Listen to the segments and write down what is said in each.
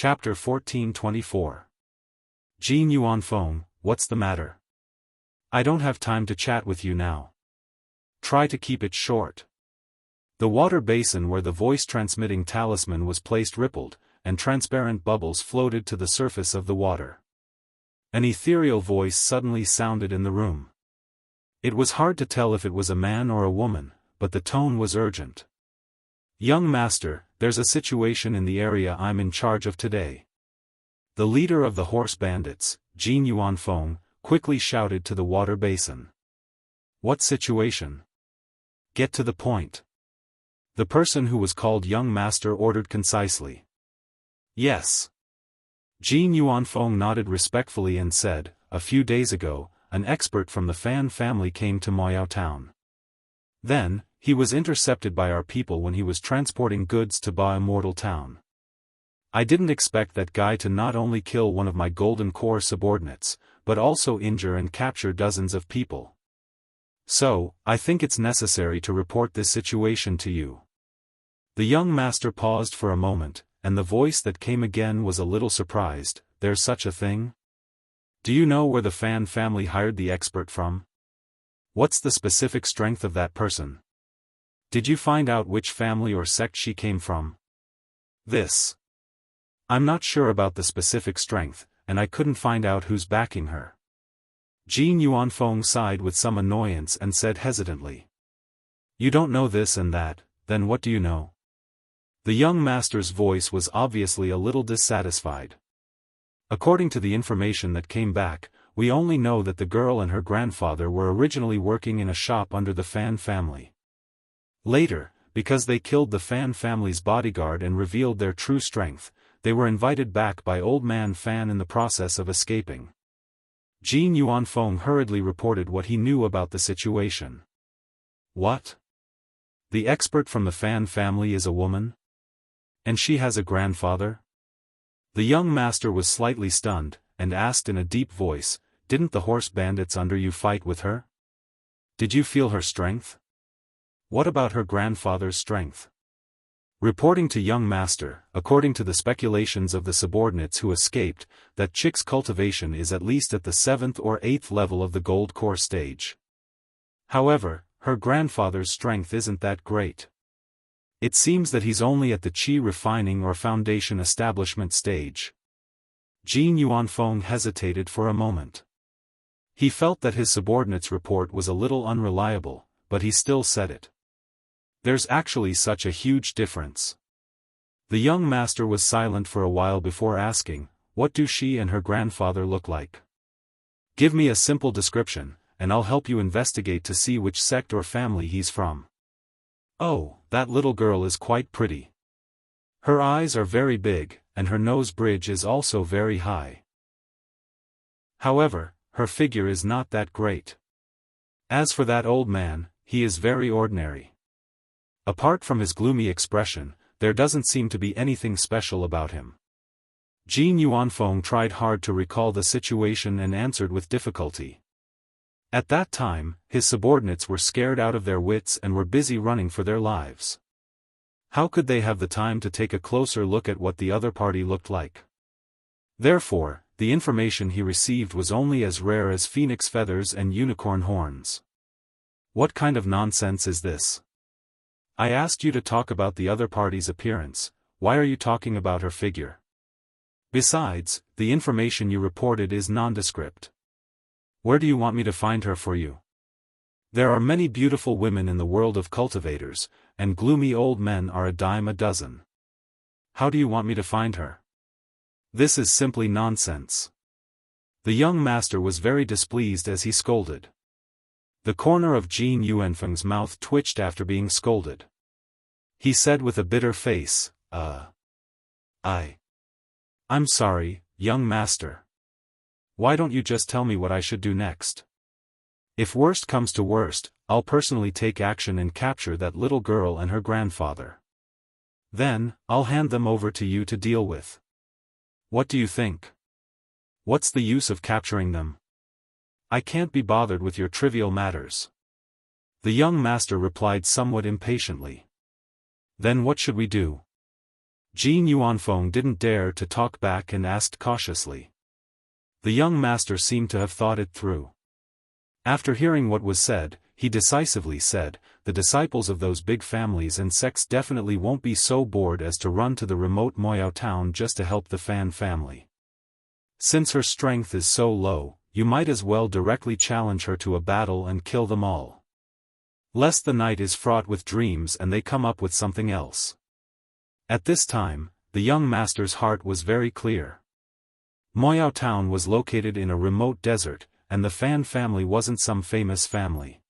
Chapter 1424. Jin Yuanfeng, what's the matter? I don't have time to chat with you now. Try to keep it short. The water basin where the voice-transmitting talisman was placed rippled, and transparent bubbles floated to the surface of the water. An ethereal voice suddenly sounded in the room. It was hard to tell if it was a man or a woman, but the tone was urgent. Young master, there's a situation in the area I'm in charge of today. The leader of the horse bandits, Jin Yuanfeng, quickly shouted to the water basin. What situation? Get to the point. The person who was called young master ordered concisely. Yes. Jin Yuanfeng nodded respectfully and said, a few days ago, an expert from the Fan family came to Moyao town. Then, he was intercepted by our people when he was transporting goods to Ba Immortal Town. I didn't expect that guy to not only kill one of my Golden Core subordinates, but also injure and capture dozens of people. So, I think it's necessary to report this situation to you. The young master paused for a moment, and the voice that came again was a little surprised. There's such a thing? Do you know where the Fan family hired the expert from? What's the specific strength of that person? Did you find out which family or sect she came from? This. I'm not sure about the specific strength, and I couldn't find out who's backing her. Jin Yuanfeng sighed with some annoyance and said hesitantly. You don't know this and that, then what do you know? The young master's voice was obviously a little dissatisfied. According to the information that came back, we only know that the girl and her grandfather were originally working in a shop under the Fan family. Later, because they killed the Fan family's bodyguard and revealed their true strength, they were invited back by Old Man Fan in the process of escaping. Jin Yuanfeng hurriedly reported what he knew about the situation. What? The expert from the Fan family is a woman? And she has a grandfather? The young master was slightly stunned, and asked in a deep voice, didn't the horse bandits under you fight with her? Did you feel her strength? What about her grandfather's strength? Reporting to young master, according to the speculations of the subordinates who escaped, that chick's cultivation is at least at the 7th or 8th level of the gold core stage. However, her grandfather's strength isn't that great. It seems that he's only at the chi refining or foundation establishment stage. Jin Yuanfeng hesitated for a moment. He felt that his subordinate's report was a little unreliable, but he still said it. There's actually such a huge difference. The young master was silent for a while before asking, what do she and her grandfather look like? Give me a simple description, and I'll help you investigate to see which sect or family he's from. Oh, that little girl is quite pretty. Her eyes are very big, and her nose bridge is also very high. However, her figure is not that great. As for that old man, he is very ordinary. Apart from his gloomy expression, there doesn't seem to be anything special about him. Jin Yuanfeng tried hard to recall the situation and answered with difficulty. At that time, his subordinates were scared out of their wits and were busy running for their lives. How could they have the time to take a closer look at what the other party looked like? Therefore, the information he received was only as rare as phoenix feathers and unicorn horns. What kind of nonsense is this? I asked you to talk about the other party's appearance, why are you talking about her figure? Besides, the information you reported is nondescript. Where do you want me to find her for you? There are many beautiful women in the world of cultivators, and gloomy old men are a dime a dozen. How do you want me to find her? This is simply nonsense. The young master was very displeased as he scolded. The corner of Jin Yuanfeng's mouth twitched after being scolded. He said with a bitter face, I'm sorry, young master. Why don't you just tell me what I should do next? If worst comes to worst, I'll personally take action and capture that little girl and her grandfather. Then, I'll hand them over to you to deal with. What do you think? What's the use of capturing them? I can't be bothered with your trivial matters. The young master replied somewhat impatiently. Then what should we do? Jin Yuanfeng didn't dare to talk back and asked cautiously. The young master seemed to have thought it through. After hearing what was said, he decisively said, the disciples of those big families and sects definitely won't be so bored as to run to the remote Moyao town just to help the Fan family. Since her strength is so low, you might as well directly challenge her to a battle and kill them all. Lest the night is fraught with dreams and they come up with something else. At this time, the young master's heart was very clear. Moyao town was located in a remote desert, and the Fan family wasn't some famous family.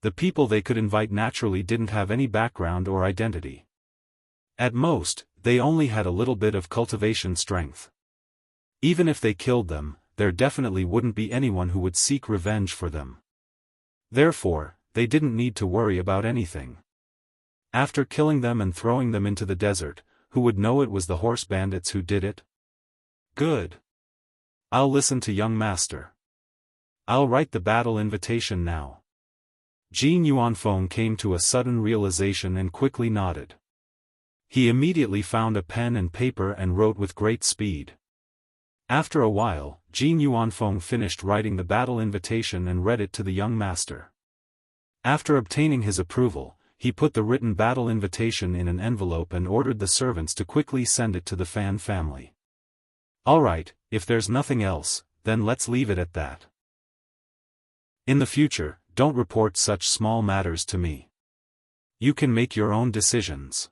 The people they could invite naturally didn't have any background or identity. At most, they only had a little bit of cultivation strength. Even if they killed them, there definitely wouldn't be anyone who would seek revenge for them. Therefore, they didn't need to worry about anything. After killing them and throwing them into the desert, who would know it was the horse bandits who did it? Good. I'll listen to young master. I'll write the battle invitation now. Jin Yuanfeng came to a sudden realization and quickly nodded. He immediately found a pen and paper and wrote with great speed. After a while, Jin Yuanfeng finished writing the battle invitation and read it to the young master. After obtaining his approval, he put the written battle invitation in an envelope and ordered the servants to quickly send it to the Fan family. Alright, if there's nothing else, then let's leave it at that. In the future, don't report such small matters to me. You can make your own decisions.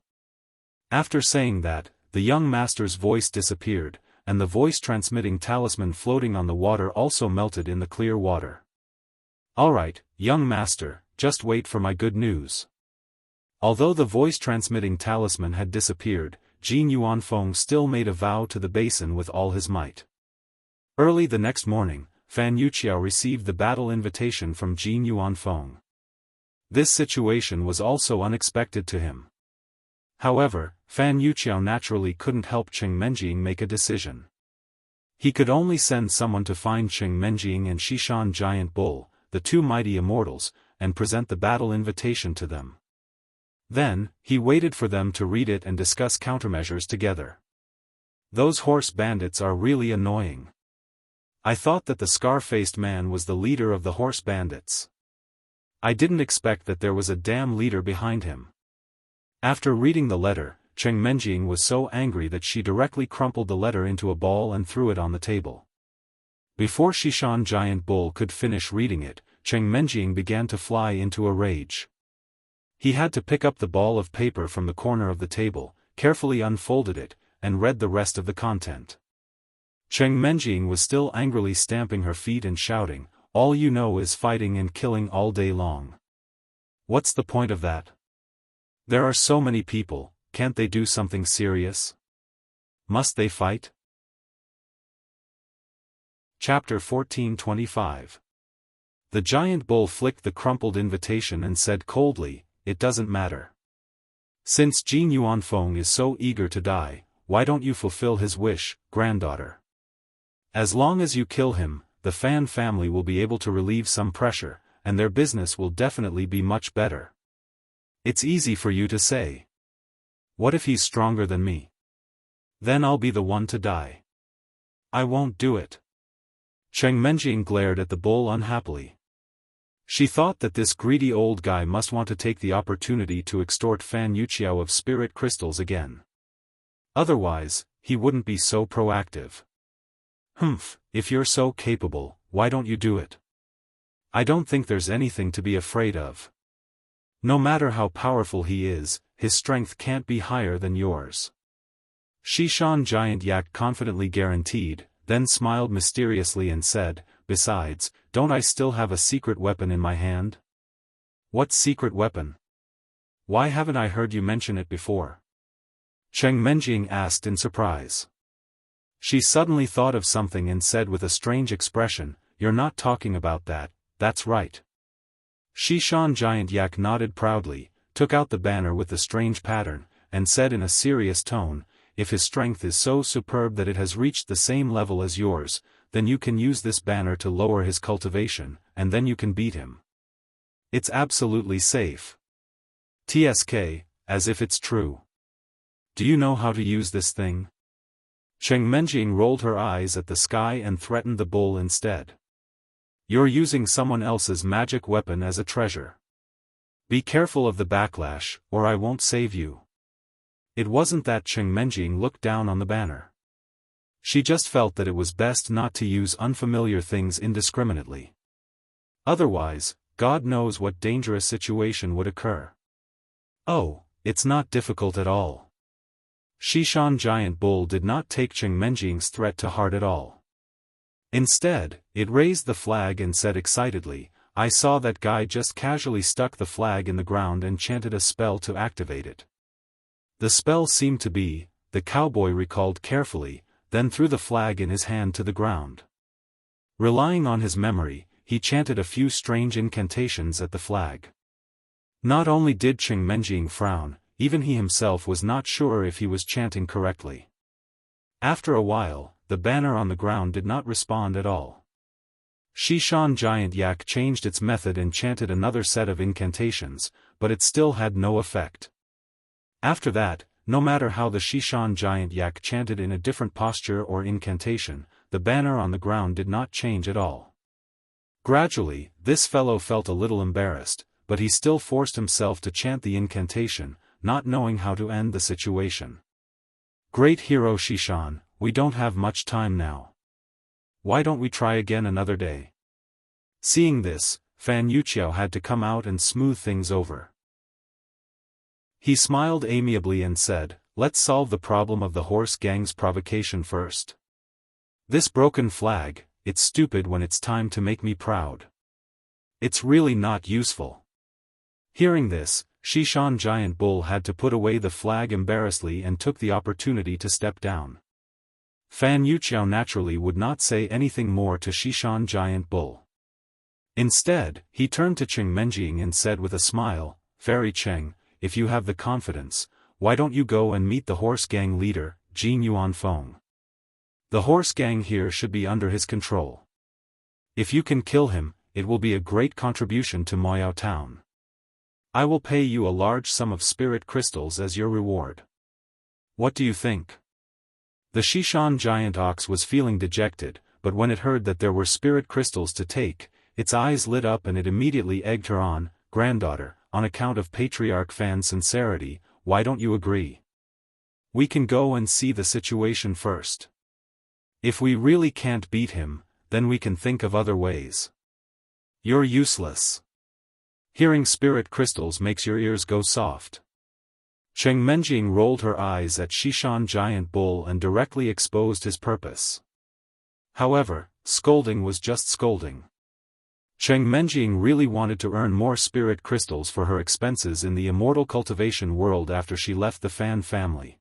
After saying that, the young master's voice disappeared, and the voice-transmitting talisman floating on the water also melted in the clear water. Alright, young master, just wait for my good news. Although the voice-transmitting talisman had disappeared, Jin Yuanfeng still made a vow to the basin with all his might. Early the next morning, Fan Yuqiao received the battle invitation from Jin Yuanfeng. This situation was also unexpected to him. However, Fan Yuqiao naturally couldn't help Cheng Menjing make a decision. He could only send someone to find Cheng Menjing and Xishan Giant Bull, the two mighty immortals, and present the battle invitation to them. Then, he waited for them to read it and discuss countermeasures together. Those horse bandits are really annoying. I thought that the scar-faced man was the leader of the horse bandits. I didn't expect that there was a damn leader behind him. After reading the letter, Cheng Menjing was so angry that she directly crumpled the letter into a ball and threw it on the table. Before Xishan Giant Bull could finish reading it, Cheng Menjing began to fly into a rage. He had to pick up the ball of paper from the corner of the table, carefully unfolded it, and read the rest of the content. Cheng Menjing was still angrily stamping her feet and shouting, "All you know is fighting and killing all day long. What's the point of that? There are so many people, can't they do something serious? Must they fight?" Chapter 1425. The giant bull flicked the crumpled invitation and said coldly, "It doesn't matter. Since Jin Yuanfeng is so eager to die, why don't you fulfill his wish, granddaughter? As long as you kill him, the Fan family will be able to relieve some pressure, and their business will definitely be much better. It's easy for you to say. What if he's stronger than me? Then I'll be the one to die. I won't do it." Cheng Menjing glared at the bull unhappily. She thought that this greedy old guy must want to take the opportunity to extort Fan Yuqiao of spirit crystals again. Otherwise, he wouldn't be so proactive. "Humph, if you're so capable, why don't you do it? I don't think there's anything to be afraid of. No matter how powerful he is, his strength can't be higher than yours." Xishan Giant Yak confidently guaranteed, then smiled mysteriously and said, "Besides, don't I still have a secret weapon in my hand?" "What secret weapon? Why haven't I heard you mention it before?" Cheng Menjing asked in surprise. She suddenly thought of something and said with a strange expression, "You're not talking about that, that's right." Xishan Giant Yak nodded proudly, took out the banner with the strange pattern, and said in a serious tone, "If his strength is so superb that it has reached the same level as yours, then you can use this banner to lower his cultivation, and then you can beat him. It's absolutely safe. TSK, as if it's true." Do you know how to use this thing? Cheng Menjing rolled her eyes at the sky and threatened the bull instead. You're using someone else's magic weapon as a treasure. Be careful of the backlash, or I won't save you. It wasn't that Cheng Menjing looked down on the banner. She just felt that it was best not to use unfamiliar things indiscriminately. Otherwise, God knows what dangerous situation would occur. Oh, it's not difficult at all. Xishan Giant Bull did not take Cheng Menjing's threat to heart at all. Instead, it raised the flag and said excitedly, I saw that guy just casually stuck the flag in the ground and chanted a spell to activate it. The spell seemed to be, the cowboy recalled carefully, then threw the flag in his hand to the ground. Relying on his memory, he chanted a few strange incantations at the flag. Not only did Cheng Menjing frown, even he himself was not sure if he was chanting correctly. After a while, the banner on the ground did not respond at all. Xishan Giant Yak changed its method and chanted another set of incantations, but it still had no effect. After that, no matter how the Xishan Giant Yak chanted in a different posture or incantation, the banner on the ground did not change at all. Gradually, this fellow felt a little embarrassed, but he still forced himself to chant the incantation, not knowing how to end the situation. Great hero Xishan, we don't have much time now. Why don't we try again another day? Seeing this, Fan Yuqiao had to come out and smooth things over. He smiled amiably and said, let's solve the problem of the horse gang's provocation first. This broken flag, it's stupid when it's time to make me proud. It's really not useful. Hearing this, Xishan Giant Bull had to put away the flag embarrassedly and took the opportunity to step down. Fan Yuqiao naturally would not say anything more to Xishan Giant Bull. Instead, he turned to Cheng Menjing and said with a smile, Fairy Cheng, if you have the confidence, why don't you go and meet the horse gang leader, Jin Yuanfeng? The horse gang here should be under his control. If you can kill him, it will be a great contribution to Moyao Town. I will pay you a large sum of spirit crystals as your reward. What do you think? The Xishan Giant Ox was feeling dejected, but when it heard that there were spirit crystals to take, its eyes lit up and it immediately egged her on, Granddaughter, on account of Patriarch Fan's sincerity, why don't you agree? We can go and see the situation first. If we really can't beat him, then we can think of other ways. You're useless. Hearing spirit crystals makes your ears go soft. Cheng Menjing rolled her eyes at Xishan Giant Bull and directly exposed his purpose. However, scolding was just scolding. Cheng Menjing really wanted to earn more spirit crystals for her expenses in the immortal cultivation world after she left the Fan family.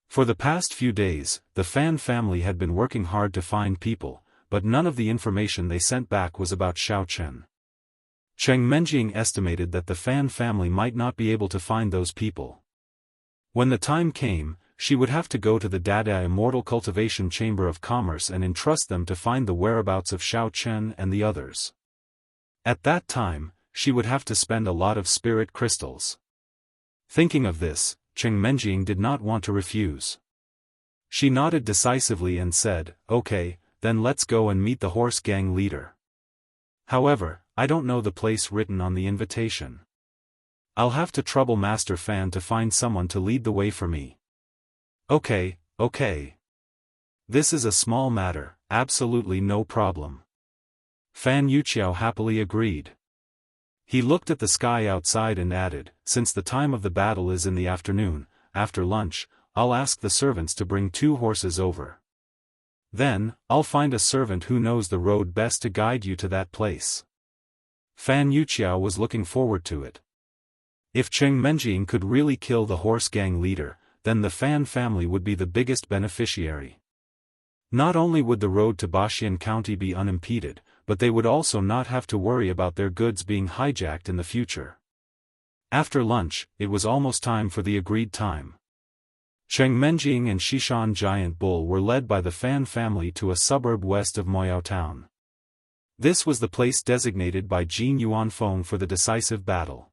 For the past few days, the Fan family had been working hard to find people, but none of the information they sent back was about Xiao Chen. Cheng Menjing estimated that the Fan family might not be able to find those people. When the time came, she would have to go to the Dada Immortal Cultivation Chamber of Commerce and entrust them to find the whereabouts of Xiao Chen and the others. At that time, she would have to spend a lot of spirit crystals. Thinking of this, Cheng Menjing did not want to refuse. She nodded decisively and said, okay, then let's go and meet the horse gang leader. However, I don't know the place written on the invitation. I'll have to trouble Master Fan to find someone to lead the way for me. Okay. This is a small matter, absolutely no problem. Fan Yuqiao happily agreed. He looked at the sky outside and added, since the time of the battle is in the afternoon, after lunch, I'll ask the servants to bring 2 horses over. Then, I'll find a servant who knows the road best to guide you to that place. Fan Yuqiao was looking forward to it. If Cheng Menjing could really kill the horse gang leader, then the Fan family would be the biggest beneficiary. Not only would the road to Baxian County be unimpeded, but they would also not have to worry about their goods being hijacked in the future. After lunch, it was almost time for the agreed time. Cheng Menjing and Xishan Giant Bull were led by the Fan family to a suburb west of Moyao Town. This was the place designated by Jin Yuanfeng for the decisive battle.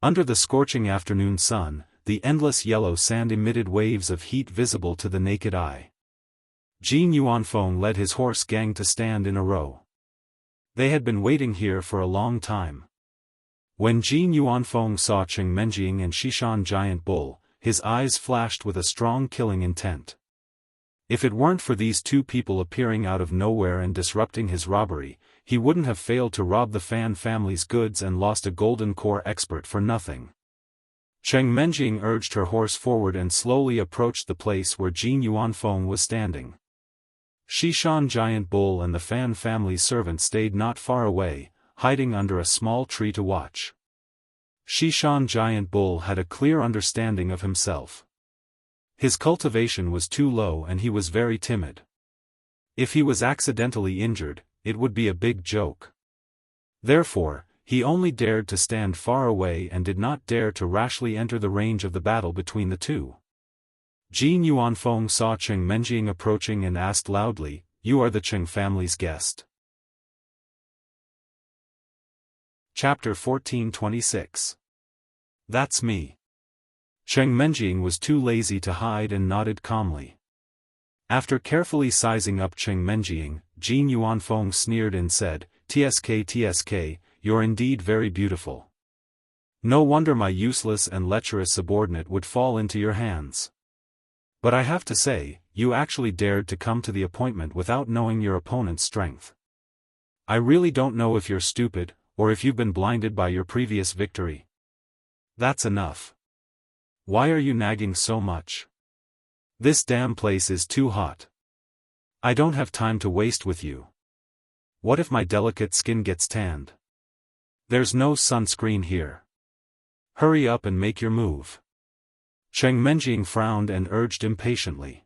Under the scorching afternoon sun, the endless yellow sand emitted waves of heat visible to the naked eye. Jin Yuanfeng led his horse gang to stand in a row. They had been waiting here for a long time. When Jin Yuanfeng saw Cheng Menjing and Xishan Giant Bull, his eyes flashed with a strong killing intent. If it weren't for these two people appearing out of nowhere and disrupting his robbery, he wouldn't have failed to rob the Fan family's goods and lost a golden core expert for nothing. Cheng Menjing urged her horse forward and slowly approached the place where Jin Yuanfeng was standing. Xishan Giant Bull and the Fan family's servant stayed not far away, hiding under a small tree to watch. Xishan Giant Bull had a clear understanding of himself. His cultivation was too low and he was very timid. If he was accidentally injured, it would be a big joke. Therefore, he only dared to stand far away and did not dare to rashly enter the range of the battle between the two. Jin Yuanfeng saw Cheng Menjing approaching and asked loudly, "You are the Cheng family's guest?" Chapter 1426. That's me. Cheng Menjing was too lazy to hide and nodded calmly. After carefully sizing up Cheng Menjing, Jin Yuanfeng sneered and said, "Tsk, you're indeed very beautiful. No wonder my useless and lecherous subordinate would fall into your hands. But I have to say, you actually dared to come to the appointment without knowing your opponent's strength. I really don't know if you're stupid, or if you've been blinded by your previous victory. That's enough. Why are you nagging so much? This damn place is too hot. I don't have time to waste with you. What if my delicate skin gets tanned? There's no sunscreen here. Hurry up and make your move." Cheng Menjing frowned and urged impatiently.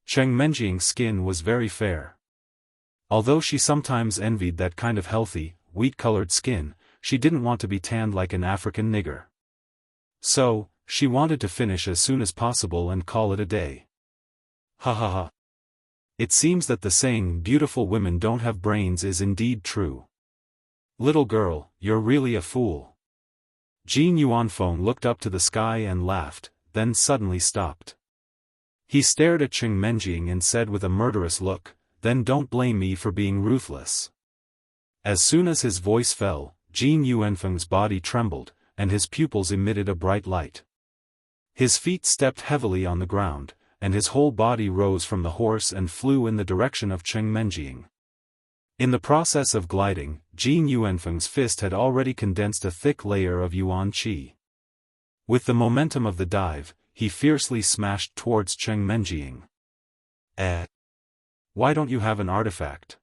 Cheng Menjing's skin was very fair. Although she sometimes envied that kind of healthy, wheat-colored skin, she didn't want to be tanned like an African nigger. So, she wanted to finish as soon as possible and call it a day. Ha ha ha. It seems that the saying "beautiful women don't have brains" is indeed true. Little girl, you're really a fool. Jin Yuanfeng looked up to the sky and laughed, then suddenly stopped. He stared at Cheng Menjing and said with a murderous look, "Then don't blame me for being ruthless." As soon as his voice fell, Jin Yuanfeng's body trembled, and his pupils emitted a bright light. His feet stepped heavily on the ground, and his whole body rose from the horse and flew in the direction of Cheng Menjing. In the process of gliding, Jin Yuanfeng's fist had already condensed a thick layer of yuan qi. With the momentum of the dive, he fiercely smashed towards Cheng Menjing. Why don't you have an artifact?"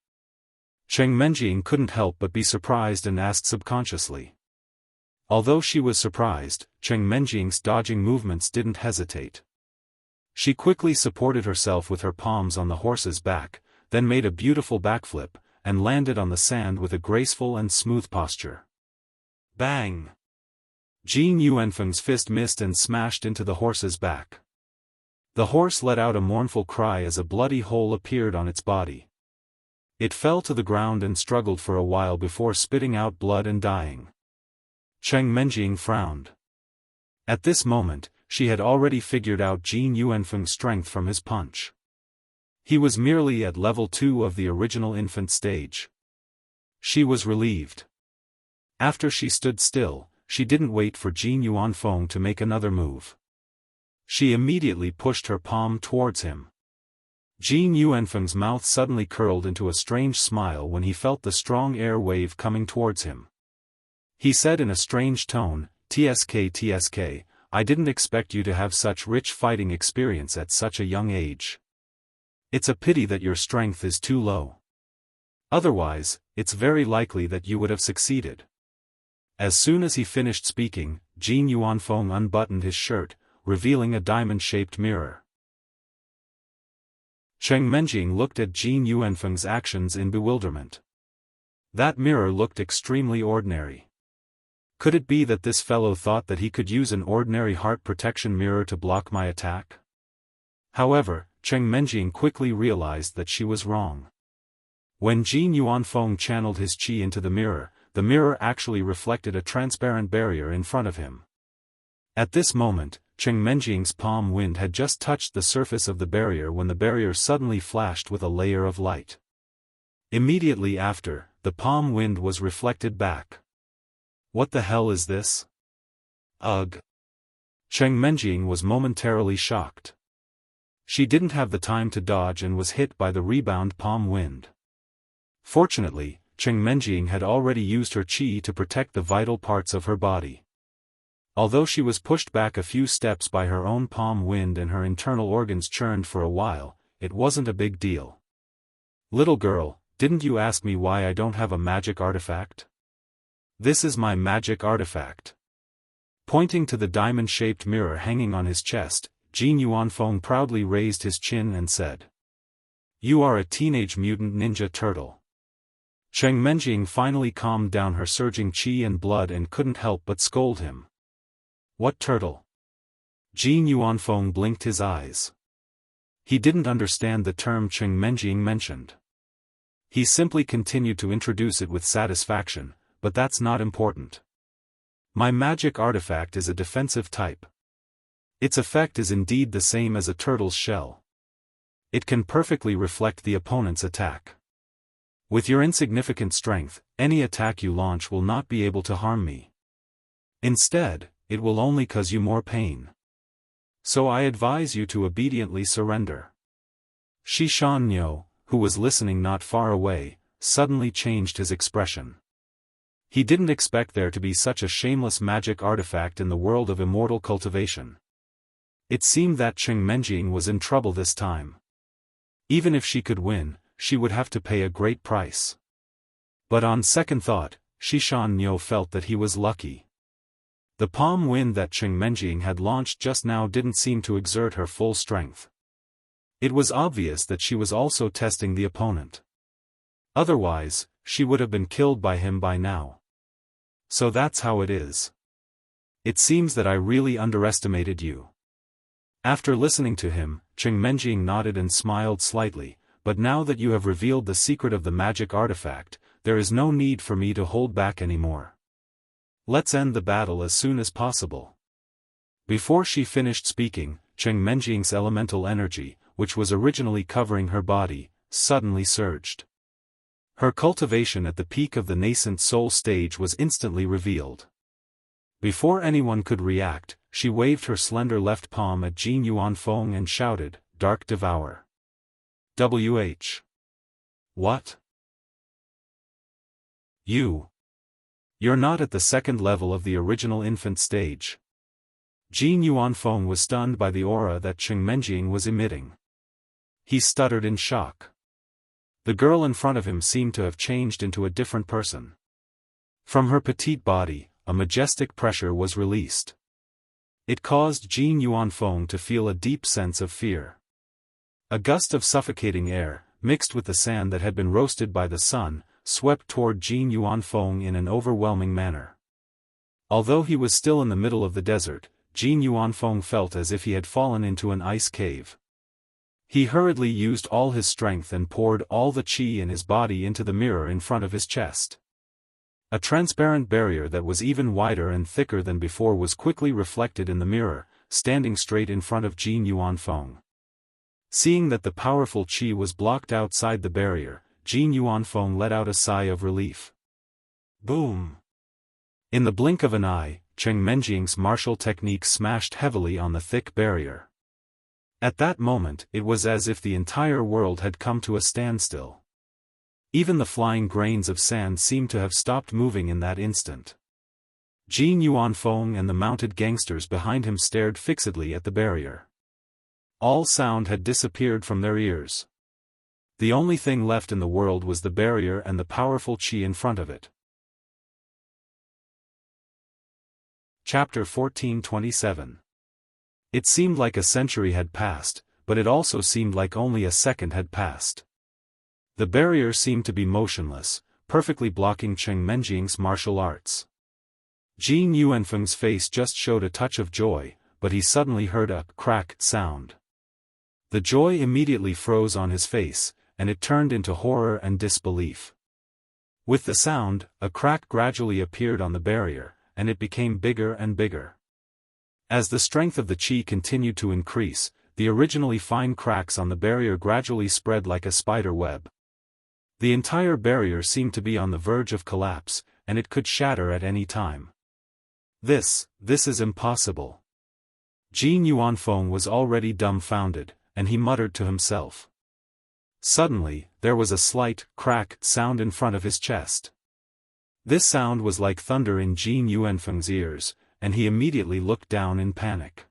Cheng Menjing couldn't help but be surprised and asked subconsciously. Although she was surprised, Cheng Menjing's dodging movements didn't hesitate. She quickly supported herself with her palms on the horse's back, then made a beautiful backflip, and landed on the sand with a graceful and smooth posture. Bang! Jin Yuanfeng's fist missed and smashed into the horse's back. The horse let out a mournful cry as a bloody hole appeared on its body. It fell to the ground and struggled for a while before spitting out blood and dying. Cheng Menjing frowned. At this moment, she had already figured out Jin Yuanfeng's strength from his punch. He was merely at level 2 of the original infant stage. She was relieved. After she stood still, she didn't wait for Jin Yuanfeng to make another move. She immediately pushed her palm towards him. Jin Yuanfeng's mouth suddenly curled into a strange smile when he felt the strong air wave coming towards him. He said in a strange tone, "Tsk, I didn't expect you to have such rich fighting experience at such a young age. It's a pity that your strength is too low. Otherwise, it's very likely that you would have succeeded." As soon as he finished speaking, Jin Yuanfeng unbuttoned his shirt, revealing a diamond-shaped mirror. Cheng Menjing looked at Jin Yuanfeng's actions in bewilderment. That mirror looked extremely ordinary. Could it be that this fellow thought that he could use an ordinary heart protection mirror to block my attack? However, Cheng Menjing quickly realized that she was wrong. When Jin Yuanfeng channeled his qi into the mirror actually reflected a transparent barrier in front of him. At this moment, Cheng Menjing's palm wind had just touched the surface of the barrier when the barrier suddenly flashed with a layer of light. Immediately after, the palm wind was reflected back. What the hell is this? Ugh! Cheng Menjing was momentarily shocked. She didn't have the time to dodge and was hit by the rebound palm wind. Fortunately, Cheng Menjing had already used her qi to protect the vital parts of her body. Although she was pushed back a few steps by her own palm wind and her internal organs churned for a while, it wasn't a big deal. Little girl, didn't you ask me why I don't have a magic artifact? This is my magic artifact. Pointing to the diamond-shaped mirror hanging on his chest, Jin Yuanfeng proudly raised his chin and said, "You are a teenage mutant ninja turtle." Cheng Menjing finally calmed down her surging qi and blood and couldn't help but scold him. What turtle? Jin Yuanfeng blinked his eyes. He didn't understand the term Cheng Menjing mentioned. He simply continued to introduce it with satisfaction, but that's not important. My magic artifact is a defensive type. Its effect is indeed the same as a turtle's shell. It can perfectly reflect the opponent's attack. With your insignificant strength, any attack you launch will not be able to harm me. Instead, it will only cause you more pain. So I advise you to obediently surrender. Shishan Nyo, who was listening not far away, suddenly changed his expression. He didn't expect there to be such a shameless magic artifact in the world of immortal cultivation. It seemed that Cheng Menjing was in trouble this time. Even if she could win, she would have to pay a great price. But on second thought, Shishan Nyo felt that he was lucky. The palm wind that Cheng Menjing had launched just now didn't seem to exert her full strength. It was obvious that she was also testing the opponent. Otherwise, she would have been killed by him by now. So that's how it is. It seems that I really underestimated you. After listening to him, Cheng Menjing nodded and smiled slightly, but now that you have revealed the secret of the magic artifact, there is no need for me to hold back anymore. Let's end the battle as soon as possible. Before she finished speaking, Cheng Menjing's elemental energy, which was originally covering her body, suddenly surged. Her cultivation at the peak of the nascent soul stage was instantly revealed. Before anyone could react, she waved her slender left palm at Jin Yuanfeng and shouted, "Dark Devour." WH. What? You're not at the second level of the original infant stage. Jin Yuanfeng was stunned by the aura that Cheng Menjing was emitting. He stuttered in shock. The girl in front of him seemed to have changed into a different person. From her petite body, a majestic pressure was released. It caused Jin Yuanfeng to feel a deep sense of fear. A gust of suffocating air, mixed with the sand that had been roasted by the sun, swept toward Jin Yuanfeng in an overwhelming manner. Although he was still in the middle of the desert, Jin Yuanfeng felt as if he had fallen into an ice cave. He hurriedly used all his strength and poured all the qi in his body into the mirror in front of his chest. A transparent barrier that was even wider and thicker than before was quickly reflected in the mirror, standing straight in front of Jin Yuanfeng. Seeing that the powerful qi was blocked outside the barrier, Jin Yuanfeng let out a sigh of relief. Boom! In the blink of an eye, Cheng Menjing's martial technique smashed heavily on the thick barrier. At that moment, it was as if the entire world had come to a standstill. Even the flying grains of sand seemed to have stopped moving in that instant. Jin Yuanfeng and the mounted gangsters behind him stared fixedly at the barrier. All sound had disappeared from their ears. The only thing left in the world was the barrier and the powerful qi in front of it. Chapter 1427. It seemed like a century had passed, but it also seemed like only a second had passed. The barrier seemed to be motionless, perfectly blocking Cheng Menjing's martial arts. Jin Yuanfeng's face just showed a touch of joy, but he suddenly heard a crack sound. The joy immediately froze on his face, and it turned into horror and disbelief. With the sound, a crack gradually appeared on the barrier, and it became bigger and bigger. As the strength of the qi continued to increase, the originally fine cracks on the barrier gradually spread like a spider web. The entire barrier seemed to be on the verge of collapse, and it could shatter at any time. This is impossible. Jin Yuanfeng was already dumbfounded, and he muttered to himself. Suddenly, there was a slight, crack sound in front of his chest. This sound was like thunder in Jin Yuanfeng's ears, and he immediately looked down in panic.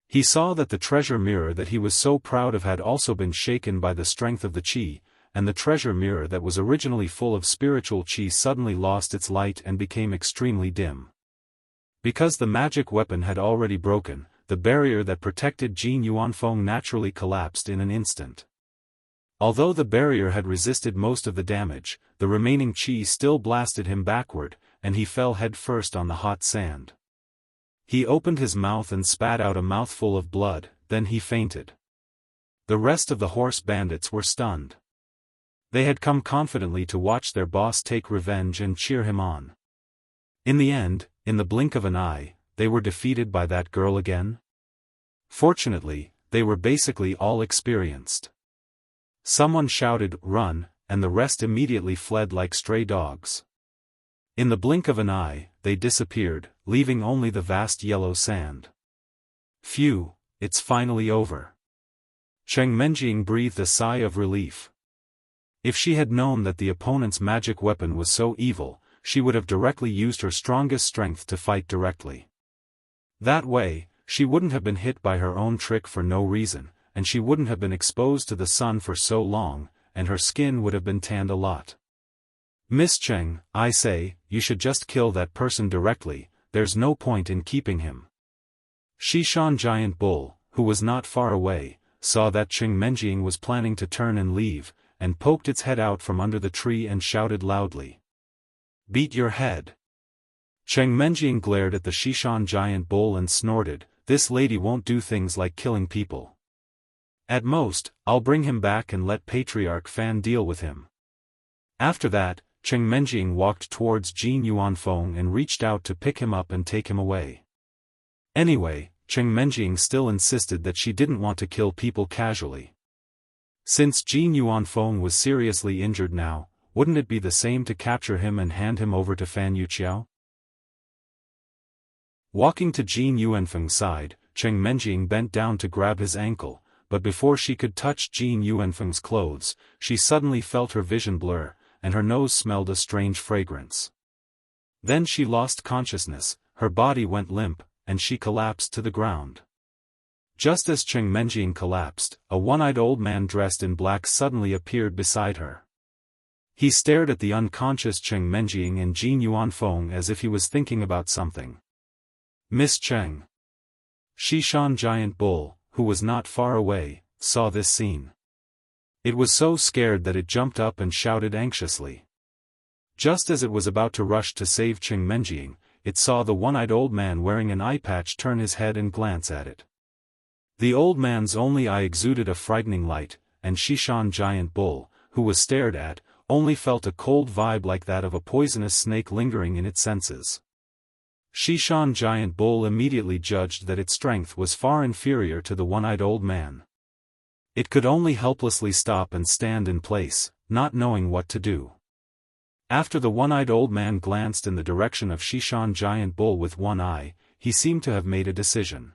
He saw that the treasure mirror that he was so proud of had also been shaken by the strength of the qi, and the treasure mirror that was originally full of spiritual qi suddenly lost its light and became extremely dim. Because the magic weapon had already broken, the barrier that protected Jin Yuanfeng naturally collapsed in an instant. Although the barrier had resisted most of the damage, the remaining qi still blasted him backward, and he fell headfirst on the hot sand. He opened his mouth and spat out a mouthful of blood, then he fainted. The rest of the horse bandits were stunned. They had come confidently to watch their boss take revenge and cheer him on. In the end, in the blink of an eye, they were defeated by that girl again? Fortunately, they were basically all experienced. Someone shouted, "Run," and the rest immediately fled like stray dogs. In the blink of an eye, they disappeared, leaving only the vast yellow sand. Phew, it's finally over. Cheng Menjing breathed a sigh of relief. If she had known that the opponent's magic weapon was so evil, she would have directly used her strongest strength to fight directly. That way, she wouldn't have been hit by her own trick for no reason, and she wouldn't have been exposed to the sun for so long, and her skin would have been tanned a lot. Miss Cheng, I say, you should just kill that person directly, there's no point in keeping him. Xishan Giant Bull, who was not far away, saw that Cheng Menjing was planning to turn and leave, and poked its head out from under the tree and shouted loudly. Beat your head. Cheng Menjing glared at the Xishan Giant Bull and snorted, this lady won't do things like killing people. At most, I'll bring him back and let Patriarch Fan deal with him. After that, Cheng Menjing walked towards Jin Yuanfeng and reached out to pick him up and take him away. Anyway, Cheng Menjing still insisted that she didn't want to kill people casually. Since Jin Yuanfeng was seriously injured now, wouldn't it be the same to capture him and hand him over to Fan Yuqiao? Walking to Jin Yuanfeng's side, Cheng Menjing bent down to grab his ankle, but before she could touch Jin Yuanfeng's clothes, she suddenly felt her vision blur, and her nose smelled a strange fragrance. Then she lost consciousness, her body went limp, and she collapsed to the ground. Just as Cheng Menjing collapsed, a one-eyed old man dressed in black suddenly appeared beside her. He stared at the unconscious Cheng Menjing and Jin Yuanfeng as if he was thinking about something. Miss Cheng. Xishan Giant Bull, who was not far away, saw this scene. It was so scared that it jumped up and shouted anxiously. Just as it was about to rush to save Cheng Menjing, it saw the one-eyed old man wearing an eye patch turn his head and glance at it. The old man's only eye exuded a frightening light, and Xishan Giant Bull, who was stared at, only felt a cold vibe like that of a poisonous snake lingering in its senses. Xishan Giant Bull immediately judged that its strength was far inferior to the one-eyed old man. It could only helplessly stop and stand in place, not knowing what to do. After the one-eyed old man glanced in the direction of Xishan Giant Bull with one eye, he seemed to have made a decision.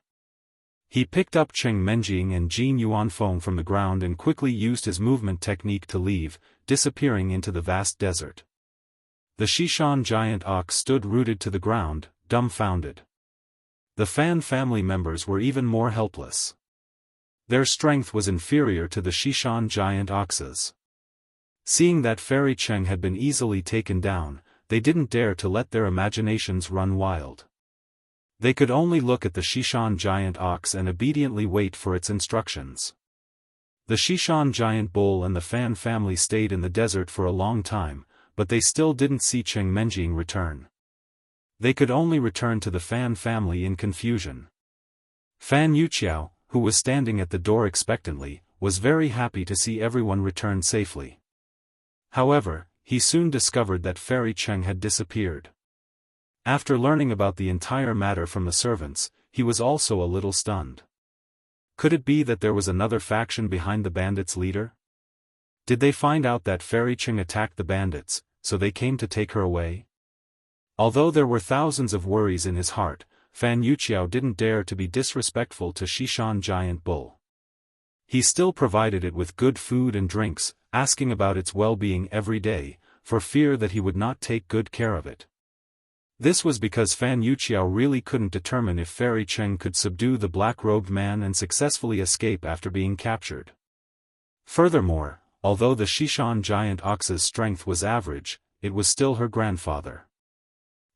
He picked up Cheng Menjing and Jin Yuanfeng from the ground and quickly used his movement technique to leave, disappearing into the vast desert. The Xishan Giant Ox stood rooted to the ground, dumbfounded. The Fan family members were even more helpless. Their strength was inferior to the Xishan Giant Ox's. Seeing that Fairy Cheng had been easily taken down, they didn't dare to let their imaginations run wild. They could only look at the Xishan Giant Ox and obediently wait for its instructions. The Xishan Giant Bull and the Fan family stayed in the desert for a long time, but they still didn't see Cheng Menjing return. They could only return to the Fan family in confusion. Fan Yuqiao, who was standing at the door expectantly, was very happy to see everyone return safely. However, he soon discovered that Fairy Cheng had disappeared. After learning about the entire matter from the servants, he was also a little stunned. Could it be that there was another faction behind the bandits' leader? Did they find out that Fairy Cheng attacked the bandits, so they came to take her away? Although there were thousands of worries in his heart, Fan Yuqiao didn't dare to be disrespectful to Xishan Giant Bull. He still provided it with good food and drinks, asking about its well-being every day, for fear that he would not take good care of it. This was because Fan Yuqiao really couldn't determine if Fairy Cheng could subdue the black-robed man and successfully escape after being captured. Furthermore, although the Xishan giant ox's strength was average, it was still her grandfather.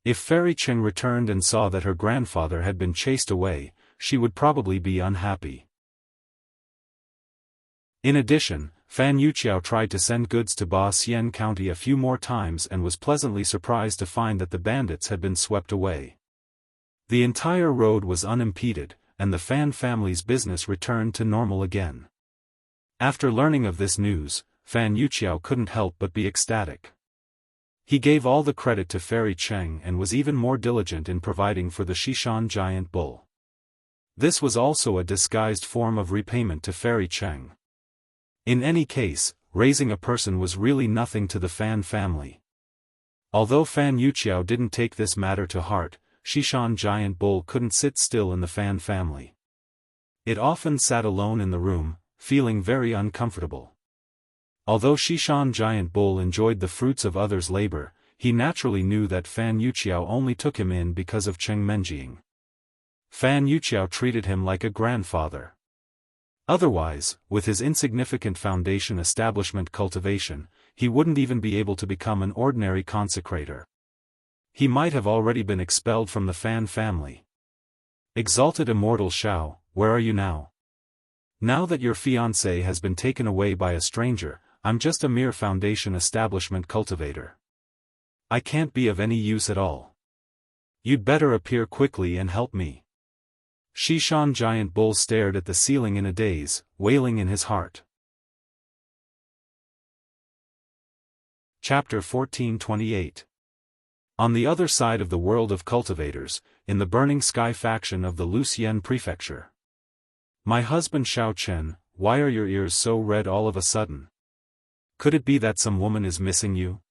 If Fairy Cheng returned and saw that her grandfather had been chased away, she would probably be unhappy. In addition, Fan Yuqiao tried to send goods to Ba Xian County a few more times and was pleasantly surprised to find that the bandits had been swept away. The entire road was unimpeded, and the Fan family's business returned to normal again. After learning of this news, Fan Yuqiao couldn't help but be ecstatic. He gave all the credit to Fairy Cheng and was even more diligent in providing for the Xishan Giant Bull. This was also a disguised form of repayment to Fairy Cheng. In any case, raising a person was really nothing to the Fan family. Although Fan Yuqiao didn't take this matter to heart, Xishan Giant Bull couldn't sit still in the Fan family. It often sat alone in the room, feeling very uncomfortable. Although Xishan Giant Bull enjoyed the fruits of others' labor, he naturally knew that Fan Yuqiao only took him in because of Cheng Menjing. Fan Yuqiao treated him like a grandfather. Otherwise, with his insignificant foundation establishment cultivation, he wouldn't even be able to become an ordinary consecrator. He might have already been expelled from the Fan family. Exalted Immortal Xiao, where are you now? Now that your fiancé has been taken away by a stranger, I'm just a mere foundation establishment cultivator. I can't be of any use at all. You'd better appear quickly and help me. Xishan Giant Bull stared at the ceiling in a daze, wailing in his heart. Chapter 1428. On the other side of the world of cultivators, in the Burning Sky faction of the Luxian Prefecture. My husband Xiao Chen, why are your ears so red all of a sudden? Could it be that some woman is missing you?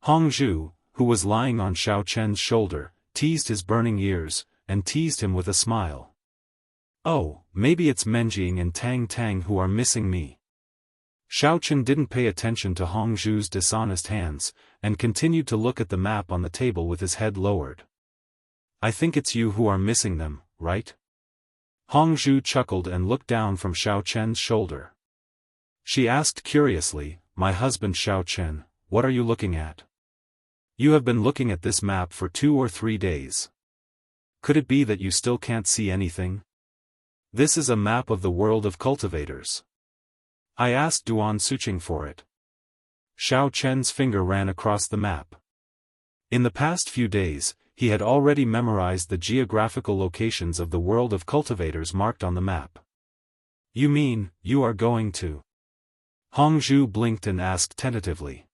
Hong Zhu, who was lying on Xiao Chen's shoulder, teased his burning ears, and teased him with a smile. Oh, maybe it's Menjing and Tang Tang who are missing me. Xiao Chen didn't pay attention to Hong Zhu's dishonest hands, and continued to look at the map on the table with his head lowered. I think it's you who are missing them, right? Hong Zhu chuckled and looked down from Xiao Chen's shoulder. She asked curiously, my husband Xiao Chen, what are you looking at? You have been looking at this map for 2 or 3 days. Could it be that you still can't see anything? This is a map of the world of cultivators. I asked Duan Suqing for it. Xiao Chen's finger ran across the map. In the past few days, he had already memorized the geographical locations of the world of cultivators marked on the map. You mean, you are going to? Hong Zhu blinked and asked tentatively.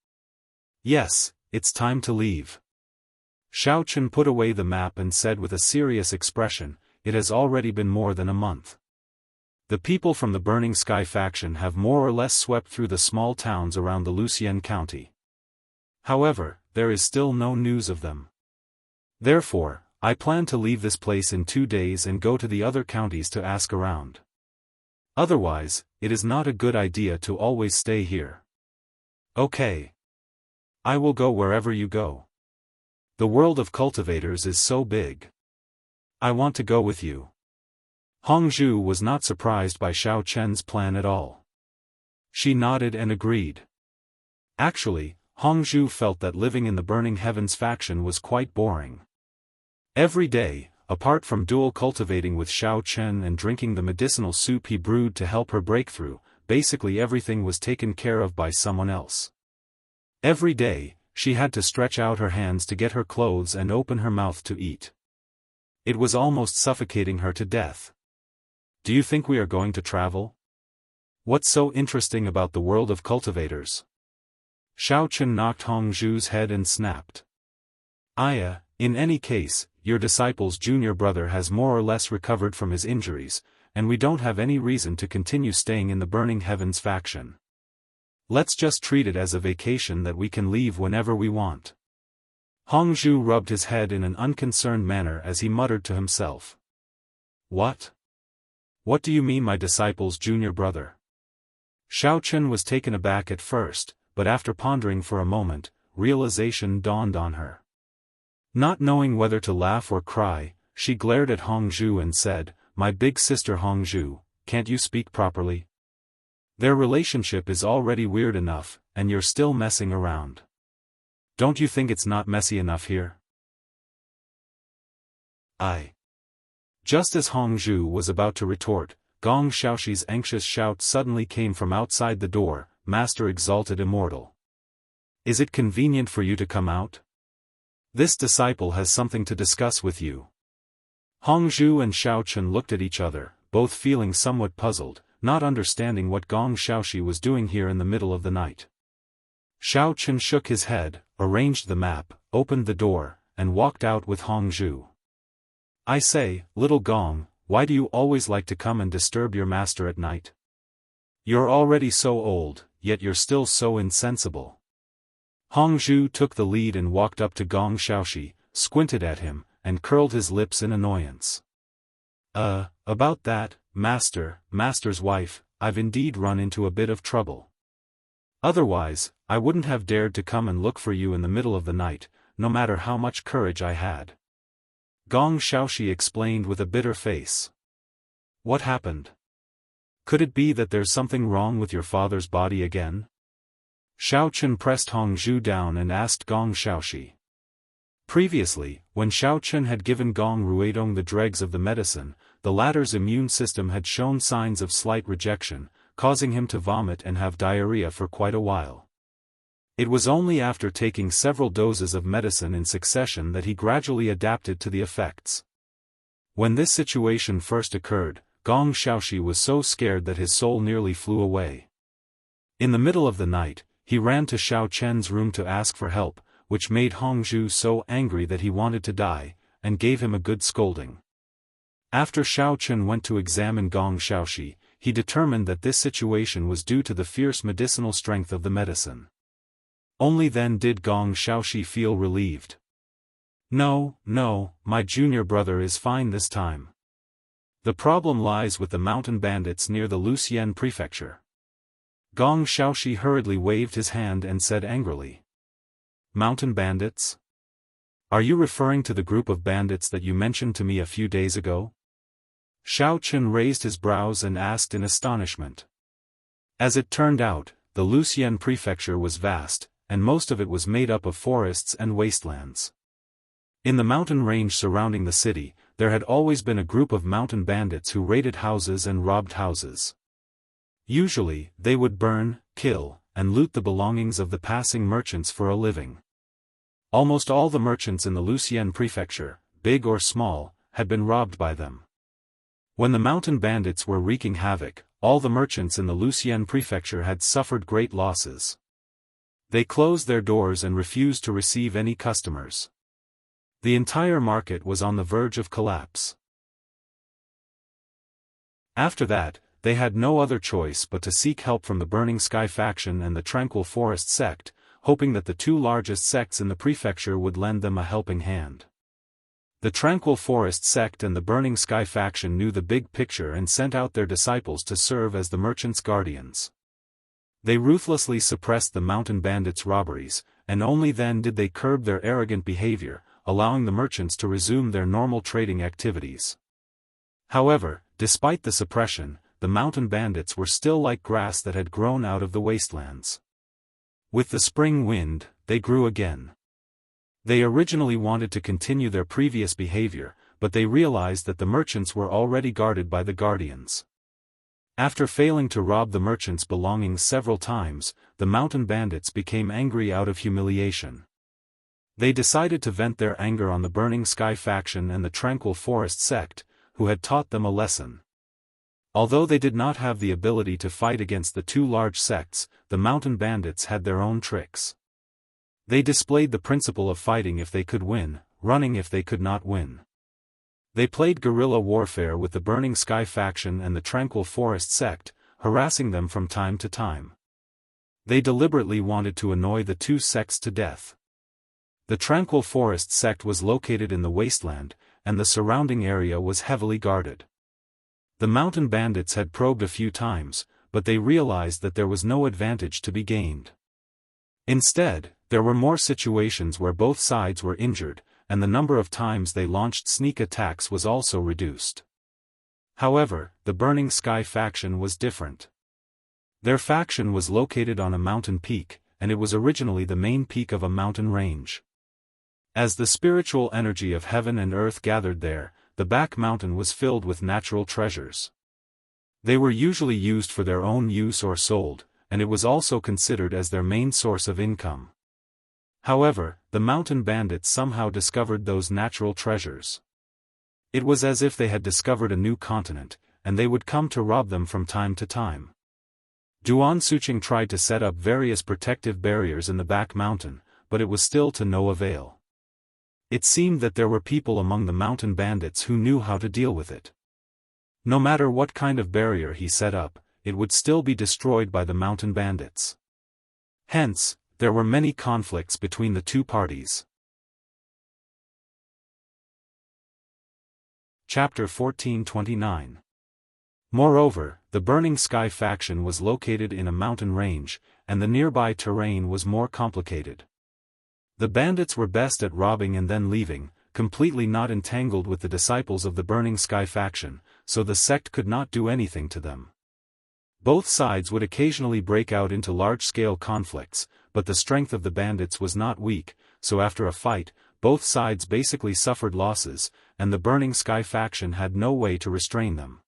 Yes, it's time to leave. Xiao Chen put away the map and said with a serious expression, it has already been more than a month. The people from the Burning Sky faction have more or less swept through the small towns around the Luxian County. However, there is still no news of them. Therefore, I plan to leave this place in 2 days and go to the other counties to ask around. Otherwise, it is not a good idea to always stay here. Okay. I will go wherever you go. The world of cultivators is so big. I want to go with you. Hong Zhu was not surprised by Xiao Chen's plan at all. She nodded and agreed. Actually, Hong Zhu felt that living in the Burning Heavens faction was quite boring. Every day, apart from dual cultivating with Xiao Chen and drinking the medicinal soup he brewed to help her breakthrough, basically everything was taken care of by someone else. Every day, she had to stretch out her hands to get her clothes and open her mouth to eat. It was almost suffocating her to death. Do you think we are going to travel? What's so interesting about the world of cultivators? Xiao Chen knocked Hong Zhu's head and snapped. Aya, in any case, your disciple's junior brother has more or less recovered from his injuries, and we don't have any reason to continue staying in the Burning Heavens faction. Let's just treat it as a vacation that we can leave whenever we want." Hongzhu rubbed his head in an unconcerned manner as he muttered to himself. "What? What do you mean, my disciple's junior brother?" Xiaochen was taken aback at first, but after pondering for a moment, realization dawned on her. Not knowing whether to laugh or cry, she glared at Hongzhu and said, "My big sister Hongzhu, can't you speak properly? Their relationship is already weird enough, and you're still messing around. Don't you think it's not messy enough here?" Just as Hongzhu was about to retort, Gong Xiaoxi's anxious shout suddenly came from outside the door, "Master Exalted Immortal! Is it convenient for you to come out? This disciple has something to discuss with you." Hongzhu and Xiaochen looked at each other, both feeling somewhat puzzled, not understanding what Gong Xiaoxi was doing here in the middle of the night. Xiaochen shook his head, arranged the map, opened the door, and walked out with Hongzhu. "I say, little Gong, why do you always like to come and disturb your master at night? You're already so old, yet you're still so insensible." Hongzhu took the lead and walked up to Gong Xiaoxi, squinted at him, and curled his lips in annoyance. About that, Master's wife, I've indeed run into a bit of trouble. Otherwise, I wouldn't have dared to come and look for you in the middle of the night, no matter how much courage I had." Gong Xiaoxi explained with a bitter face. "What happened? Could it be that there's something wrong with your father's body again?" Xiaochen pressed Hongzhu down and asked Gong Xiaoxi. Previously, when Xiaochen had given Gong Ruidong the dregs of the medicine, the latter's immune system had shown signs of slight rejection, causing him to vomit and have diarrhea for quite a while. It was only after taking several doses of medicine in succession that he gradually adapted to the effects. When this situation first occurred, Gong Xiaoxi was so scared that his soul nearly flew away. In the middle of the night, he ran to Xiaochen's room to ask for help, which made Hongzhu so angry that he wanted to die, and gave him a good scolding. After Xiaochen went to examine Gong Xiaoxi, he determined that this situation was due to the fierce medicinal strength of the medicine. Only then did Gong Xiaoxi feel relieved. No, my junior brother is fine this time. The problem lies with the mountain bandits near the Luxian prefecture." Gong Xiaoxi hurriedly waved his hand and said angrily. "Mountain bandits? Are you referring to the group of bandits that you mentioned to me a few days ago?" Xiaochen raised his brows and asked in astonishment. As it turned out, the Luxian prefecture was vast, and most of it was made up of forests and wastelands. In the mountain range surrounding the city, there had always been a group of mountain bandits who raided houses and robbed houses. Usually, they would burn, kill, and loot the belongings of the passing merchants for a living. Almost all the merchants in the Luxian prefecture, big or small, had been robbed by them. When the mountain bandits were wreaking havoc, all the merchants in the Luxian prefecture had suffered great losses. They closed their doors and refused to receive any customers. The entire market was on the verge of collapse. After that, they had no other choice but to seek help from the Burning Sky faction and the Tranquil Forest sect, hoping that the two largest sects in the prefecture would lend them a helping hand. The Tranquil Forest sect and the Burning Sky faction knew the big picture and sent out their disciples to serve as the merchants' guardians. They ruthlessly suppressed the mountain bandits' robberies, and only then did they curb their arrogant behavior, allowing the merchants to resume their normal trading activities. However, despite the suppression, the mountain bandits were still like grass that had grown out of the wastelands. With the spring wind, they grew again. They originally wanted to continue their previous behavior, but they realized that the merchants were already guarded by the guardians. After failing to rob the merchants' belongings several times, the mountain bandits became angry out of humiliation. They decided to vent their anger on the Burning Sky faction and the Tranquil Forest sect, who had taught them a lesson. Although they did not have the ability to fight against the two large sects, the mountain bandits had their own tricks. They displayed the principle of fighting if they could win, running if they could not win. They played guerrilla warfare with the Burning Sky faction and the Tranquil Forest sect, harassing them from time to time. They deliberately wanted to annoy the two sects to death. The Tranquil Forest sect was located in the wasteland, and the surrounding area was heavily guarded. The mountain bandits had probed a few times, but they realized that there was no advantage to be gained. Instead, there were more situations where both sides were injured, and the number of times they launched sneak attacks was also reduced. However, the Burning Sky faction was different. Their faction was located on a mountain peak, and it was originally the main peak of a mountain range. As the spiritual energy of heaven and earth gathered there, the back mountain was filled with natural treasures. They were usually used for their own use or sold, and it was also considered as their main source of income. However, the mountain bandits somehow discovered those natural treasures. It was as if they had discovered a new continent, and they would come to rob them from time to time. Duan Suqing tried to set up various protective barriers in the back mountain, but it was still to no avail. It seemed that there were people among the mountain bandits who knew how to deal with it. No matter what kind of barrier he set up, it would still be destroyed by the mountain bandits. Hence, there were many conflicts between the two parties. Chapter 1429. Moreover, the Burning Sky faction was located in a mountain range, and the nearby terrain was more complicated. The bandits were best at robbing and then leaving, completely not entangled with the disciples of the Burning Sky faction, so the sect could not do anything to them. Both sides would occasionally break out into large-scale conflicts, but the strength of the bandits was not weak, so after a fight, both sides basically suffered losses, and the Burning Sky faction had no way to restrain them.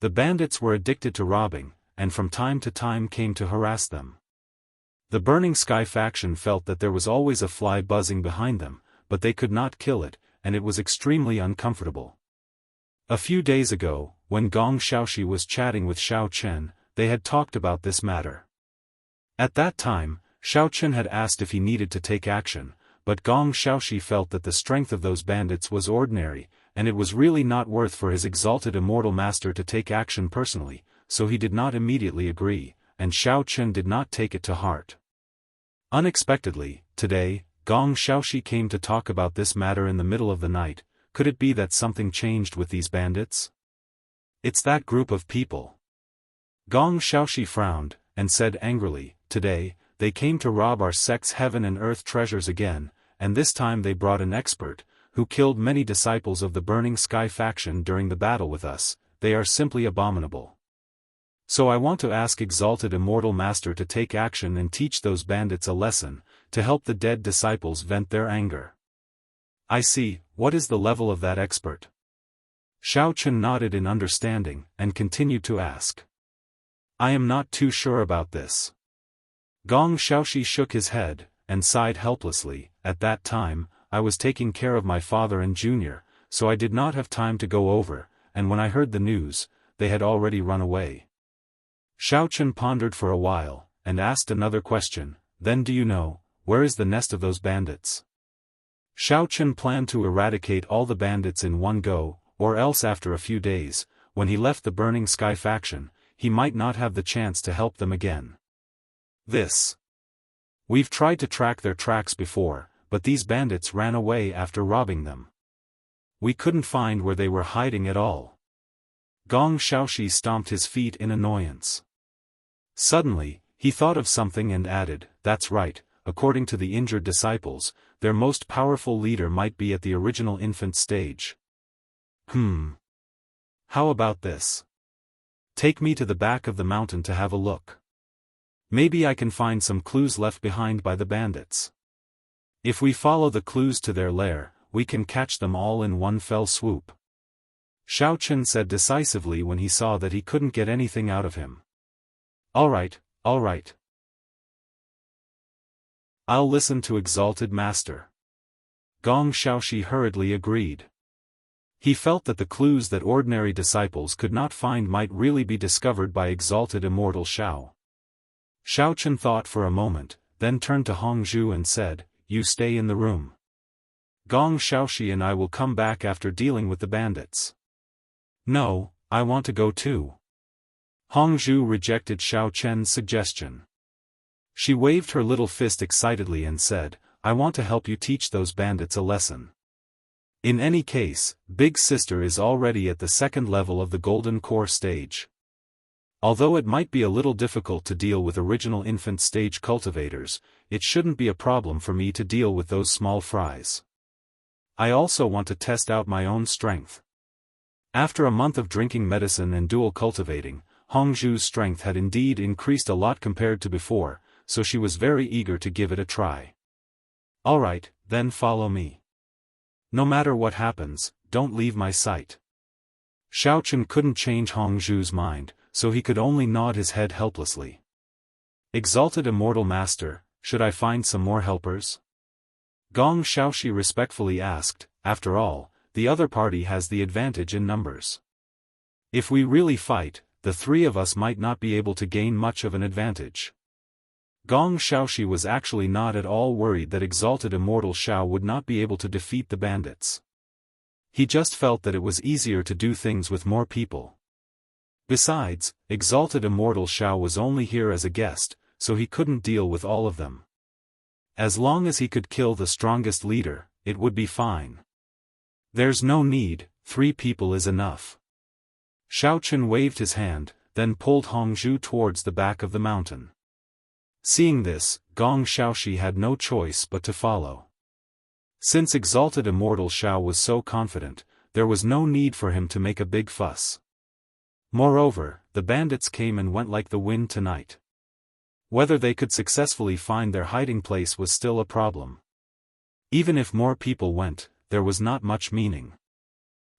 The bandits were addicted to robbing, and from time to time came to harass them. The Burning Sky faction felt that there was always a fly buzzing behind them, but they could not kill it, and it was extremely uncomfortable. A few days ago, when Gong Xiaoxi was chatting with Xiao Chen, they had talked about this matter. At that time, Xiao Chen had asked if he needed to take action, but Gong Xiaoxi felt that the strength of those bandits was ordinary, and it was really not worth for his exalted immortal master to take action personally, so he did not immediately agree, and Xiao Chen did not take it to heart. Unexpectedly, today, Gong Xiaoxi came to talk about this matter in the middle of the night. Could it be that something changed with these bandits? It's that group of people. Gong Xiaoxi frowned, and said angrily, "Today, they came to rob our sect's heaven and earth treasures again, and this time they brought an expert, who killed many disciples of the Burning Sky faction during the battle with us. They are simply abominable. So I want to ask Exalted Immortal Master to take action and teach those bandits a lesson, to help the dead disciples vent their anger." "I see. What is the level of that expert?" Xiao Chen nodded in understanding, and continued to ask. "I am not too sure about this." Gong Xiaoxi shook his head, and sighed helplessly. "At that time, I was taking care of my father and Junior, so I did not have time to go over, and when I heard the news, they had already run away." Xiao Chen pondered for a while, and asked another question. "Then do you know, where is the nest of those bandits?" Xiao Chen planned to eradicate all the bandits in one go, or else after a few days, when he left the Burning Sky faction, he might not have the chance to help them again. We've tried to track their tracks before, but these bandits ran away after robbing them. We couldn't find where they were hiding at all." Gong Xiaoxi stomped his feet in annoyance. Suddenly, he thought of something and added, "That's right, according to the injured disciples, their most powerful leader might be at the original infant stage. How about this? Take me to the back of the mountain to have a look. Maybe I can find some clues left behind by the bandits. If we follow the clues to their lair, we can catch them all in one fell swoop." Xiao Chen said decisively when he saw that he couldn't get anything out of him. All right. I'll listen to Exalted Master." Gong Xiaoxi hurriedly agreed. He felt that the clues that ordinary disciples could not find might really be discovered by Exalted Immortal Xiao. Xiao Chen thought for a moment, then turned to Hongzhu and said, "You stay in the room." Gong Xiaoxi and I will come back after dealing with the bandits. No, I want to go too. Hongzhu rejected Xiao Chen's suggestion. She waved her little fist excitedly and said, I want to help you teach those bandits a lesson. In any case, Big Sister is already at the second level of the Golden Core stage. Although it might be a little difficult to deal with original infant stage cultivators, it shouldn't be a problem for me to deal with those small fries. I also want to test out my own strength. After a month of drinking medicine and dual cultivating, Hongzhu's strength had indeed increased a lot compared to before, so she was very eager to give it a try. Alright, then follow me. No matter what happens, don't leave my sight. Xiao Chen couldn't change Hongzhu's mind, so he could only nod his head helplessly. Exalted Immortal Master, should I find some more helpers? Gong Xiaoxi respectfully asked. After all, the other party has the advantage in numbers. If we really fight, the three of us might not be able to gain much of an advantage. Gong Xiaoxi was actually not at all worried that Exalted Immortal Xiao would not be able to defeat the bandits. He just felt that it was easier to do things with more people. Besides, Exalted Immortal Xiao was only here as a guest, so he couldn't deal with all of them. As long as he could kill the strongest leader, it would be fine. There's no need, 3 people is enough. Xiao Chen waved his hand, then pulled Hongzhu towards the back of the mountain. Seeing this, Gong Xiaoxi had no choice but to follow. Since Exalted Immortal Xiao was so confident, there was no need for him to make a big fuss. Moreover, the bandits came and went like the wind tonight. Whether they could successfully find their hiding place was still a problem. Even if more people went, there was not much meaning.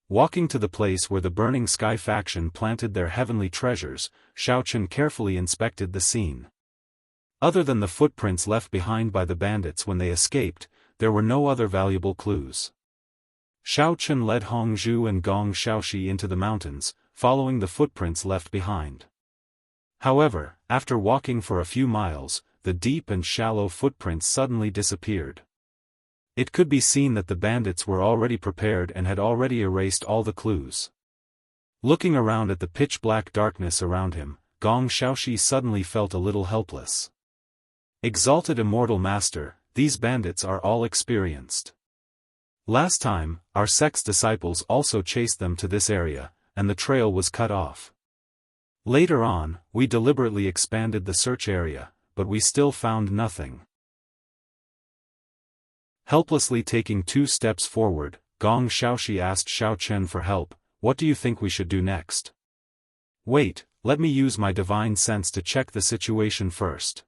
Walking to the place where the Burning Sky faction planted their heavenly treasures, Xiao Chen carefully inspected the scene. Other than the footprints left behind by the bandits when they escaped, there were no other valuable clues. Xiao Chen led Hongzhu and Gong Xiaoxi into the mountains, following the footprints left behind. However, after walking for a few miles, the deep and shallow footprints suddenly disappeared. It could be seen that the bandits were already prepared and had already erased all the clues. Looking around at the pitch-black darkness around him, Gong Xiaoxi suddenly felt a little helpless. Exalted Immortal Master, these bandits are all experienced. Last time, our sect's disciples also chased them to this area, and the trail was cut off. Later on, we deliberately expanded the search area, but we still found nothing. Helplessly taking 2 steps forward, Gong Xiaoxi asked Xiao Chen for help. What do you think we should do next? Wait, let me use my divine sense to check the situation first.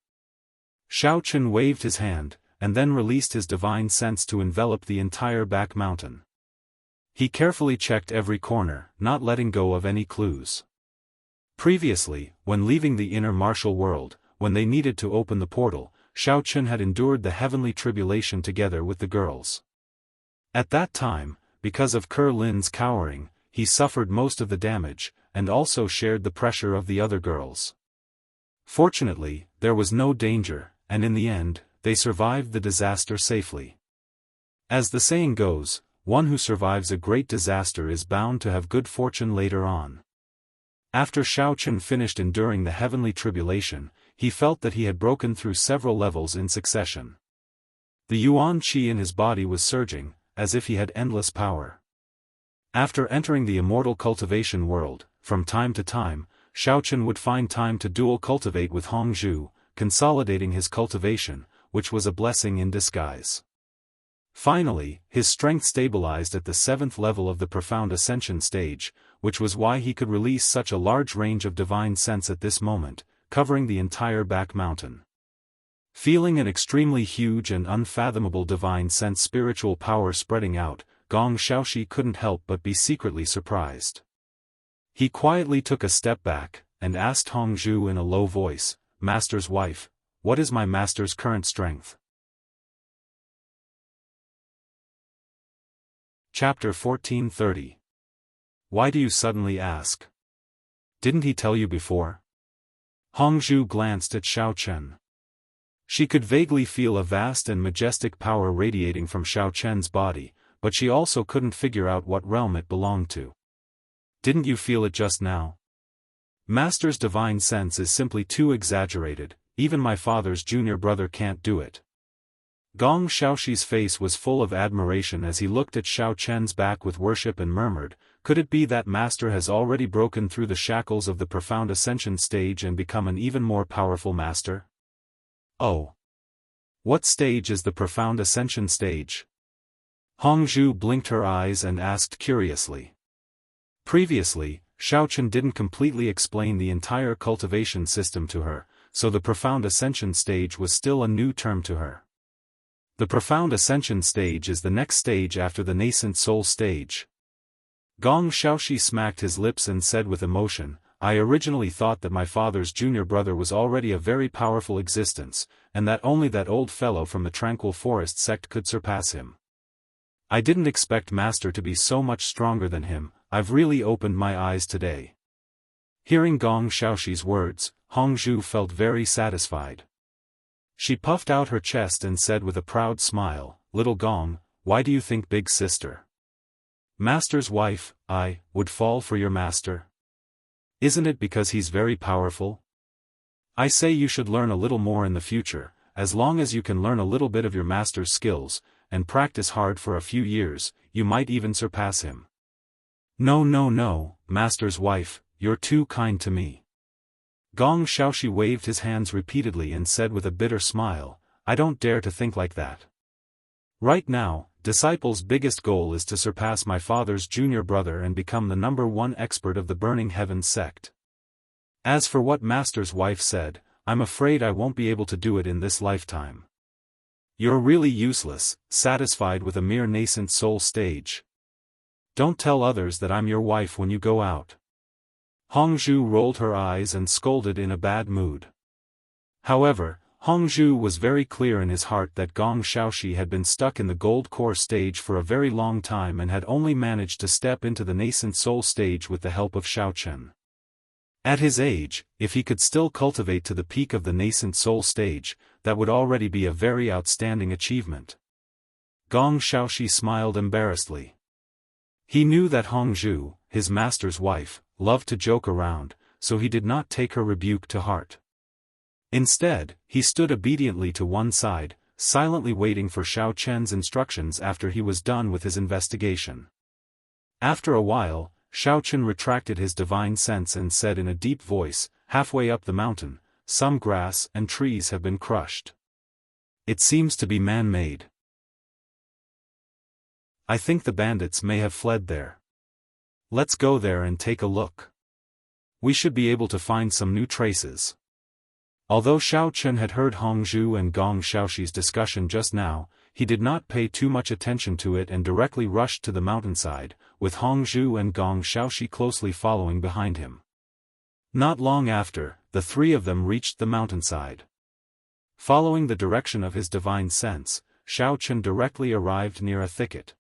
Xiao Chen waved his hand, and then released his divine sense to envelop the entire back mountain. He carefully checked every corner, not letting go of any clues. Previously, when leaving the inner martial world, when they needed to open the portal, Xiao Chen had endured the heavenly tribulation together with the girls. At that time, because of Ke Lin's cowering, he suffered most of the damage, and also shared the pressure of the other girls. Fortunately, there was no danger, and in the end, they survived the disaster safely. As the saying goes, one who survives a great disaster is bound to have good fortune later on. After Xiao Chen finished enduring the heavenly tribulation, he felt that he had broken through several levels in succession. The yuan qi in his body was surging, as if he had endless power. After entering the immortal cultivation world, from time to time, Xiao Chen would find time to dual cultivate with Hongzhu, consolidating his cultivation, which was a blessing in disguise. Finally, his strength stabilized at the 7th level of the profound ascension stage, which was why he could release such a large range of divine sense at this moment, covering the entire back mountain. Feeling an extremely huge and unfathomable divine sense spiritual power spreading out, Gong Xiaoxi couldn't help but be secretly surprised. He quietly took a step back, and asked Hongzhu in a low voice, "Master's wife, what is my master's current strength?" Chapter 1430. Why do you suddenly ask? Didn't he tell you before? Hongzhu glanced at Xiao Chen. She could vaguely feel a vast and majestic power radiating from Xiaochen's body, but she also couldn't figure out what realm it belonged to. Didn't you feel it just now? Master's divine sense is simply too exaggerated, even my father's junior brother can't do it. Gong Xiaoxi's face was full of admiration as he looked at Xiaochen's back with worship and murmured, could it be that master has already broken through the shackles of the profound ascension stage and become an even more powerful master? Oh. What stage is the profound ascension stage? Hongzhu blinked her eyes and asked curiously. Previously, Xiaochen didn't completely explain the entire cultivation system to her, so the profound ascension stage was still a new term to her. The profound ascension stage is the next stage after the nascent soul stage. Gong Xiaoxi smacked his lips and said with emotion, I originally thought that my father's junior brother was already a very powerful existence, and that only that old fellow from the Tranquil Forest sect could surpass him. I didn't expect master to be so much stronger than him. I've really opened my eyes today. Hearing Gong Xiaoxi's words, Hongzhu felt very satisfied. She puffed out her chest and said with a proud smile, Little Gong, why do you think big sister? Master's wife, I, would fall for your master? Isn't it because he's very powerful? I say you should learn a little more in the future, as long as you can learn a little bit of your master's skills, and practice hard for a few years, you might even surpass him. No, master's wife, you're too kind to me. Gong Xiaoxi waved his hands repeatedly and said with a bitter smile, I don't dare to think like that. Right now, disciple's biggest goal is to surpass my father's junior brother and become the #1 expert of the Burning Heavens sect. As for what master's wife said, I'm afraid I won't be able to do it in this lifetime. You're really useless, satisfied with a mere nascent soul stage. Don't tell others that I'm your wife when you go out. Hongzhu rolled her eyes and scolded in a bad mood. However, Hongzhu was very clear in his heart that Gong Xiaoxi had been stuck in the gold core stage for a very long time and had only managed to step into the nascent soul stage with the help of Xiaochen. At his age, if he could still cultivate to the peak of the nascent soul stage, that would already be a very outstanding achievement. Gong Xiaoxi smiled embarrassedly. He knew that Hongzhu, his master's wife, loved to joke around, so he did not take her rebuke to heart. Instead, he stood obediently to one side, silently waiting for Xiaochen's instructions after he was done with his investigation. After a while, Xiaochen retracted his divine sense and said in a deep voice, halfway up the mountain, some grass and trees have been crushed. It seems to be man-made. I think the bandits may have fled there. Let's go there and take a look. We should be able to find some new traces. Although Xiaochen had heard Hongzhu and Gong Xiaoxi's discussion just now, he did not pay too much attention to it and directly rushed to the mountainside, with Hongzhu and Gong Xiaoxi closely following behind him. Not long after, the three of them reached the mountainside. Following the direction of his divine sense, Xiaochen directly arrived near a thicket.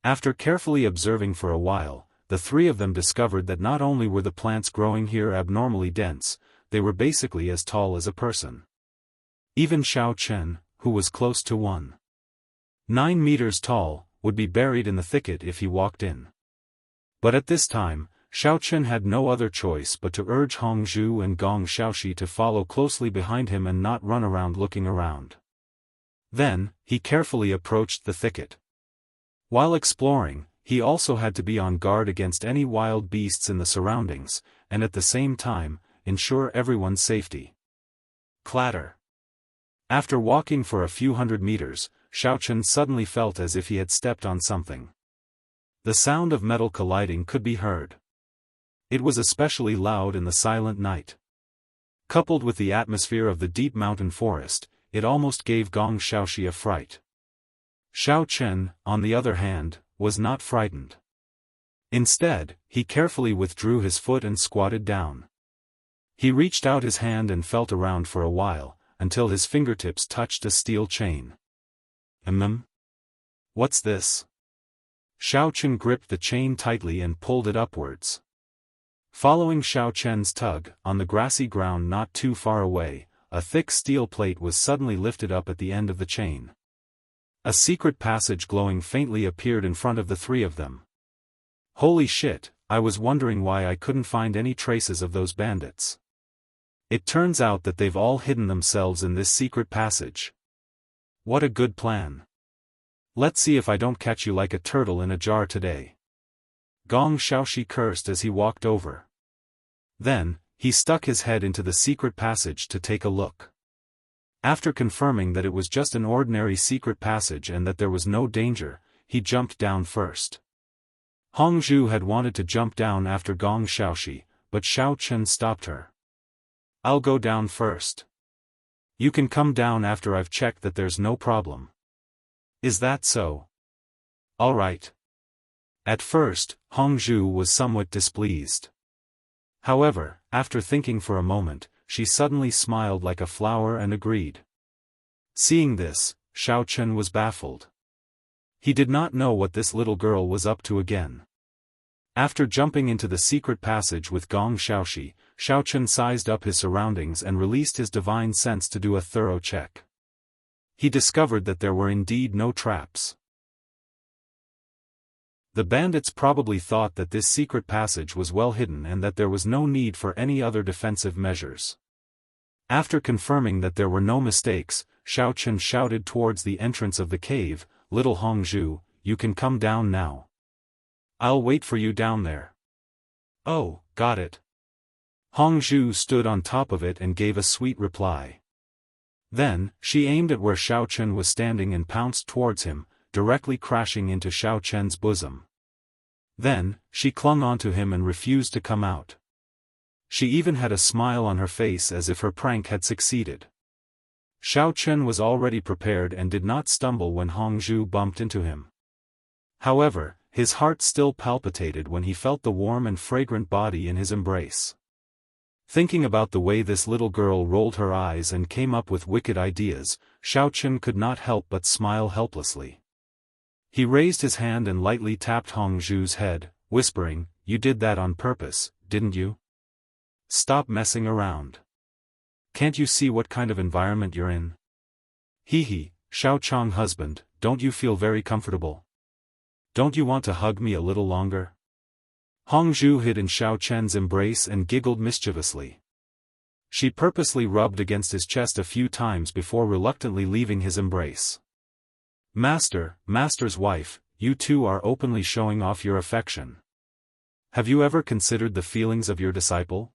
After carefully observing for a while, the three of them discovered that not only were the plants growing here abnormally dense, they were basically as tall as a person. Even Xiaochen, who was close to 1.9 meters tall, would be buried in the thicket if he walked in. But at this time, Xiaochen had no other choice but to urge Hongzhu and Gong Xiaoxi to follow closely behind him and not run around looking around. Then, he carefully approached the thicket. While exploring, he also had to be on guard against any wild beasts in the surroundings, and at the same time, ensure everyone's safety. Clatter. After walking for a few hundred meters, Xiaochen suddenly felt as if he had stepped on something. The sound of metal colliding could be heard. It was especially loud in the silent night. Coupled with the atmosphere of the deep mountain forest, it almost gave Gong Xiaoxi a fright. Xiaochen, on the other hand, was not frightened. Instead, he carefully withdrew his foot and squatted down. He reached out his hand and felt around for a while, until his fingertips touched a steel chain. What's this? Xiaochen gripped the chain tightly and pulled it upwards. Following Xiaochen's tug, on the grassy ground not too far away, a thick steel plate was suddenly lifted up at the end of the chain. A secret passage glowing faintly appeared in front of the three of them. Holy shit, I was wondering why I couldn't find any traces of those bandits. It turns out that they've all hidden themselves in this secret passage. What a good plan. Let's see if I don't catch you like a turtle in a jar today. Gong Xiaoxi cursed as he walked over. Then, he stuck his head into the secret passage to take a look. After confirming that it was just an ordinary secret passage and that there was no danger, he jumped down first. Hongzhu had wanted to jump down after Gong Xiaoxi, but Xiao Chen stopped her. I'll go down first. You can come down after I've checked that there's no problem. Is that so? All right. At first, Hongzhu was somewhat displeased. However, after thinking for a moment, she suddenly smiled like a flower and agreed. Seeing this, Xiao Chen was baffled. He did not know what this little girl was up to again. After jumping into the secret passage with Gong Xiaoxi, Xiao Chen sized up his surroundings and released his divine sense to do a thorough check. He discovered that there were indeed no traps. The bandits probably thought that this secret passage was well hidden and that there was no need for any other defensive measures. After confirming that there were no mistakes, Xiao Chen shouted towards the entrance of the cave, "Little Hongzhu, you can come down now. I'll wait for you down there." "Oh, got it." Hongzhu stood on top of it and gave a sweet reply. Then, she aimed at where Xiao Chen was standing and pounced towards him, directly crashing into Xiao Chen's bosom. Then, she clung onto him and refused to come out. She even had a smile on her face as if her prank had succeeded. Xiao Chen was already prepared and did not stumble when Hongzhu bumped into him. However, his heart still palpitated when he felt the warm and fragrant body in his embrace. Thinking about the way this little girl rolled her eyes and came up with wicked ideas, Xiao Chen could not help but smile helplessly. He raised his hand and lightly tapped Hongzhu's head, whispering, "You did that on purpose, didn't you? Stop messing around. Can't you see what kind of environment you're in? Hee, Xiao Chang husband, don't you feel very comfortable? Don't you want to hug me a little longer?" Hongzhu hid in Xiao Chen's embrace and giggled mischievously. She purposely rubbed against his chest a few times before reluctantly leaving his embrace. Master's wife, you two are openly showing off your affection. Have you ever considered the feelings of your disciple?"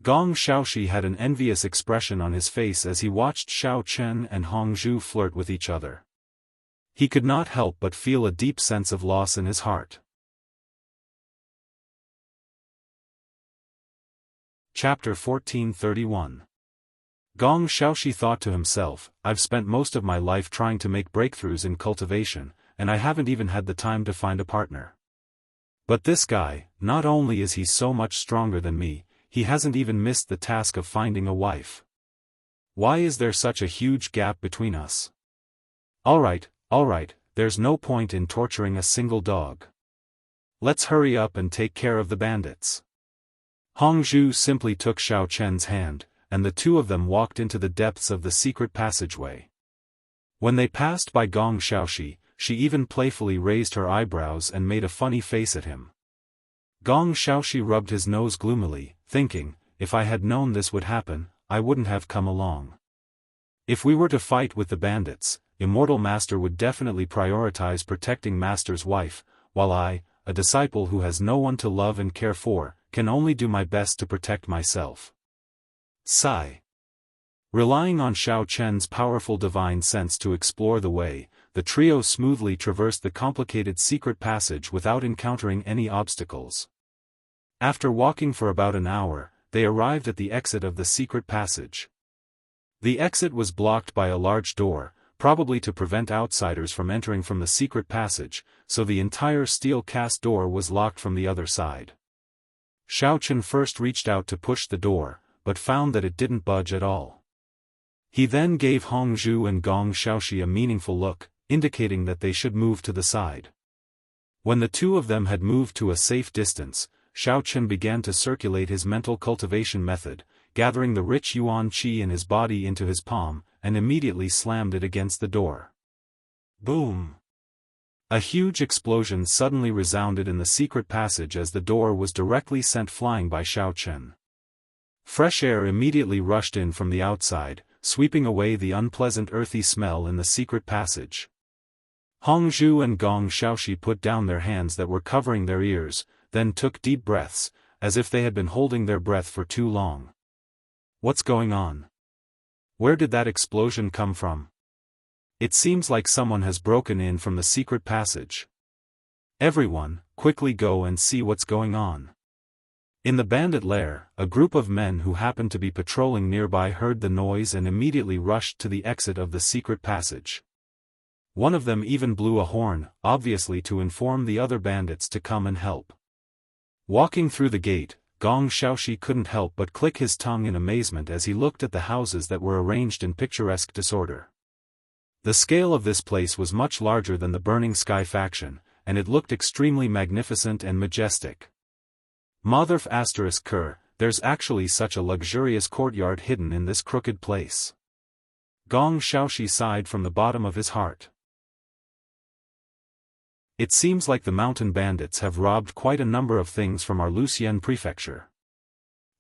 Gong Xiaoxi had an envious expression on his face as he watched Xiao Chen and Hongzhu flirt with each other. He could not help but feel a deep sense of loss in his heart. Chapter 1431. Gong Xiaoxi thought to himself, "I've spent most of my life trying to make breakthroughs in cultivation, and I haven't even had the time to find a partner. But this guy, not only is he so much stronger than me, he hasn't even missed the task of finding a wife. Why is there such a huge gap between us? All right, there's no point in torturing a single dog. Let's hurry up and take care of the bandits." Hongzhu simply took Xiao Chen's hand, and the two of them walked into the depths of the secret passageway. When they passed by Gong Xiaoxi, she even playfully raised her eyebrows and made a funny face at him. Gong Xiaoxi rubbed his nose gloomily, thinking, "If I had known this would happen, I wouldn't have come along. If we were to fight with the bandits, Immortal Master would definitely prioritize protecting Master's wife, while I, a disciple who has no one to love and care for, can only do my best to protect myself." Sigh. Relying on Xiao Chen's powerful divine sense to explore the way, the trio smoothly traversed the complicated secret passage without encountering any obstacles. After walking for about an hour, they arrived at the exit of the secret passage. The exit was blocked by a large door, probably to prevent outsiders from entering from the secret passage, so the entire steel cast door was locked from the other side. Xiao Chen first reached out to push the door, but found that it didn't budge at all. He then gave Hongzhu and Gong Xiaoxi a meaningful look, indicating that they should move to the side. When the two of them had moved to a safe distance, Xiao Chen began to circulate his mental cultivation method, gathering the rich yuan qi in his body into his palm, and immediately slammed it against the door. Boom! A huge explosion suddenly resounded in the secret passage as the door was directly sent flying by Xiaochen. Fresh air immediately rushed in from the outside, sweeping away the unpleasant earthy smell in the secret passage. Hongzhu and Gong Xiaoxi put down their hands that were covering their ears, then took deep breaths, as if they had been holding their breath for too long. What's going on? Where did that explosion come from? It seems like someone has broken in from the secret passage. Everyone, quickly go and see what's going on. In the bandit lair, a group of men who happened to be patrolling nearby heard the noise and immediately rushed to the exit of the secret passage. One of them even blew a horn, obviously to inform the other bandits to come and help. Walking through the gate, Gong Xiaoxi couldn't help but click his tongue in amazement as he looked at the houses that were arranged in picturesque disorder. The scale of this place was much larger than the Burning Sky faction, and it looked extremely magnificent and majestic. Motherf **Ker, there's actually such a luxurious courtyard hidden in this crooked place. Gong Xiaoxi sighed from the bottom of his heart. It seems like the mountain bandits have robbed quite a number of things from our Luxian prefecture.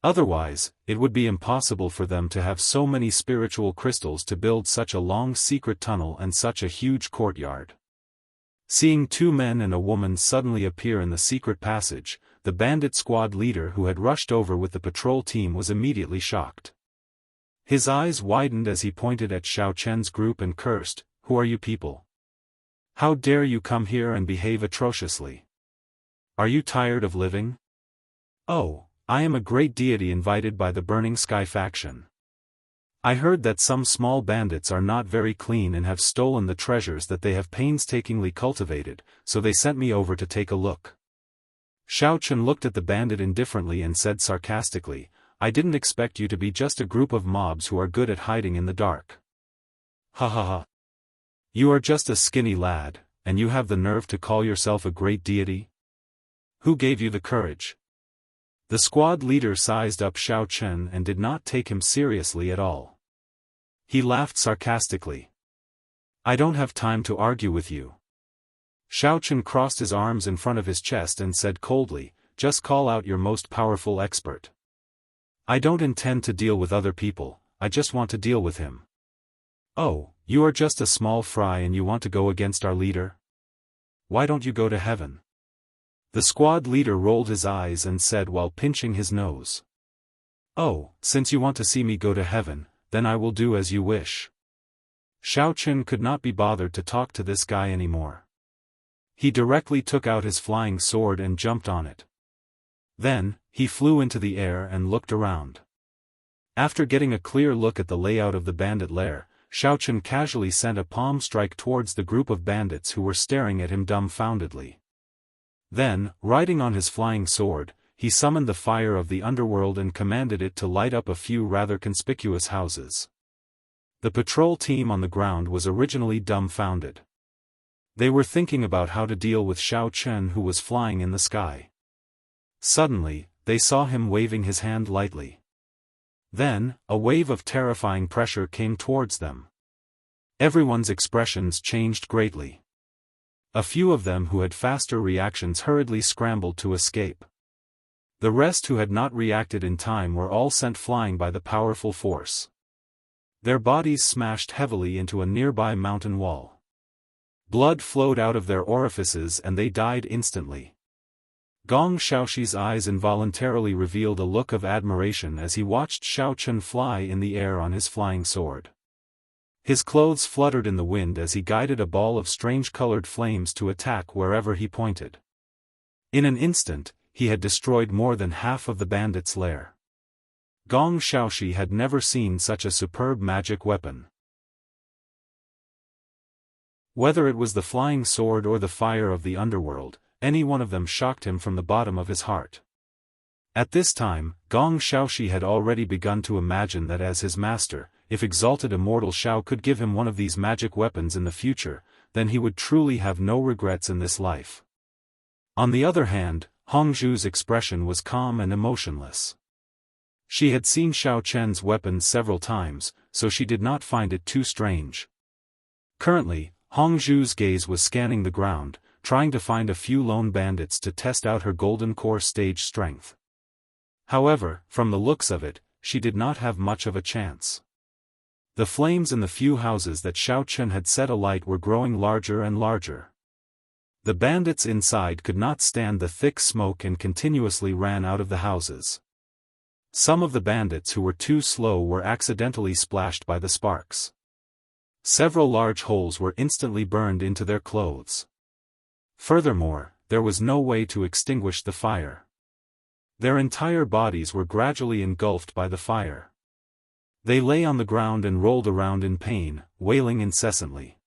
Otherwise, it would be impossible for them to have so many spiritual crystals to build such a long secret tunnel and such a huge courtyard. Seeing two men and a woman suddenly appear in the secret passage, the bandit squad leader who had rushed over with the patrol team was immediately shocked. His eyes widened as he pointed at Xiaochen's group and cursed, "Who are you people? How dare you come here and behave atrociously? Are you tired of living? Oh, I am a great deity invited by the Burning Sky faction. I heard that some small bandits are not very clean and have stolen the treasures that they have painstakingly cultivated, so they sent me over to take a look." Xiaochen looked at the bandit indifferently and said sarcastically, "I didn't expect you to be just a group of mobs who are good at hiding in the dark. Ha ha ha. You are just a skinny lad, and you have the nerve to call yourself a great deity? Who gave you the courage?" The squad leader sized up Xiaochen and did not take him seriously at all. He laughed sarcastically. "I don't have time to argue with you." Xiaochen crossed his arms in front of his chest and said coldly, "Just call out your most powerful expert. I don't intend to deal with other people, I just want to deal with him." "Oh, you are just a small fry and you want to go against our leader? Why don't you go to heaven?" The squad leader rolled his eyes and said while pinching his nose. "Oh, since you want to see me go to heaven, then I will do as you wish." Xiaochen could not be bothered to talk to this guy anymore. He directly took out his flying sword and jumped on it. Then, he flew into the air and looked around. After getting a clear look at the layout of the bandit lair, Xiaochen casually sent a palm strike towards the group of bandits who were staring at him dumbfoundedly. Then, riding on his flying sword, he summoned the fire of the underworld and commanded it to light up a few rather conspicuous houses. The patrol team on the ground was originally dumbfounded. They were thinking about how to deal with Xiaochen who was flying in the sky. Suddenly, they saw him waving his hand lightly. Then, a wave of terrifying pressure came towards them. Everyone's expressions changed greatly. A few of them who had faster reactions hurriedly scrambled to escape. The rest who had not reacted in time were all sent flying by the powerful force. Their bodies smashed heavily into a nearby mountain wall. Blood flowed out of their orifices and they died instantly. Gong Xiaoxi's eyes involuntarily revealed a look of admiration as he watched Xiaochen fly in the air on his flying sword. His clothes fluttered in the wind as he guided a ball of strange-colored flames to attack wherever he pointed. In an instant, he had destroyed more than half of the bandits' lair. Gong Xiaoxi had never seen such a superb magic weapon. Whether it was the flying sword or the fire of the underworld, any one of them shocked him from the bottom of his heart. At this time, Gong Xiaoxi had already begun to imagine that as his master, if exalted immortal Xiao could give him one of these magic weapons in the future, then he would truly have no regrets in this life. On the other hand, Hongzhu's expression was calm and emotionless. She had seen Xiao Chen's weapons several times, so she did not find it too strange. Currently, Hongzhu's gaze was scanning the ground, trying to find a few lone bandits to test out her golden core stage strength. However, from the looks of it, she did not have much of a chance. The flames in the few houses that Xiao Chen had set alight were growing larger and larger. The bandits inside could not stand the thick smoke and continuously ran out of the houses. Some of the bandits who were too slow were accidentally splashed by the sparks. Several large holes were instantly burned into their clothes. Furthermore, there was no way to extinguish the fire. Their entire bodies were gradually engulfed by the fire. They lay on the ground and rolled around in pain, wailing incessantly.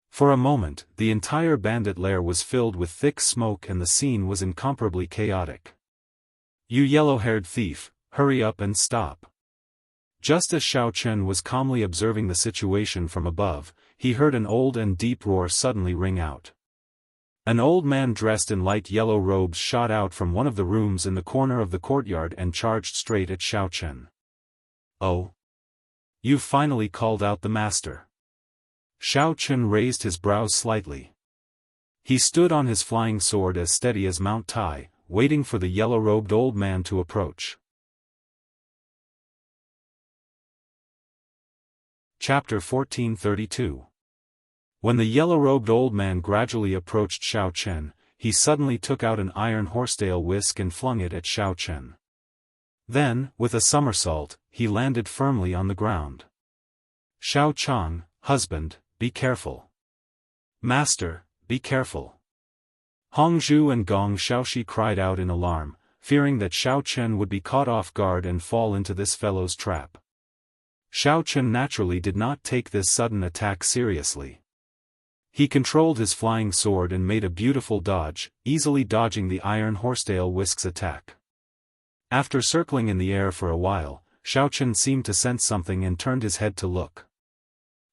For a moment, the entire bandit lair was filled with thick smoke and the scene was incomparably chaotic. "You yellow-haired thief, hurry up and stop." Just as Xiao Chen was calmly observing the situation from above, he heard an old and deep roar suddenly ring out. An old man dressed in light yellow robes shot out from one of the rooms in the corner of the courtyard and charged straight at Xiao Chen. "Oh! You've finally called out the master." Xiao Chen raised his brows slightly. He stood on his flying sword as steady as Mount Tai, waiting for the yellow-robed old man to approach. Chapter 1432. When the yellow-robed old man gradually approached Xiao Chen, he suddenly took out an iron horsetail whisk and flung it at Xiao Chen. Then, with a somersault, he landed firmly on the ground. "Xiao Chang, husband, be careful. Master, be careful." Hongzhu and Gong Xiaoxi cried out in alarm, fearing that Xiao Chen would be caught off guard and fall into this fellow's trap. Xiao Chen naturally did not take this sudden attack seriously. He controlled his flying sword and made a beautiful dodge, easily dodging the iron horsetail whisk's attack. After circling in the air for a while, Xiao Chen seemed to sense something and turned his head to look.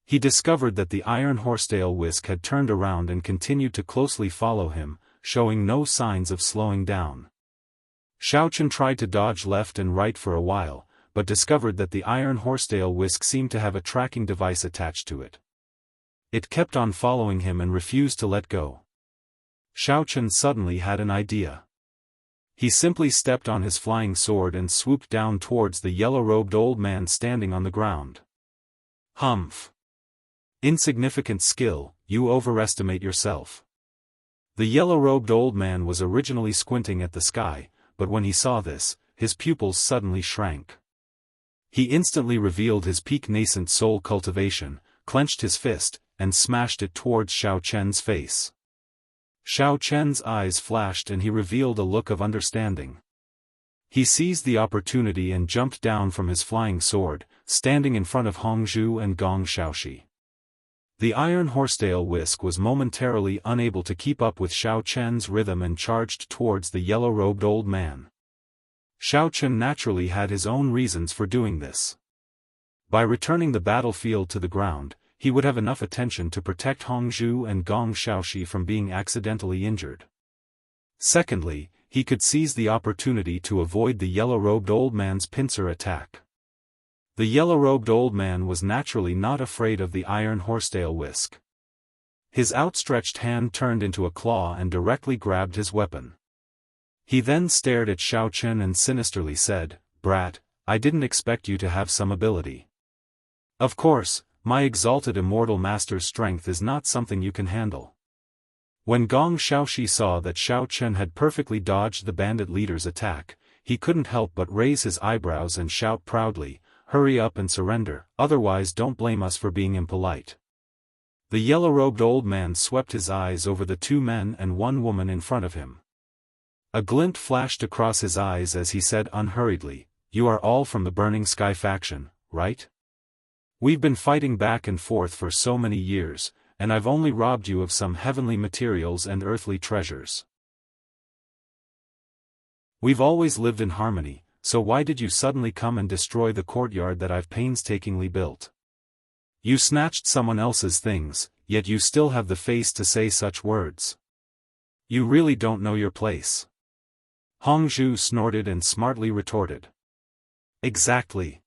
He discovered that the iron horsetail whisk had turned around and continued to closely follow him, showing no signs of slowing down. Xiao Chen tried to dodge left and right for a while, but discovered that the iron horsetail whisk seemed to have a tracking device attached to it. It kept on following him and refused to let go. Xiao Chen suddenly had an idea. He simply stepped on his flying sword and swooped down towards the yellow-robed old man standing on the ground. "Humph! Insignificant skill, you overestimate yourself." The yellow-robed old man was originally squinting at the sky, but when he saw this, his pupils suddenly shrank. He instantly revealed his peak nascent soul cultivation, clenched his fist, and smashed it towards Xiao Chen's face. Xiao Chen's eyes flashed and he revealed a look of understanding. He seized the opportunity and jumped down from his flying sword, standing in front of Hongzhu and Gong Xiaoxi. The iron horsetail whisk was momentarily unable to keep up with Xiao Chen's rhythm and charged towards the yellow-robed old man. Xiao Chen naturally had his own reasons for doing this. By returning the battlefield to the ground, he would have enough attention to protect Hongzhu and Gong Xiaoxi from being accidentally injured. Secondly, he could seize the opportunity to avoid the yellow-robed old man's pincer attack. The yellow-robed old man was naturally not afraid of the iron horsetail whisk. His outstretched hand turned into a claw and directly grabbed his weapon. He then stared at Xiao Chen and sinisterly said, "Brat, I didn't expect you to have some ability. Of course, my exalted immortal master's strength is not something you can handle." When Gong Xiaoxi saw that Xiao Chen had perfectly dodged the bandit leader's attack, he couldn't help but raise his eyebrows and shout proudly, "Hurry up and surrender, otherwise don't blame us for being impolite." The yellow-robed old man swept his eyes over the two men and one woman in front of him. A glint flashed across his eyes as he said unhurriedly, "You are all from the Burning Sky faction, right? We've been fighting back and forth for so many years, and I've only robbed you of some heavenly materials and earthly treasures. We've always lived in harmony, so why did you suddenly come and destroy the courtyard that I've painstakingly built? You snatched someone else's things, yet you still have the face to say such words. You really don't know your place." Hongzhu snorted and smartly retorted. Exactly.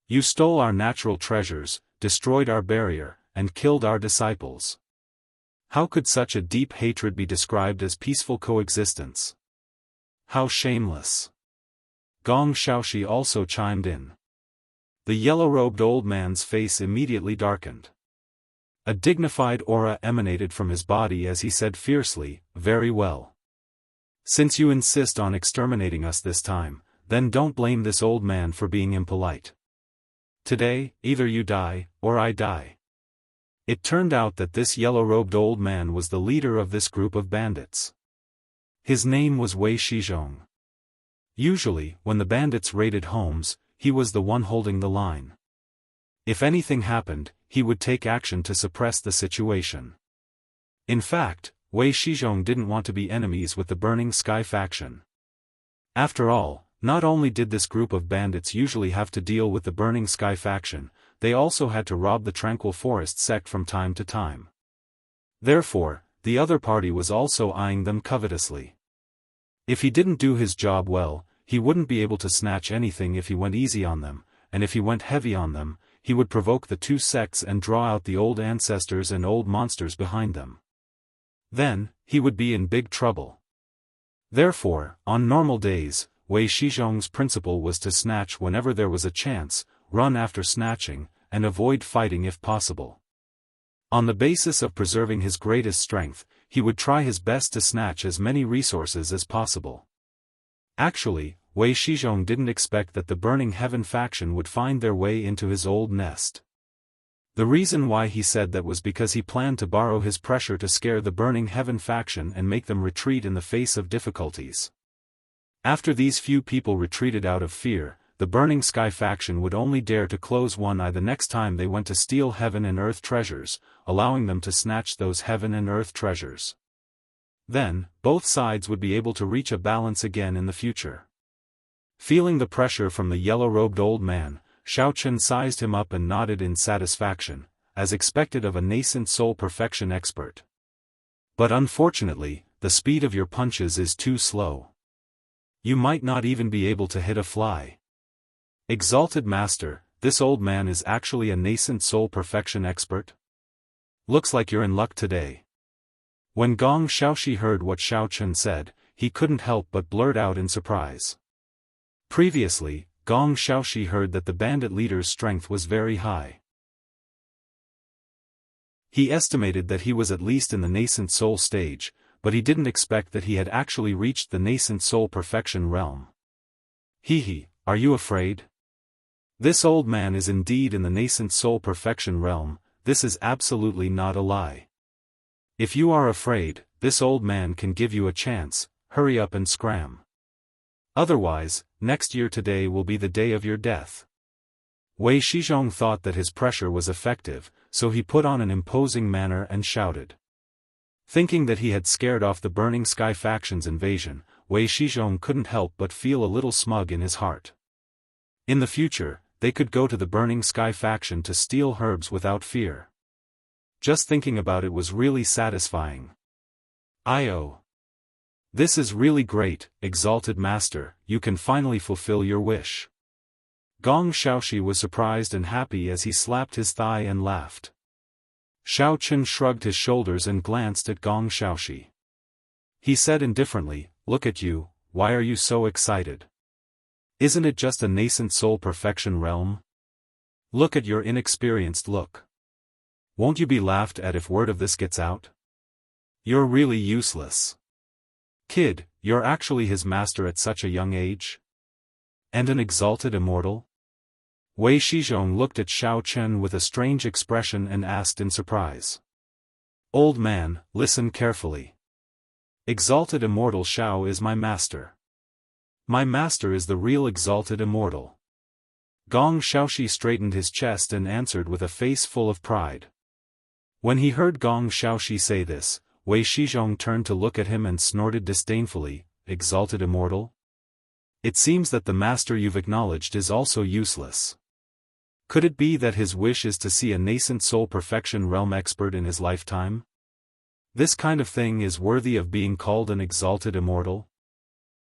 You stole our natural treasures, destroyed our barrier, and killed our disciples. How could such a deep hatred be described as peaceful coexistence? How shameless. Gong Xiaoxi also chimed in. The yellow-robed old man's face immediately darkened. A dignified aura emanated from his body as he said fiercely, "Very well. Since you insist on exterminating us this time, then don't blame this old man for being impolite. Today, either you die, or I die." It turned out that this yellow-robed old man was the leader of this group of bandits. His name was Wei Shizhong. Usually, when the bandits raided homes, he was the one holding the line. If anything happened, he would take action to suppress the situation. In fact, Wei Shizhong didn't want to be enemies with the Burning Sky faction. After all, not only did this group of bandits usually have to deal with the Burning Sky faction, they also had to rob the Tranquil Forest sect from time to time. Therefore, the other party was also eyeing them covetously. If he didn't do his job well, he wouldn't be able to snatch anything if he went easy on them, and if he went heavy on them, he would provoke the two sects and draw out the old ancestors and old monsters behind them. Then, he would be in big trouble. Therefore, on normal days, Wei Shizhong's principle was to snatch whenever there was a chance, run after snatching, and avoid fighting if possible. On the basis of preserving his greatest strength, he would try his best to snatch as many resources as possible. Actually, Wei Shizhong didn't expect that the Burning Heaven faction would find their way into his old nest. The reason why he said that was because he planned to borrow his pressure to scare the Burning Heaven faction and make them retreat in the face of difficulties. After these few people retreated out of fear, the Burning Sky faction would only dare to close one eye the next time they went to steal heaven and earth treasures, allowing them to snatch those heaven and earth treasures. Then, both sides would be able to reach a balance again in the future. Feeling the pressure from the yellow-robed old man, Xiao Chen sized him up and nodded in satisfaction, as expected of a nascent soul perfection expert. But unfortunately, the speed of your punches is too slow. You might not even be able to hit a fly. Exalted Master, this old man is actually a nascent soul perfection expert? Looks like you're in luck today. When Gong Xiaoxi heard what Xiao Chen said, he couldn't help but blurt out in surprise. Previously, Gong Xiaoxi heard that the bandit leader's strength was very high. He estimated that he was at least in the nascent soul stage, but he didn't expect that he had actually reached the nascent soul perfection realm. Hehe, are you afraid? This old man is indeed in the nascent soul perfection realm, this is absolutely not a lie. If you are afraid, this old man can give you a chance, hurry up and scram. Otherwise, next year today will be the day of your death. Wei Shizhong thought that his pressure was effective, so he put on an imposing manner and shouted. Thinking that he had scared off the Burning Sky faction's invasion, Wei Shizhong couldn't help but feel a little smug in his heart. In the future, they could go to the Burning Sky faction to steal herbs without fear. Just thinking about it was really satisfying. "Oh. This is really great, Exalted Master, you can finally fulfill your wish." Gong Xiaoxi was surprised and happy as he slapped his thigh and laughed. Xiao Chen shrugged his shoulders and glanced at Gong Xiaoxi. He said indifferently, "Look at you, why are you so excited? Isn't it just a nascent soul perfection realm? Look at your inexperienced look. Won't you be laughed at if word of this gets out? You're really useless. Kid, you're actually his master at such a young age? And an exalted immortal?" Wei Shizhong looked at Xiao Chen with a strange expression and asked in surprise. "Old man, listen carefully. Exalted Immortal Xiao is my master. My master is the real Exalted Immortal." Gong Xiaoxi straightened his chest and answered with a face full of pride. When he heard Gong Xiaoxi say this, Wei Shizhong turned to look at him and snorted disdainfully, "Exalted Immortal? It seems that the master you've acknowledged is also useless. Could it be that his wish is to see a nascent soul perfection realm expert in his lifetime? This kind of thing is worthy of being called an Exalted Immortal?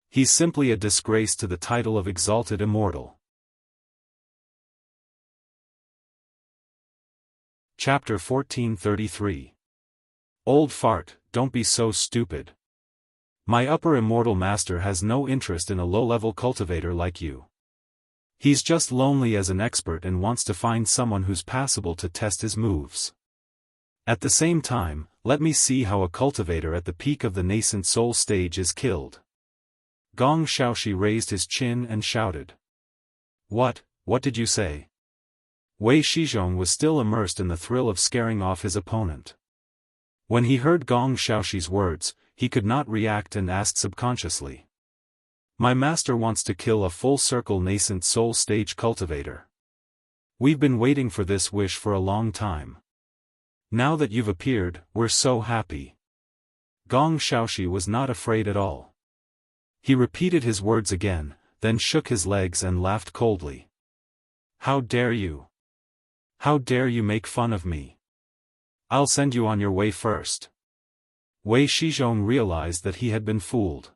He's simply a disgrace to the title of Exalted Immortal." Chapter 1433. Old fart, don't be so stupid. My upper immortal master has no interest in a low-level cultivator like you. He's just lonely as an expert and wants to find someone who's passable to test his moves. At the same time, let me see how a cultivator at the peak of the nascent soul stage is killed. Gong Xiaoxi raised his chin and shouted. What did you say? Wei Shizhong was still immersed in the thrill of scaring off his opponent. When he heard Gong Xiaoxi's words, he could not react and asked subconsciously. My master wants to kill a full-circle nascent soul stage cultivator. We've been waiting for this wish for a long time. Now that you've appeared, we're so happy. Gong Xiaoxi was not afraid at all. He repeated his words again, then shook his legs and laughed coldly. How dare you? How dare you make fun of me? I'll send you on your way first. Wei Shizhong realized that he had been fooled.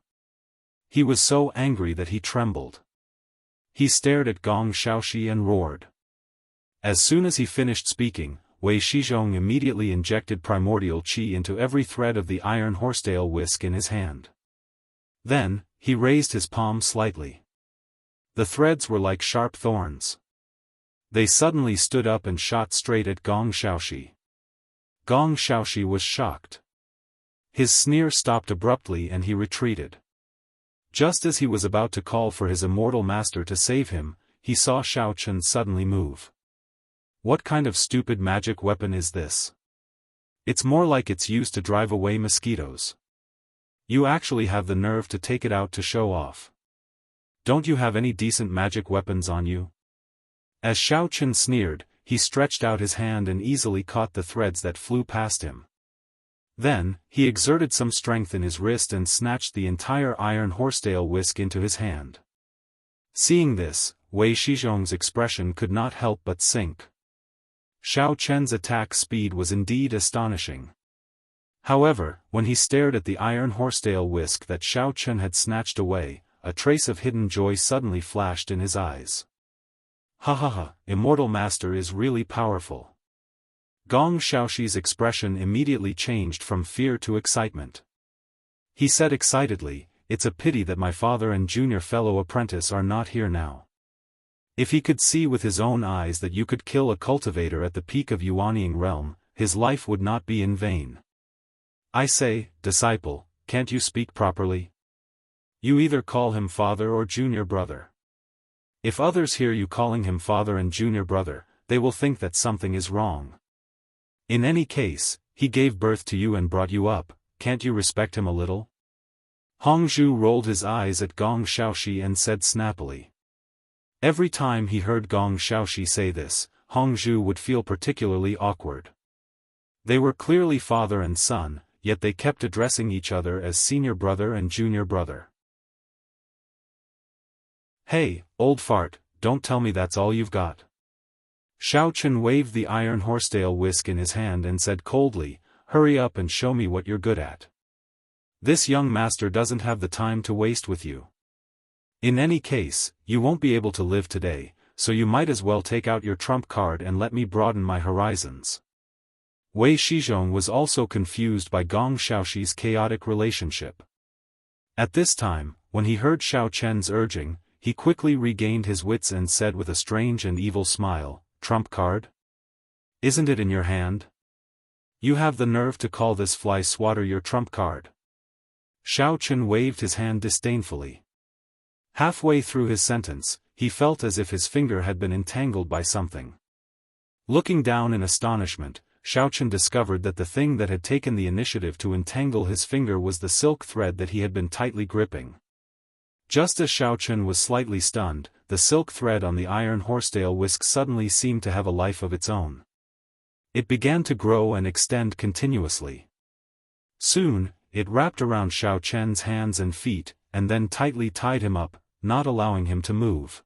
He was so angry that he trembled. He stared at Gong Xiaoxi and roared. As soon as he finished speaking, Wei Shizhong immediately injected primordial qi into every thread of the iron horsetail whisk in his hand. Then, he raised his palm slightly. The threads were like sharp thorns. They suddenly stood up and shot straight at Gong Xiaoxi. Gong Xiaoxi was shocked. His sneer stopped abruptly and he retreated. Just as he was about to call for his immortal master to save him, he saw Xiaochen suddenly move. What kind of stupid magic weapon is this? It's more like it's used to drive away mosquitoes. You actually have the nerve to take it out to show off. Don't you have any decent magic weapons on you? As Xiaochen sneered, he stretched out his hand and easily caught the threads that flew past him. Then, he exerted some strength in his wrist and snatched the entire iron horsetail whisk into his hand. Seeing this, Wei Shizhong's expression could not help but sink. Xiaochen's attack speed was indeed astonishing. However, when he stared at the iron horsetail whisk that Xiaochen had snatched away, a trace of hidden joy suddenly flashed in his eyes. Ha ha ha, Immortal Master is really powerful. Gong Xiaoxi's expression immediately changed from fear to excitement. He said excitedly, it's a pity that my father and junior fellow apprentice are not here now. If he could see with his own eyes that you could kill a cultivator at the peak of Yuanying realm, his life would not be in vain. I say, disciple, can't you speak properly? You either call him father or junior brother. If others hear you calling him father and junior brother, they will think that something is wrong. In any case, he gave birth to you and brought you up, can't you respect him a little? Hongzhu rolled his eyes at Gong Xiaoxi and said snappily. Every time he heard Gong Xiaoxi say this, Hongzhu would feel particularly awkward. They were clearly father and son, yet they kept addressing each other as senior brother and junior brother. Hey, old fart, don't tell me that's all you've got. Xiaochen waved the iron horsetail whisk in his hand and said coldly, hurry up and show me what you're good at. This young master doesn't have the time to waste with you. In any case, you won't be able to live today, so you might as well take out your trump card and let me broaden my horizons. Wei Shizhong was also confused by Gong Xiaoxi's chaotic relationship. At this time, when he heard Xiaochen's urging, he quickly regained his wits and said with a strange and evil smile, trump card? Isn't it in your hand? You have the nerve to call this fly swatter your trump card. Xiaochen waved his hand disdainfully. Halfway through his sentence, he felt as if his finger had been entangled by something. Looking down in astonishment, Xiaochen discovered that the thing that had taken the initiative to entangle his finger was the silk thread that he had been tightly gripping. Just as Xiaochen was slightly stunned, the silk thread on the iron horsetail whisk suddenly seemed to have a life of its own. It began to grow and extend continuously. Soon, it wrapped around Xiaochen's hands and feet, and then tightly tied him up, not allowing him to move.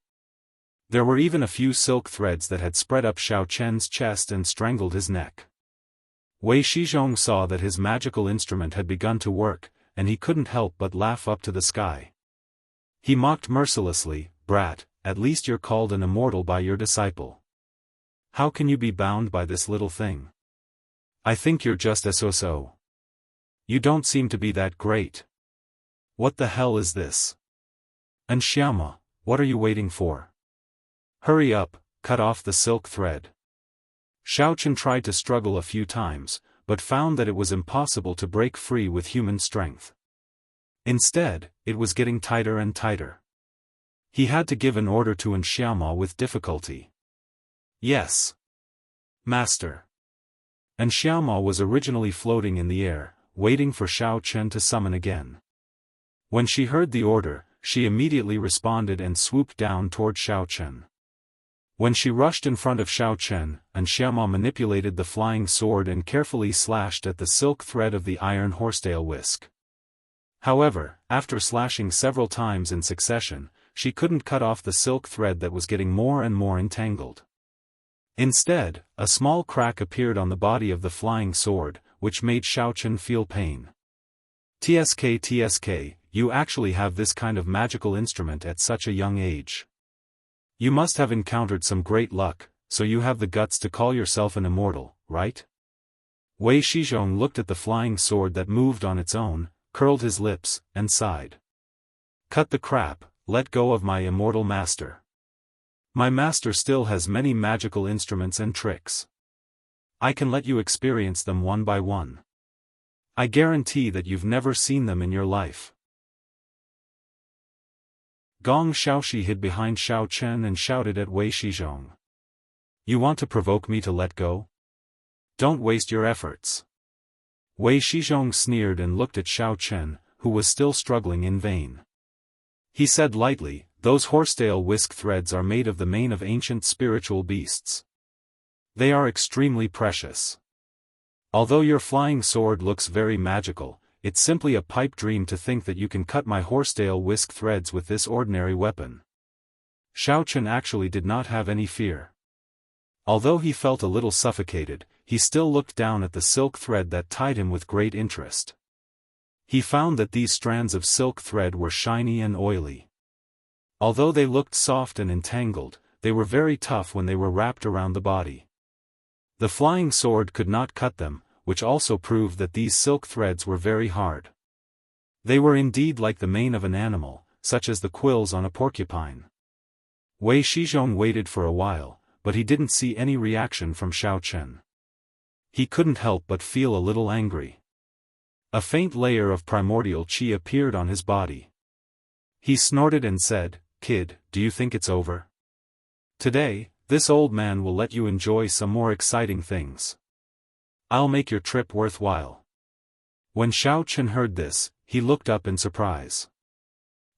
There were even a few silk threads that had spread up Xiaochen's chest and strangled his neck. Wei Shizhong saw that his magical instrument had begun to work, and he couldn't help but laugh up to the sky. He mocked mercilessly, brat, at least you're called an immortal by your disciple. How can you be bound by this little thing? I think you're just so. You don't seem to be that great. What the hell is this? And Xiaoma, what are you waiting for? Hurry up, cut off the silk thread. Xiaochen tried to struggle a few times, but found that it was impossible to break free with human strength. Instead, it was getting tighter and tighter. He had to give an order to Xiaoma with difficulty. Yes. Master. And Xiaoma was originally floating in the air, waiting for Xiaochen to summon again. When she heard the order, she immediately responded and swooped down toward Xiaochen. When she rushed in front of Xiaochen, Xiaoma manipulated the flying sword and carefully slashed at the silk thread of the iron horsetail whisk. However, after slashing several times in succession, she couldn't cut off the silk thread that was getting more and more entangled. Instead, a small crack appeared on the body of the flying sword, which made Xiaochen feel pain. TSK, you actually have this kind of magical instrument at such a young age. You must have encountered some great luck, so you have the guts to call yourself an immortal, right? Wei Shizhong looked at the flying sword that moved on its own, curled his lips, and sighed. Cut the crap, let go of my immortal master. My master still has many magical instruments and tricks. I can let you experience them one by one. I guarantee that you've never seen them in your life. Gong Xiaoxi hid behind Xiaochen and shouted at Wei Shizhong. You want to provoke me to let go? Don't waste your efforts. Wei Shizhong sneered and looked at Xiaochen, who was still struggling in vain. He said lightly, those horsetail whisk threads are made of the mane of ancient spiritual beasts. They are extremely precious. Although your flying sword looks very magical, it's simply a pipe dream to think that you can cut my horsetail whisk threads with this ordinary weapon. Xiaochen actually did not have any fear. Although he felt a little suffocated, he still looked down at the silk thread that tied him with great interest. He found that these strands of silk thread were shiny and oily. Although they looked soft and entangled, they were very tough when they were wrapped around the body. The flying sword could not cut them, which also proved that these silk threads were very hard. They were indeed like the mane of an animal, such as the quills on a porcupine. Wei Shizhong waited for a while, but he didn't see any reaction from Xiaochen. He couldn't help but feel a little angry. A faint layer of primordial qi appeared on his body. He snorted and said, "Kid, do you think it's over? Today, this old man will let you enjoy some more exciting things. I'll make your trip worthwhile." When Xiaochen heard this, he looked up in surprise.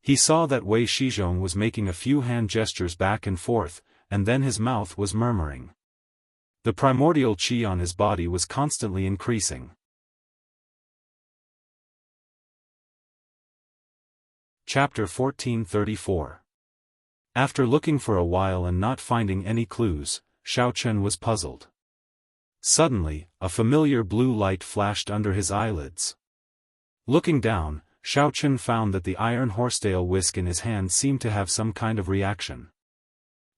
He saw that Wei Shizhong was making a few hand gestures back and forth, and then his mouth was murmuring. The primordial qi on his body was constantly increasing. Chapter 1434. After looking for a while and not finding any clues, Xiaochen was puzzled. Suddenly, a familiar blue light flashed under his eyelids. Looking down, Xiaochen found that the iron horsetail whisk in his hand seemed to have some kind of reaction.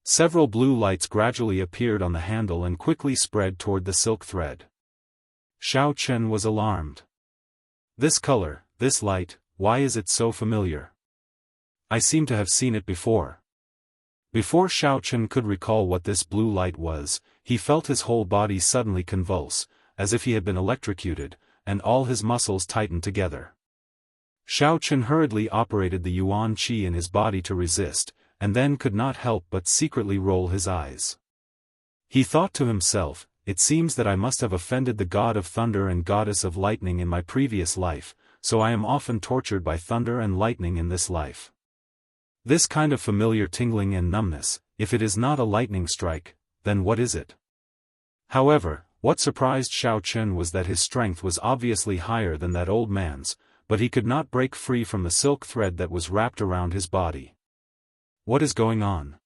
Several blue lights gradually appeared on the handle and quickly spread toward the silk thread. Xiaochen was alarmed. This color, this light, why is it so familiar? I seem to have seen it before. Before Xiaochen could recall what this blue light was, he felt his whole body suddenly convulse, as if he had been electrocuted, and all his muscles tightened together. Xiaochen hurriedly operated the yuan qi in his body to resist, and then could not help but secretly roll his eyes. He thought to himself, it seems that I must have offended the god of thunder and goddess of lightning in my previous life, so I am often tortured by thunder and lightning in this life. This kind of familiar tingling and numbness, if it is not a lightning strike, then what is it? However, what surprised Xiaochen was that his strength was obviously higher than that old man's, but he could not break free from the silk thread that was wrapped around his body. What is going on?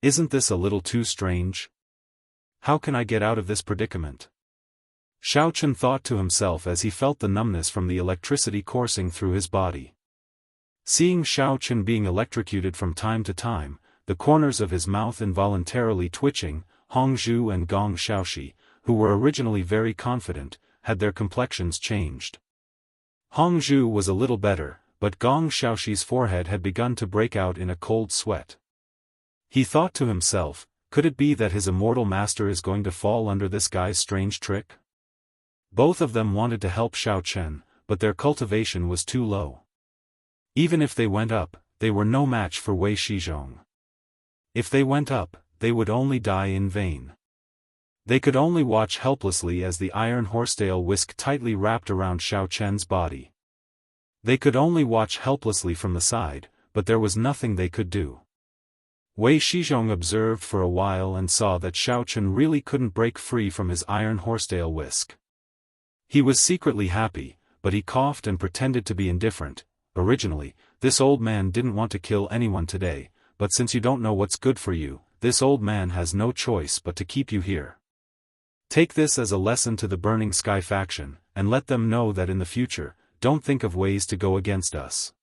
Isn't this a little too strange? How can I get out of this predicament? Xiaochen thought to himself as he felt the numbness from the electricity coursing through his body. Seeing Xiaochen being electrocuted from time to time, the corners of his mouth involuntarily twitching, Hongzhu and Gong Xiaoxi, who were originally very confident, had their complexions changed. Hongzhu was a little better, but Gong Xiaoxi's forehead had begun to break out in a cold sweat. He thought to himself, could it be that his immortal master is going to fall under this guy's strange trick? Both of them wanted to help Xiao Chen, but their cultivation was too low. Even if they went up, they were no match for Wei Shizhong. If they went up, they would only die in vain. They could only watch helplessly as the iron horsetail whisk tightly wrapped around Xiao Chen's body. They could only watch helplessly from the side, but there was nothing they could do. Wei Shizhong observed for a while and saw that Xiao Chen really couldn't break free from his iron horsetail whisk. He was secretly happy, but he coughed and pretended to be indifferent. Originally, this old man didn't want to kill anyone today, but since you don't know what's good for you, this old man has no choice but to keep you here. Take this as a lesson to the Burning Sky faction, and let them know that in the future, don't think of ways to go against us.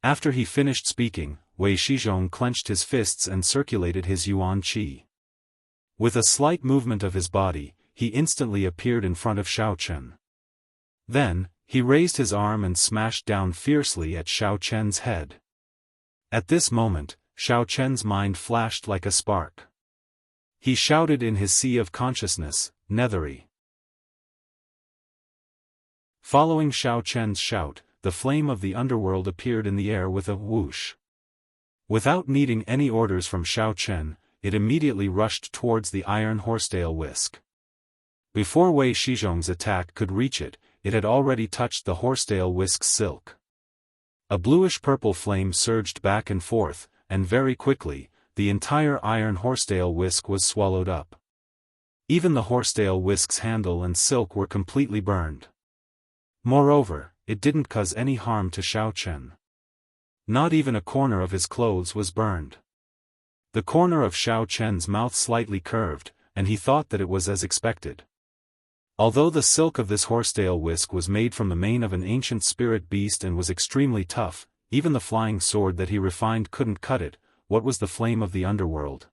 After he finished speaking, Wei Shizhong clenched his fists and circulated his yuan qi. With a slight movement of his body, he instantly appeared in front of Xiao Chen. Then, he raised his arm and smashed down fiercely at Xiao Chen's head. At this moment, Xiao Chen's mind flashed like a spark. He shouted in his sea of consciousness, Nethery. Following Xiao Chen's shout, the flame of the underworld appeared in the air with a whoosh. Without needing any orders from Xiao Chen, it immediately rushed towards the iron horsetail whisk. Before Wei Shizhong's attack could reach it, it had already touched the horsetail whisk's silk. A bluish-purple flame surged back and forth, and very quickly, the entire iron horsetail whisk was swallowed up. Even the horsetail whisk's handle and silk were completely burned. Moreover, it didn't cause any harm to Xiao Chen. Not even a corner of his clothes was burned. The corner of Xiao Chen's mouth slightly curved, and he thought that it was as expected. Although the silk of this horsetail whisk was made from the mane of an ancient spirit beast and was extremely tough, even the flying sword that he refined couldn't cut it. What was the flame of the underworld?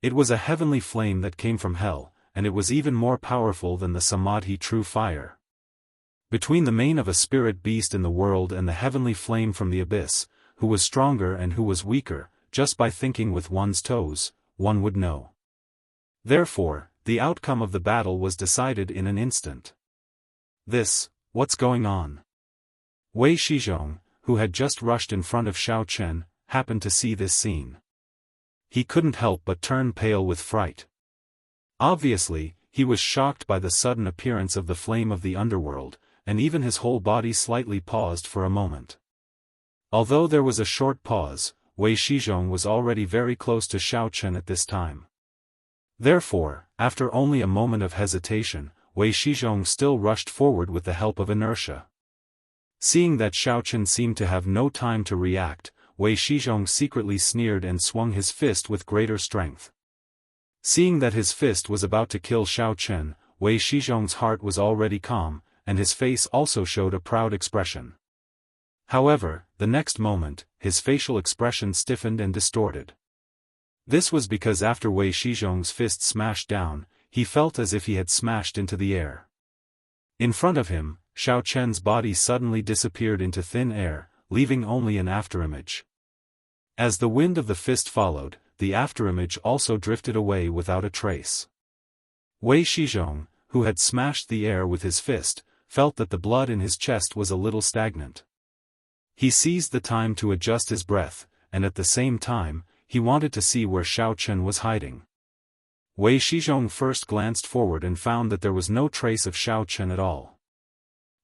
It was a heavenly flame that came from hell, and it was even more powerful than the Samadhi true fire. Between the mane of a spirit beast in the world and the heavenly flame from the abyss, who was stronger and who was weaker, just by thinking with one's toes, one would know. Therefore, the outcome of the battle was decided in an instant. What's going on? Wei Shizhong, who had just rushed in front of Xiao Chen, happened to see this scene. He couldn't help but turn pale with fright. Obviously, he was shocked by the sudden appearance of the flame of the underworld, and even his whole body slightly paused for a moment. Although there was a short pause, Wei Shizhong was already very close to Xiao Chen at this time. Therefore, after only a moment of hesitation, Wei Shizhong still rushed forward with the help of inertia. Seeing that Xiao Chen seemed to have no time to react, Wei Shizhong secretly sneered and swung his fist with greater strength. Seeing that his fist was about to kill Xiao Chen, Wei Shizhong's heart was already calm, and his face also showed a proud expression. However, the next moment, his facial expression stiffened and distorted. This was because after Wei Shizhong's fist smashed down, he felt as if he had smashed into the air. In front of him, Xiao Chen's body suddenly disappeared into thin air, leaving only an afterimage. As the wind of the fist followed, the afterimage also drifted away without a trace. Wei Shizhong, who had smashed the air with his fist, felt that the blood in his chest was a little stagnant. He seized the time to adjust his breath, and at the same time, he wanted to see where Xiao Chen was hiding. Wei Shizhong first glanced forward and found that there was no trace of Xiao Chen at all.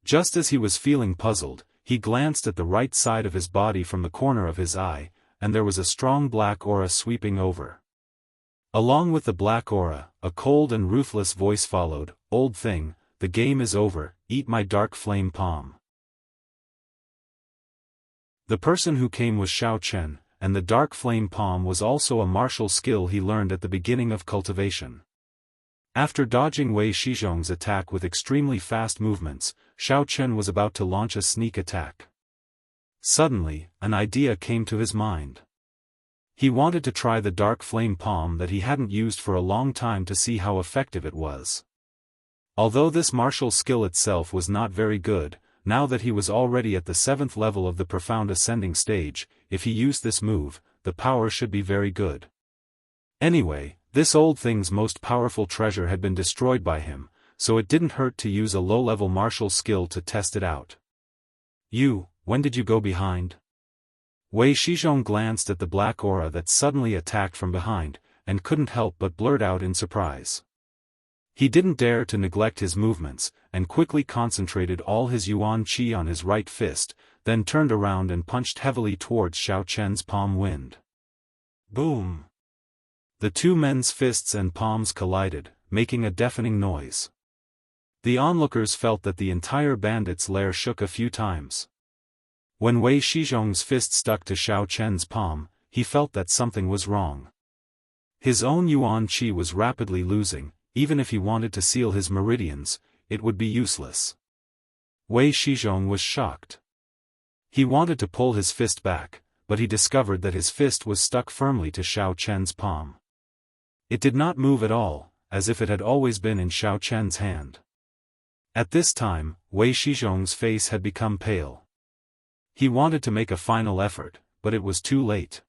Just as he was feeling puzzled, he glanced at the right side of his body from the corner of his eye, and there was a strong black aura sweeping over. Along with the black aura, a cold and ruthless voice followed, "Old thing, the game is over, eat my dark flame palm." The person who came was Xiao Chen, and the dark flame palm was also a martial skill he learned at the beginning of cultivation. After dodging Wei Shizhong's attack with extremely fast movements, Xiao Chen was about to launch a sneak attack. Suddenly, an idea came to his mind. He wanted to try the dark flame palm that he hadn't used for a long time to see how effective it was. Although this martial skill itself was not very good, now that he was already at the 7th level of the profound ascending stage, if he used this move, the power should be very good. Anyway, this old thing's most powerful treasure had been destroyed by him, so it didn't hurt to use a low-level martial skill to test it out. When did you go behind? Wei Shizhong glanced at the black aura that suddenly attacked from behind, and couldn't help but blurt out in surprise. He didn't dare to neglect his movements, and quickly concentrated all his yuan qi on his right fist, then turned around and punched heavily towards Xiao Chen's palm wind. Boom! The two men's fists and palms collided, making a deafening noise. The onlookers felt that the entire bandit's lair shook a few times. When Wei Shizhong's fist stuck to Xiao Chen's palm, he felt that something was wrong. His own yuan qi was rapidly losing. Even if he wanted to seal his meridians, it would be useless. Wei Shizhong was shocked. He wanted to pull his fist back, but he discovered that his fist was stuck firmly to Xiao Chen's palm. It did not move at all, as if it had always been in Xiao Chen's hand. At this time, Wei Shizhong's face had become pale. He wanted to make a final effort, but it was too late.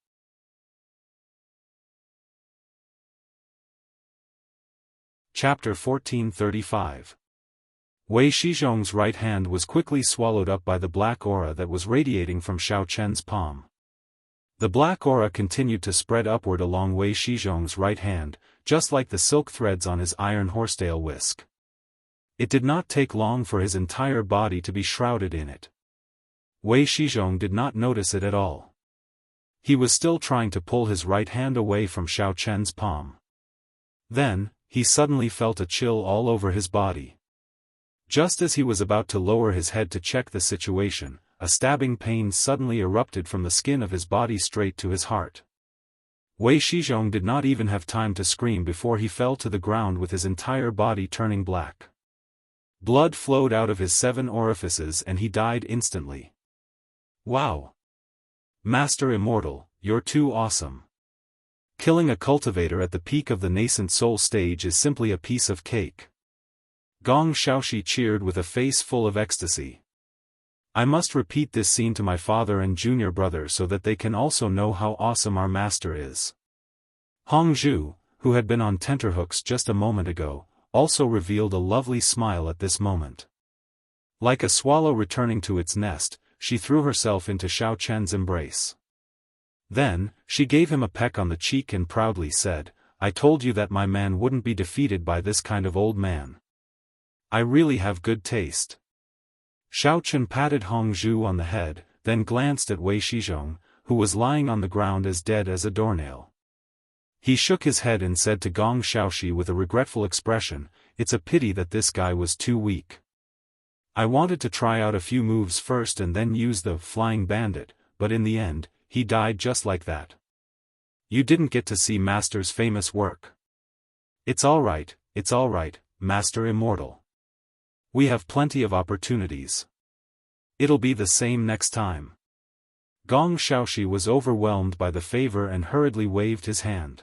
Chapter 1435. Wei Shizhong's right hand was quickly swallowed up by the black aura that was radiating from Xiao Chen's palm. The black aura continued to spread upward along Wei Shizhong's right hand, just like the silk threads on his iron horsetail whisk. It did not take long for his entire body to be shrouded in it. Wei Shizhong did not notice it at all. He was still trying to pull his right hand away from Xiao Chen's palm. Then, he suddenly felt a chill all over his body. Just as he was about to lower his head to check the situation, a stabbing pain suddenly erupted from the skin of his body straight to his heart. Wei Shizhong did not even have time to scream before he fell to the ground with his entire body turning black. Blood flowed out of his 7 orifices and he died instantly. Wow! Master Immortal, you're too awesome. Killing a cultivator at the peak of the nascent soul stage is simply a piece of cake. Gong Xiaoxi cheered with a face full of ecstasy. I must repeat this scene to my father and junior brother so that they can also know how awesome our master is. Hong Zhu, who had been on tenterhooks just a moment ago, also revealed a lovely smile at this moment. Like a swallow returning to its nest, she threw herself into Xiao Chen's embrace. Then, she gave him a peck on the cheek and proudly said, I told you that my man wouldn't be defeated by this kind of old man. I really have good taste. Xiao Chen patted Hong Zhu on the head, then glanced at Wei Shizhong, who was lying on the ground as dead as a doornail. He shook his head and said to Gong Xiaoxi with a regretful expression, it's a pity that this guy was too weak. I wanted to try out a few moves first and then use the flying bandit, but in the end, he died just like that. You didn't get to see Master's famous work. It's all right, Master Immortal. We have plenty of opportunities. It'll be the same next time. Gong Xiaoxi was overwhelmed by the favor and hurriedly waved his hand.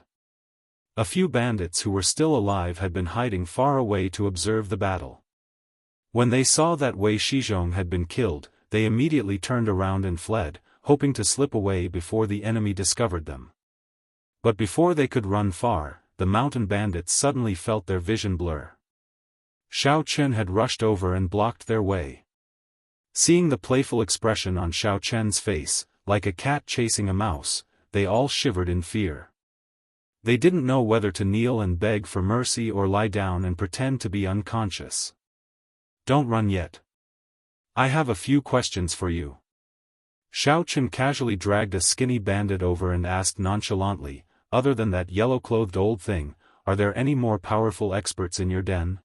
A few bandits who were still alive had been hiding far away to observe the battle. When they saw that Wei Shizhong had been killed, they immediately turned around and fled, hoping to slip away before the enemy discovered them. But before they could run far, the mountain bandits suddenly felt their vision blur. Xiao Chen had rushed over and blocked their way. Seeing the playful expression on Xiao Chen's face, like a cat chasing a mouse, they all shivered in fear. They didn't know whether to kneel and beg for mercy or lie down and pretend to be unconscious. Don't run yet. I have a few questions for you. Xiao Chen casually dragged a skinny bandit over and asked nonchalantly, other than that yellow-clothed old thing, are there any more powerful experts in your den?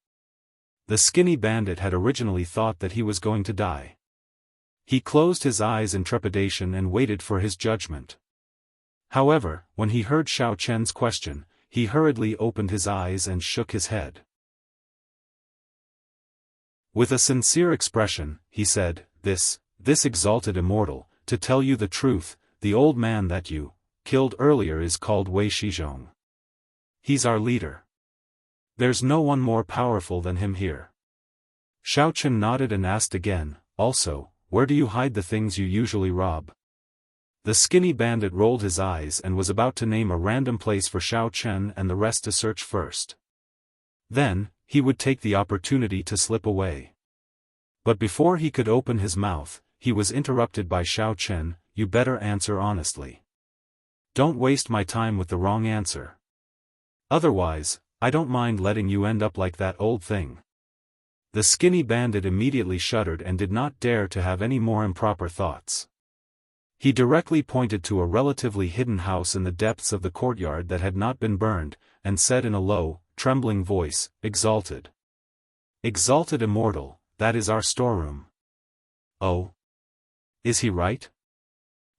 The skinny bandit had originally thought that he was going to die. He closed his eyes in trepidation and waited for his judgment. However, when he heard Xiao Chen's question, he hurriedly opened his eyes and shook his head. With a sincere expression, he said, This exalted immortal, to tell you the truth, the old man that you killed earlier is called Wei Shizhong. He's our leader. There's no one more powerful than him here. Xiaochen nodded and asked again, also, where do you hide the things you usually rob? The skinny bandit rolled his eyes and was about to name a random place for Xiaochen and the rest to search first. Then, he would take the opportunity to slip away. But before he could open his mouth, he was interrupted by Xiaochen. You better answer honestly. Don't waste my time with the wrong answer. Otherwise, I don't mind letting you end up like that old thing. The skinny bandit immediately shuddered and did not dare to have any more improper thoughts. He directly pointed to a relatively hidden house in the depths of the courtyard that had not been burned, and said in a low, trembling voice, Exalted. Exalted Immortal, that is our storeroom. Oh? Is he right?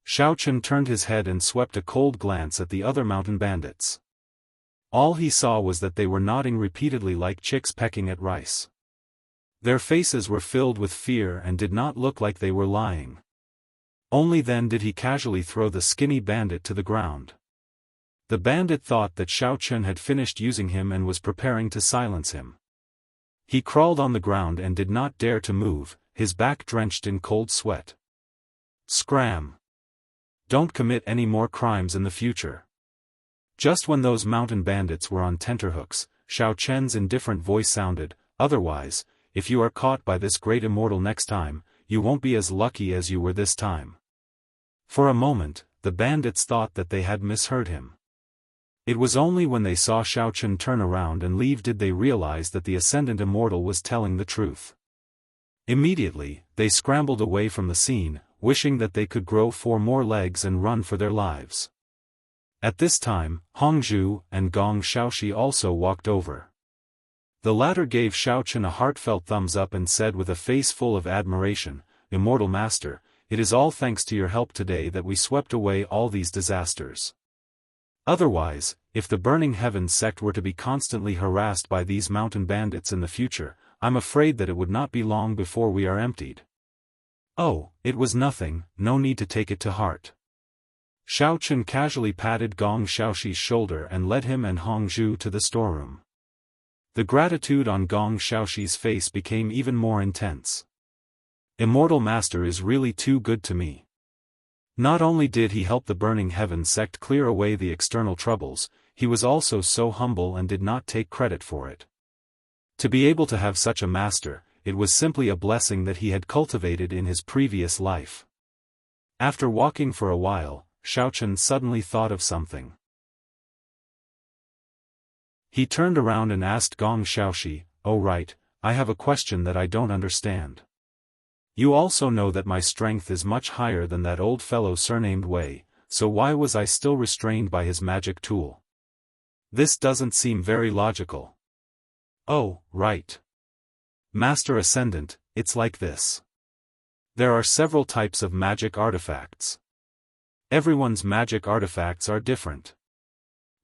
Xiaochen turned his head and swept a cold glance at the other mountain bandits. All he saw was that they were nodding repeatedly like chicks pecking at rice. Their faces were filled with fear and did not look like they were lying. Only then did he casually throw the skinny bandit to the ground. The bandit thought that Xiaochen had finished using him and was preparing to silence him. He crawled on the ground and did not dare to move, his back drenched in cold sweat. Scram! Don't commit any more crimes in the future. Just when those mountain bandits were on tenterhooks, Xiaochen's indifferent voice sounded, Otherwise, if you are caught by this great immortal next time, you won't be as lucky as you were this time. For a moment, the bandits thought that they had misheard him. It was only when they saw Xiaochen turn around and leave did they realize that the ascendant immortal was telling the truth. Immediately, they scrambled away from the scene, wishing that they could grow 4 more legs and run for their lives. At this time, Hongzhu and Gong Xiaoxi also walked over. The latter gave Xiaochen a heartfelt thumbs up and said with a face full of admiration, Immortal Master, it is all thanks to your help today that we swept away all these disasters. Otherwise, if the Burning Heavens sect were to be constantly harassed by these mountain bandits in the future, I'm afraid that it would not be long before we are emptied. Oh, it was nothing, no need to take it to heart. Xiaochen casually patted Gong Xiaoxi's shoulder and led him and Hongzhu to the storeroom. The gratitude on Gong Xiaoxi's face became even more intense. Immortal Master is really too good to me. Not only did he help the Burning Heavens sect clear away the external troubles, he was also so humble and did not take credit for it. To be able to have such a master, it was simply a blessing that he had cultivated in his previous life. After walking for a while, Xiaochen suddenly thought of something. He turned around and asked Gong Xiaoxi, Oh right, I have a question that I don't understand. You also know that my strength is much higher than that old fellow surnamed Wei, so why was I still restrained by his magic tool? This doesn't seem very logical. Oh, right. Master Ascendant, it's like this. There are several types of magic artifacts. Everyone's magic artifacts are different.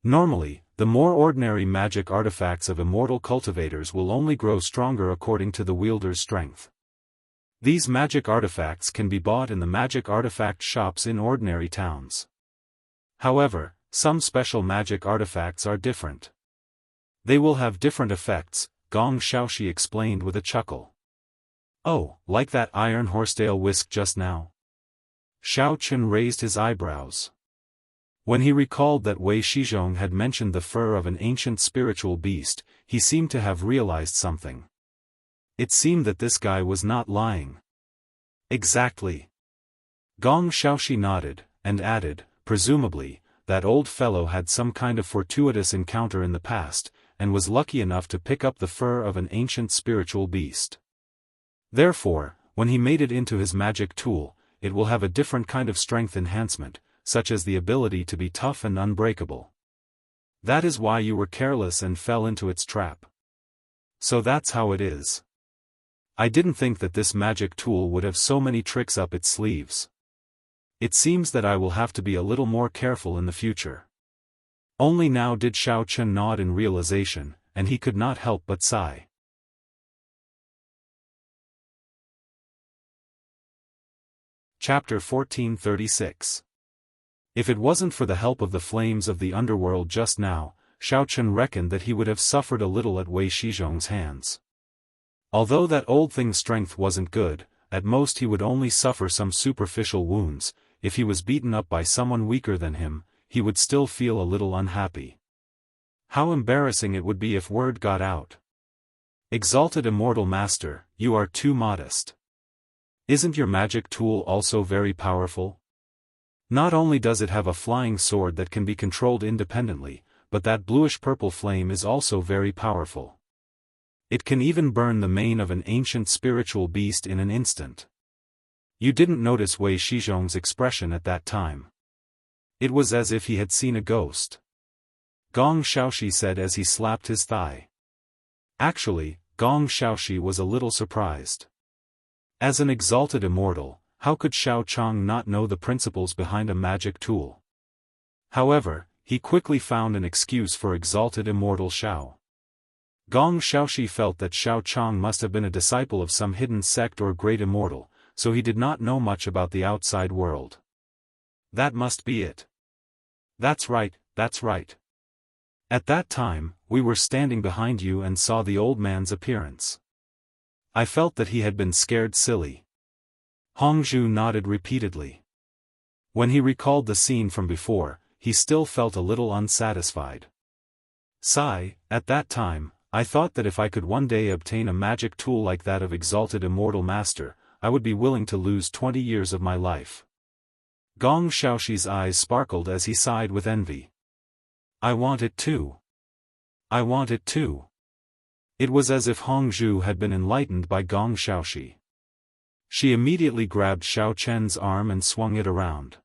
Normally, the more ordinary magic artifacts of immortal cultivators will only grow stronger according to the wielder's strength. These magic artifacts can be bought in the magic artifact shops in ordinary towns. However, some special magic artifacts are different. They will have different effects, Gong Xiaoxi explained with a chuckle. Oh, like that iron horsetail whisk just now? Xiaochen raised his eyebrows. When he recalled that Wei Shizhong had mentioned the fur of an ancient spiritual beast, he seemed to have realized something. It seemed that this guy was not lying. Exactly. Gong Xiaoxi nodded, and added, presumably, that old fellow had some kind of fortuitous encounter in the past, and was lucky enough to pick up the fur of an ancient spiritual beast. Therefore, when he made it into his magic tool, it will have a different kind of strength enhancement, such as the ability to be tough and unbreakable. That is why you were careless and fell into its trap. So that's how it is. I didn't think that this magic tool would have so many tricks up its sleeves. It seems that I will have to be a little more careful in the future. Only now did Xiaochen nod in realization, and he could not help but sigh. Chapter 1436. If it wasn't for the help of the flames of the underworld just now, Xiaochen reckoned that he would have suffered a little at Wei Shizhong's hands. Although that old thing's strength wasn't good, at most he would only suffer some superficial wounds. If he was beaten up by someone weaker than him, he would still feel a little unhappy. How embarrassing it would be if word got out. Exalted Immortal Master, you are too modest. Isn't your magic tool also very powerful? Not only does it have a flying sword that can be controlled independently, but that bluish-purple flame is also very powerful. It can even burn the mane of an ancient spiritual beast in an instant. You didn't notice Wei Shizhong's expression at that time. It was as if he had seen a ghost. Gong Xiaoxi said as he slapped his thigh. Actually, Gong Xiaoxi was a little surprised. As an exalted immortal, how could Xiao Chang not know the principles behind a magic tool? However, he quickly found an excuse for exalted immortal Xiao. Gong Xiaoxi felt that Xiao Chang must have been a disciple of some hidden sect or great immortal, so he did not know much about the outside world. That must be it. That's right, that's right. At that time, we were standing behind you and saw the old man's appearance. I felt that he had been scared silly. Hongzhu nodded repeatedly. When he recalled the scene from before, he still felt a little unsatisfied. Sigh, at that time, I thought that if I could one day obtain a magic tool like that of Exalted Immortal Master, I would be willing to lose 20 years of my life. Gong Xiaoxi's eyes sparkled as he sighed with envy. I want it too. I want it too. It was as if Hongzhu had been enlightened by Gong Xiaoxi. She immediately grabbed Xiao Chen's arm and swung it around.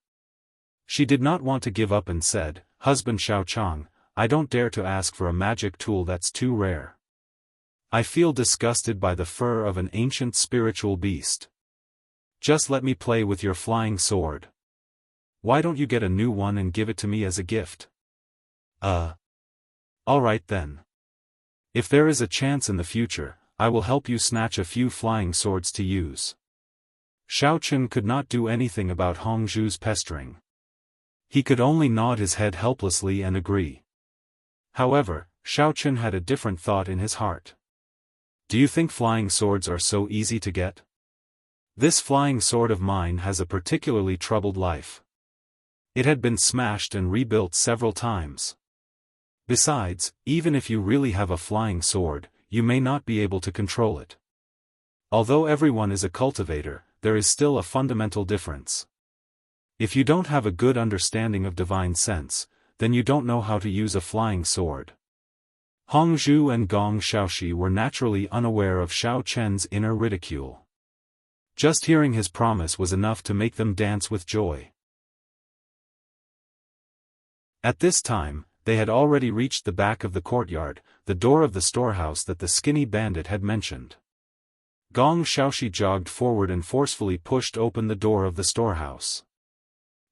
She did not want to give up and said, "Husband Xiao Chang, I don't dare to ask for a magic tool that's too rare. I feel disgusted by the fur of an ancient spiritual beast. Just let me play with your flying sword. Why don't you get a new one and give it to me as a gift?" All right then. If there is a chance in the future, I will help you snatch a few flying swords to use. Xiao Chen could not do anything about Hongzhu's pestering. He could only nod his head helplessly and agree. However, Xiao Chen had a different thought in his heart. Do you think flying swords are so easy to get? This flying sword of mine has a particularly troubled life. It had been smashed and rebuilt several times. Besides, even if you really have a flying sword, you may not be able to control it. Although everyone is a cultivator, there is still a fundamental difference. If you don't have a good understanding of divine sense, then you don't know how to use a flying sword. Hongzhu and Gong Xiaoxi were naturally unaware of Xiao Chen's inner ridicule. Just hearing his promise was enough to make them dance with joy. At this time, they had already reached the back of the courtyard, the door of the storehouse that the skinny bandit had mentioned. Gong Xiaoxi jogged forward and forcefully pushed open the door of the storehouse.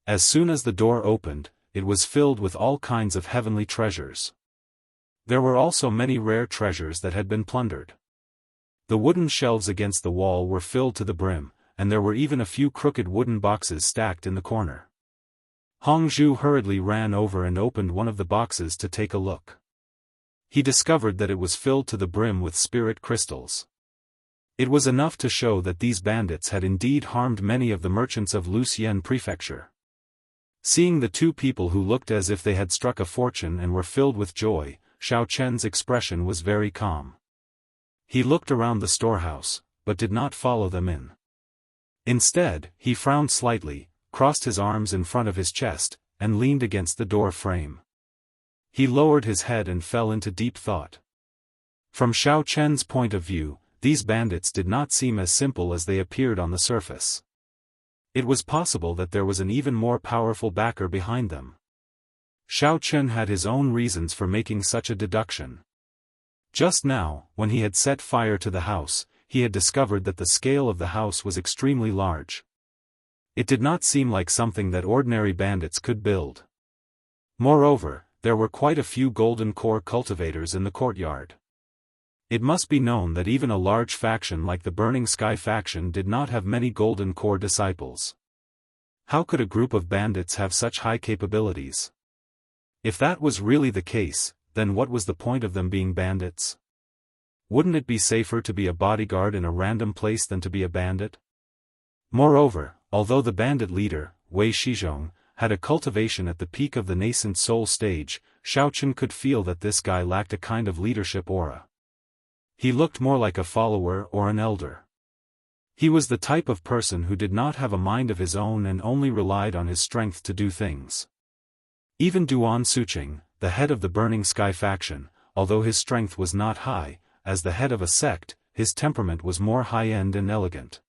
As soon as the door opened, it was filled with all kinds of heavenly treasures. There were also many rare treasures that had been plundered. The wooden shelves against the wall were filled to the brim, and there were even a few crooked wooden boxes stacked in the corner. Hongzhu hurriedly ran over and opened one of the boxes to take a look. He discovered that it was filled to the brim with spirit crystals. It was enough to show that these bandits had indeed harmed many of the merchants of Luxian Prefecture. Seeing the two people who looked as if they had struck a fortune and were filled with joy, Xiao Chen's expression was very calm. He looked around the storehouse, but did not follow them in. Instead, he frowned slightly, crossed his arms in front of his chest, and leaned against the door frame. He lowered his head and fell into deep thought. From Xiao Chen's point of view, these bandits did not seem as simple as they appeared on the surface. It was possible that there was an even more powerful backer behind them. Xiao Chen had his own reasons for making such a deduction. Just now, when he had set fire to the house, he had discovered that the scale of the house was extremely large. It did not seem like something that ordinary bandits could build. Moreover, there were quite a few golden core cultivators in the courtyard. It must be known that even a large faction like the Burning Sky faction did not have many golden core disciples. How could a group of bandits have such high capabilities? If that was really the case, then what was the point of them being bandits? Wouldn't it be safer to be a bodyguard in a random place than to be a bandit? Moreover, although the bandit leader, Wei Shizhong, had a cultivation at the peak of the nascent soul stage, Xiaofan could feel that this guy lacked a kind of leadership aura. He looked more like a follower or an elder. He was the type of person who did not have a mind of his own and only relied on his strength to do things. Even Duan Suqing, the head of the Burning Sky faction, although his strength was not high, as the head of a sect, his temperament was more high-end and elegant.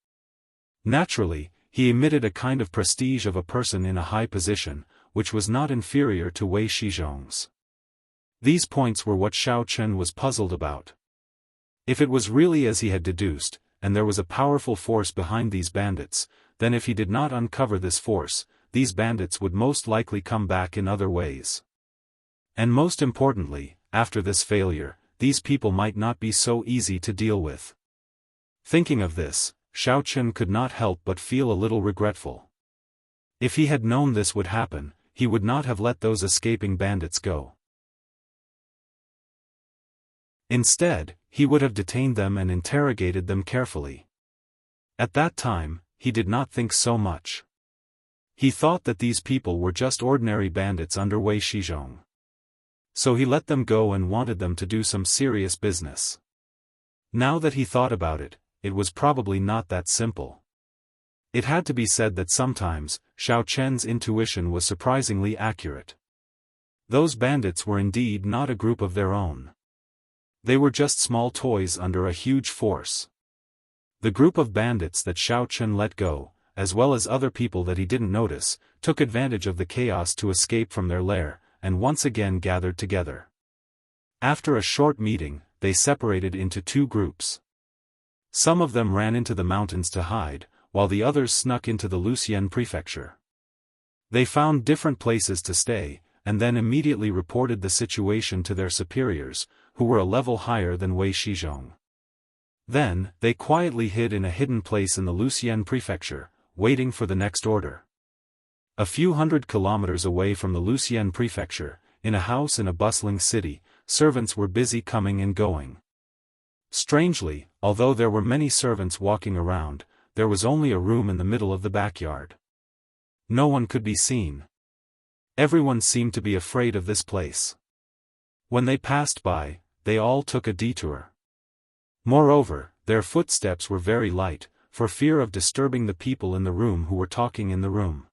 Naturally, he emitted a kind of prestige of a person in a high position, which was not inferior to Wei Shizhong's. These points were what Xiaofan was puzzled about. If it was really as he had deduced, and there was a powerful force behind these bandits, then if he did not uncover this force, these bandits would most likely come back in other ways. And most importantly, after this failure, these people might not be so easy to deal with. Thinking of this, Xiaofan could not help but feel a little regretful. If he had known this would happen, he would not have let those escaping bandits go. Instead, he would have detained them and interrogated them carefully. At that time, he did not think so much. He thought that these people were just ordinary bandits under Wei Shizhong. So he let them go and wanted them to do some serious business. Now that he thought about it, it was probably not that simple. It had to be said that sometimes, Xiaofan's intuition was surprisingly accurate. Those bandits were indeed not a group of their own. They were just small toys under a huge force. The group of bandits that Xiaofan let go, as well as other people that he didn't notice, took advantage of the chaos to escape from their lair, and once again gathered together. After a short meeting, they separated into two groups. Some of them ran into the mountains to hide, while the others snuck into the Wuxia prefecture. They found different places to stay, and then immediately reported the situation to their superiors, who were a level higher than Wei Shizhong. Then, they quietly hid in a hidden place in the Wuxia prefecture, waiting for the next order. A few hundred kilometers away from the Wuxia prefecture, in a house in a bustling city, servants were busy coming and going. Strangely, although there were many servants walking around, there was only a room in the middle of the backyard. No one could be seen. Everyone seemed to be afraid of this place. When they passed by, they all took a detour. Moreover, their footsteps were very light, for fear of disturbing the people in the room who were talking in the room.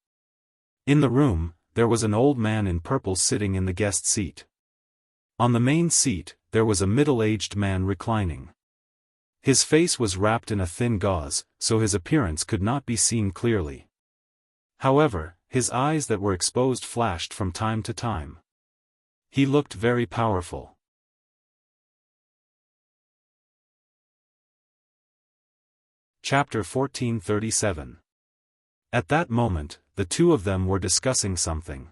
In the room, there was an old man in purple sitting in the guest seat. On the main seat, there was a middle-aged man reclining. His face was wrapped in a thin gauze, so his appearance could not be seen clearly. However, his eyes that were exposed flashed from time to time. He looked very powerful. Chapter 1437. At that moment, the two of them were discussing something.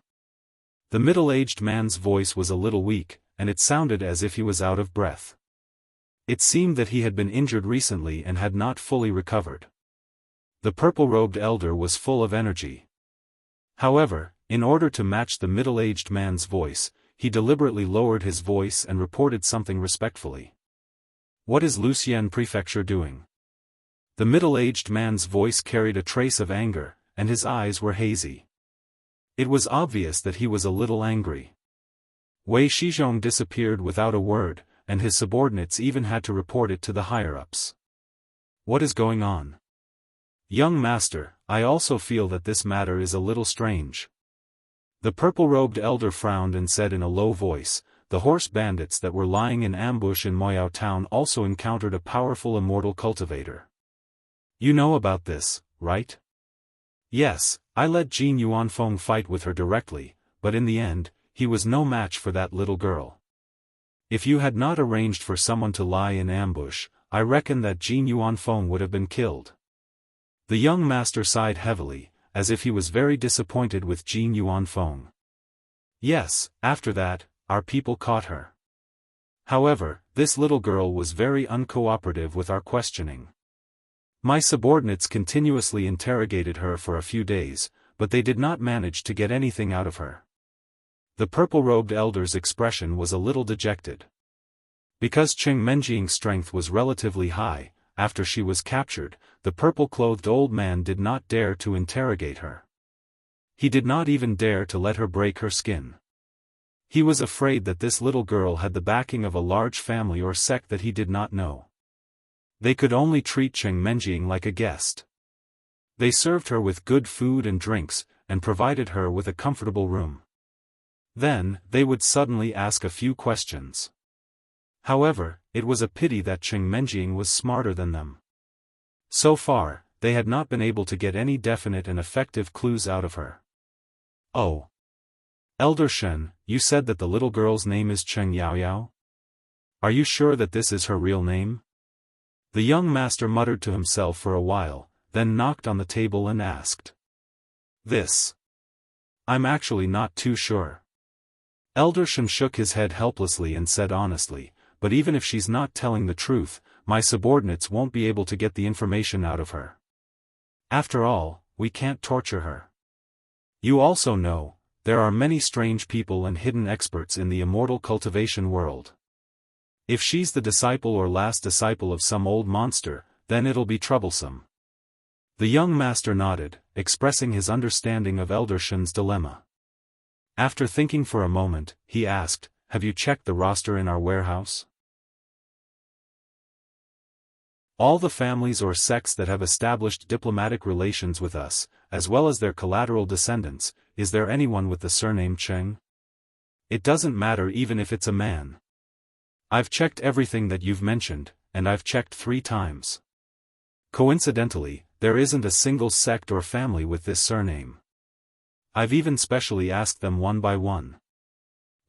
The middle-aged man's voice was a little weak, and it sounded as if he was out of breath. It seemed that he had been injured recently and had not fully recovered. The purple-robed elder was full of energy. However, in order to match the middle-aged man's voice, he deliberately lowered his voice and reported something respectfully. "What is Wuxia prefecture doing?" The middle-aged man's voice carried a trace of anger, and his eyes were hazy. It was obvious that he was a little angry. Wei Shizhong disappeared without a word, and his subordinates even had to report it to the higher-ups. "What is going on?" "Young master, I also feel that this matter is a little strange." The purple-robed elder frowned and said in a low voice, "The horse bandits that were lying in ambush in Moyao town also encountered a powerful immortal cultivator. You know about this, right?" "Yes, I let Jin Yuanfeng fight with her directly, but in the end, he was no match for that little girl. If you had not arranged for someone to lie in ambush, I reckon that Jin Yuanfeng would have been killed." The young master sighed heavily, as if he was very disappointed with Jin Yuanfeng. "Yes, after that, our people caught her. However, this little girl was very uncooperative with our questioning. My subordinates continuously interrogated her for a few days, but they did not manage to get anything out of her. The purple-robed elder's expression was a little dejected. Because Cheng Menjing's strength was relatively high, after she was captured, the purple-clothed old man did not dare to interrogate her. He did not even dare to let her break her skin. He was afraid that this little girl had the backing of a large family or sect that he did not know. They could only treat Cheng Menjing like a guest. They served her with good food and drinks, and provided her with a comfortable room. Then, they would suddenly ask a few questions. However, it was a pity that Cheng Menjing was smarter than them. So far, they had not been able to get any definite and effective clues out of her. Oh. Elder Shen, you said that the little girl's name is Cheng Yaoyao? Are you sure that this is her real name? The young master muttered to himself for a while, then knocked on the table and asked. This. I'm actually not too sure. Elder Shen shook his head helplessly and said honestly, but even if she's not telling the truth, my subordinates won't be able to get the information out of her. After all, we can't torture her. You also know, there are many strange people and hidden experts in the immortal cultivation world. If she's the disciple or last disciple of some old monster, then it'll be troublesome. The young master nodded, expressing his understanding of Elder Shen's dilemma. After thinking for a moment, he asked, have you checked the roster in our warehouse? All the families or sects that have established diplomatic relations with us, as well as their collateral descendants, is there anyone with the surname Cheng? It doesn't matter even if it's a man. I've checked everything that you've mentioned, and I've checked 3 times. Coincidentally, there isn't a single sect or family with this surname. I've even specially asked them one by one.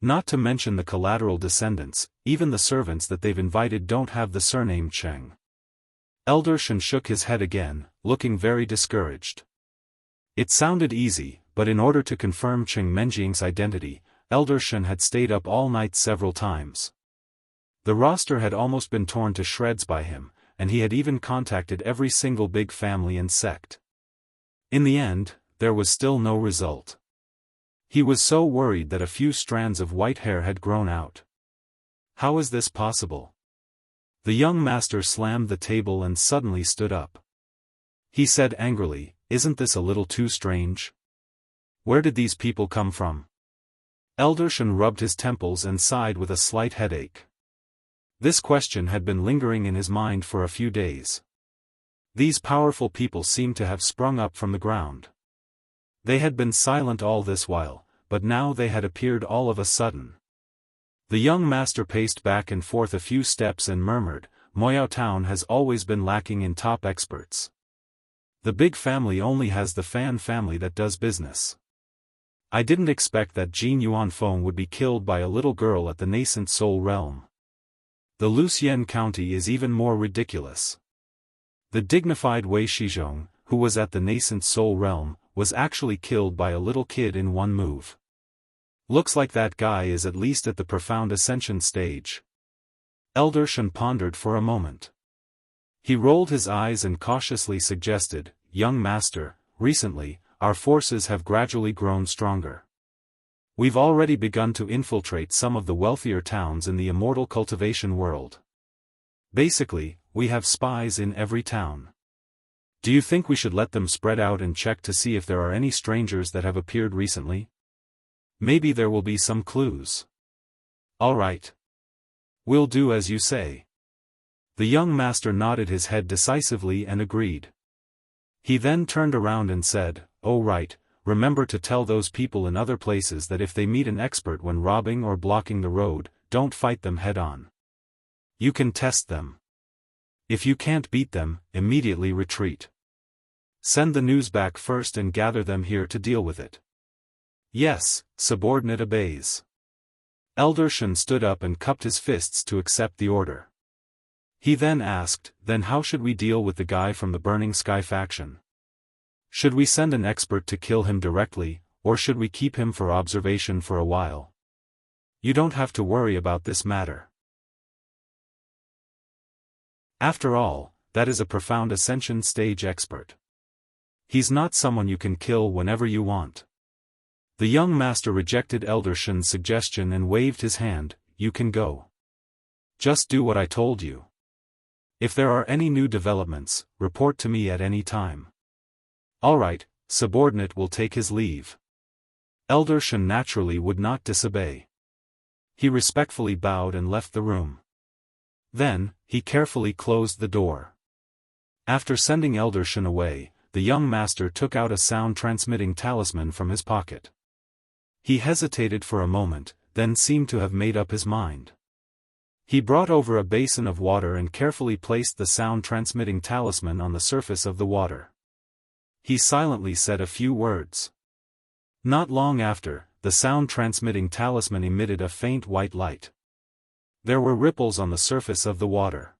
Not to mention the collateral descendants, even the servants that they've invited don't have the surname Cheng. Elder Shen shook his head again, looking very discouraged. It sounded easy, but in order to confirm Cheng Menjing's identity, Elder Shen had stayed up all night several times. The roster had almost been torn to shreds by him, and he had even contacted every single big family and sect. In the end, there was still no result. He was so worried that a few strands of white hair had grown out. How is this possible? The young master slammed the table and suddenly stood up. He said angrily, isn't this a little too strange? Where did these people come from? Elder Shen rubbed his temples and sighed with a slight headache. This question had been lingering in his mind for a few days. These powerful people seemed to have sprung up from the ground. They had been silent all this while, but now they had appeared all of a sudden. The young master paced back and forth a few steps and murmured, Moyao Town has always been lacking in top experts. The big family only has the Fan family that does business. I didn't expect that Jin Yuanfeng would be killed by a little girl at the nascent Soul Realm. The Lucian County is even more ridiculous. The dignified Wei Shizhong, who was at the nascent Soul Realm, was actually killed by a little kid in one move. Looks like that guy is at least at the profound ascension stage. Elder Shen pondered for a moment. He rolled his eyes and cautiously suggested, young master, recently, our forces have gradually grown stronger. We've already begun to infiltrate some of the wealthier towns in the immortal cultivation world. Basically, we have spies in every town. Do you think we should let them spread out and check to see if there are any strangers that have appeared recently? Maybe there will be some clues. All right. We'll do as you say. The young master nodded his head decisively and agreed. He then turned around and said, "Oh right, remember to tell those people in other places that if they meet an expert when robbing or blocking the road, don't fight them head-on. You can test them. If you can't beat them, immediately retreat. Send the news back first and gather them here to deal with it." Yes, subordinate obeys. Elder Shen stood up and cupped his fists to accept the order. He then asked, then how should we deal with the guy from the Burning Sky faction? Should we send an expert to kill him directly, or should we keep him for observation for a while? You don't have to worry about this matter. After all, that is a profound ascension stage expert. He's not someone you can kill whenever you want. The young master rejected Elder Shen's suggestion and waved his hand. You can go. Just do what I told you. If there are any new developments, report to me at any time. All right, subordinate will take his leave. Elder Shen naturally would not disobey. He respectfully bowed and left the room. Then, he carefully closed the door. After sending Elder Shen away, the young master took out a sound-transmitting talisman from his pocket. He hesitated for a moment, then seemed to have made up his mind. He brought over a basin of water and carefully placed the sound-transmitting talisman on the surface of the water. He silently said a few words. Not long after, the sound-transmitting talisman emitted a faint white light. There were ripples on the surface of the water.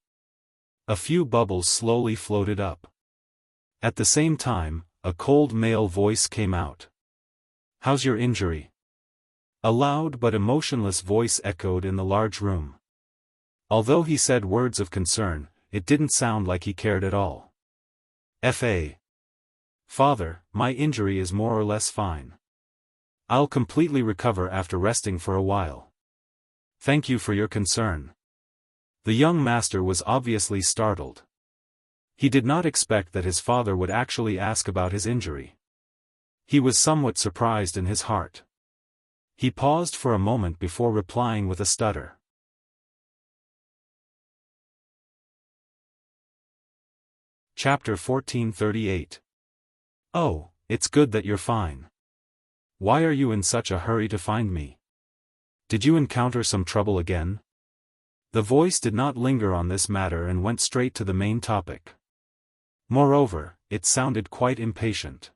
A few bubbles slowly floated up. At the same time, a cold male voice came out. "How's your injury?" A loud but emotionless voice echoed in the large room. Although he said words of concern, it didn't sound like he cared at all. "Fa. Father, my injury is more or less fine. I'll completely recover after resting for a while. Thank you for your concern." The young master was obviously startled. He did not expect that his father would actually ask about his injury. He was somewhat surprised in his heart. He paused for a moment before replying with a stutter. Chapter 1438. Oh, it's good that you're fine. Why are you in such a hurry to find me? Did you encounter some trouble again? The voice did not linger on this matter and went straight to the main topic. Moreover, it sounded quite impatient.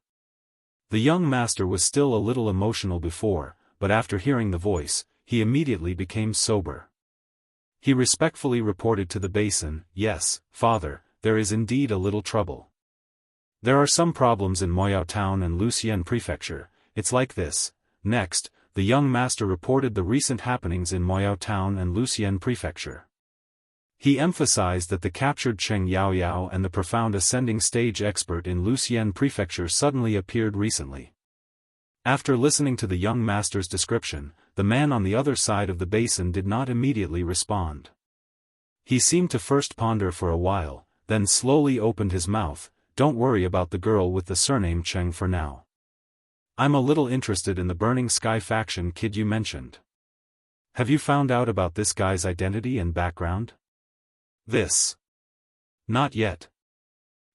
The young master was still a little emotional before, but after hearing the voice, he immediately became sober. He respectfully reported to the basin, "Yes, father, there is indeed a little trouble. There are some problems in Moyao Town and Wuxia Prefecture. It's like this." Next, the young master reported the recent happenings in Moyao Town and Wuxia Prefecture. He emphasized that the captured Cheng Yaoyao and the profound ascending stage expert in Wuxia Prefecture suddenly appeared recently. After listening to the young master's description, the man on the other side of the basin did not immediately respond. He seemed to first ponder for a while, then slowly opened his mouth. "Don't worry about the girl with the surname Cheng for now. I'm a little interested in the Burning Sky faction kid you mentioned. Have you found out about this guy's identity and background?" "This? Not yet."